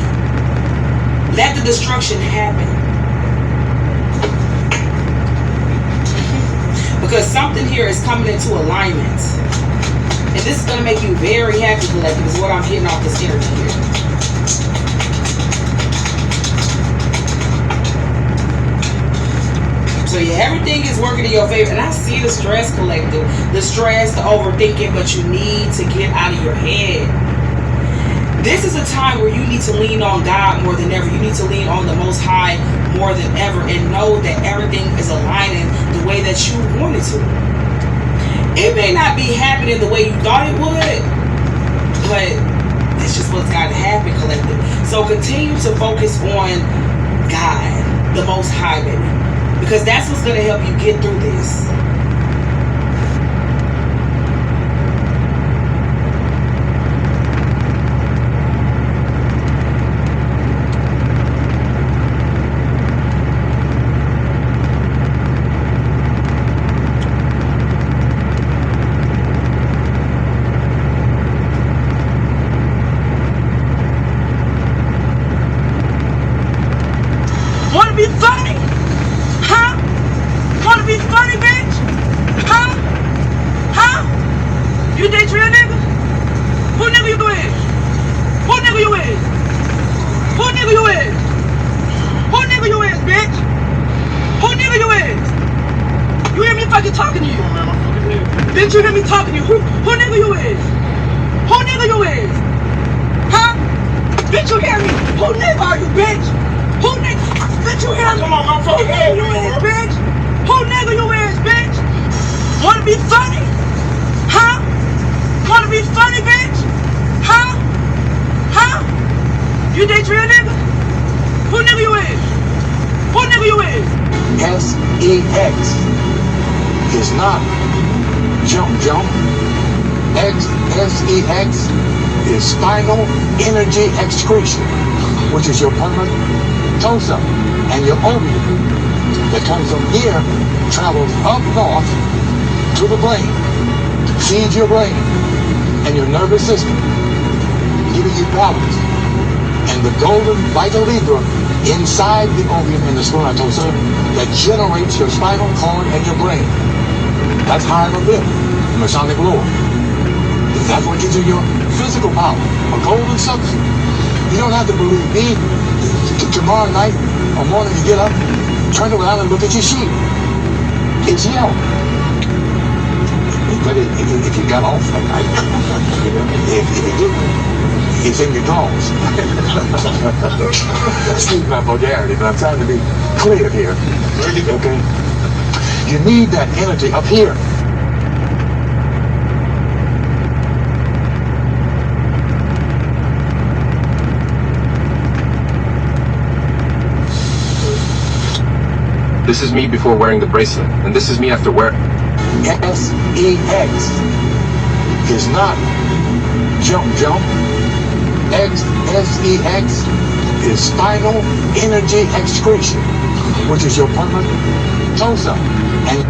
Let the destruction happen. Because something here is coming into alignment. And this is going to make you very happy, collective, is what I'm getting off this energy here. So yeah, everything is working in your favor. And I see the stress, collective. The stress, the overthinking, but you need to get out of your head. This is a time where you need to lean on God more than ever. You need to lean on the Most High more than ever and know that everything is aligning the way that you want it to. It may not be happening the way you thought it would, but it's just what's got to happen, collective. So continue to focus on God, the Most High, baby, because that's what's going to help you get through this. Wanna be funny? Huh? Wanna be funny, bitch? Huh? Huh? You date real nigga? Who nigga you is? Who nigga you is? Who nigga you is? Who nigga you is, bitch? Who nigga you is? You hear me fucking talking to you? Bitch, you hear me talking to you? Who nigga you is? Who nigga you is? Bitch, you hear me? Who nigga are you, bitch? Who nigga? Bitch, you hear me? Come on, Who nigga you is, bitch? Who nigga you is, bitch? Wanna be funny? Huh? Wanna be funny, bitch? Huh? Huh? You date real nigga? Who nigga you is? Who nigga you is? S-E-X is not jump. S-E-X is spinal energy excretion, which is your permanent tosa and your ovium that comes from here, travels up north to the brain, feeds your brain and your nervous system, giving you balance. And the golden vital libra inside the ovium and the spermatosa that generates your spinal cord and your brain. That's higher than the Masonic law. That's what gives you your physical power, a golden substance. You don't have to believe me. Tomorrow night or morning you get up, turn around and look at your sheet. It's yellow. But if you got off that night, if you didn't, it's in your drawers. Excuse my vulgarity, but I'm trying to be clear here. Okay? You need that energy up here. This is me before wearing the bracelet, and this is me after wearing. S-E-X is not jump. S-E-X is spinal energy excretion, which is your permanent tosa. And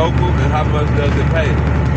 local, and how much does it pay?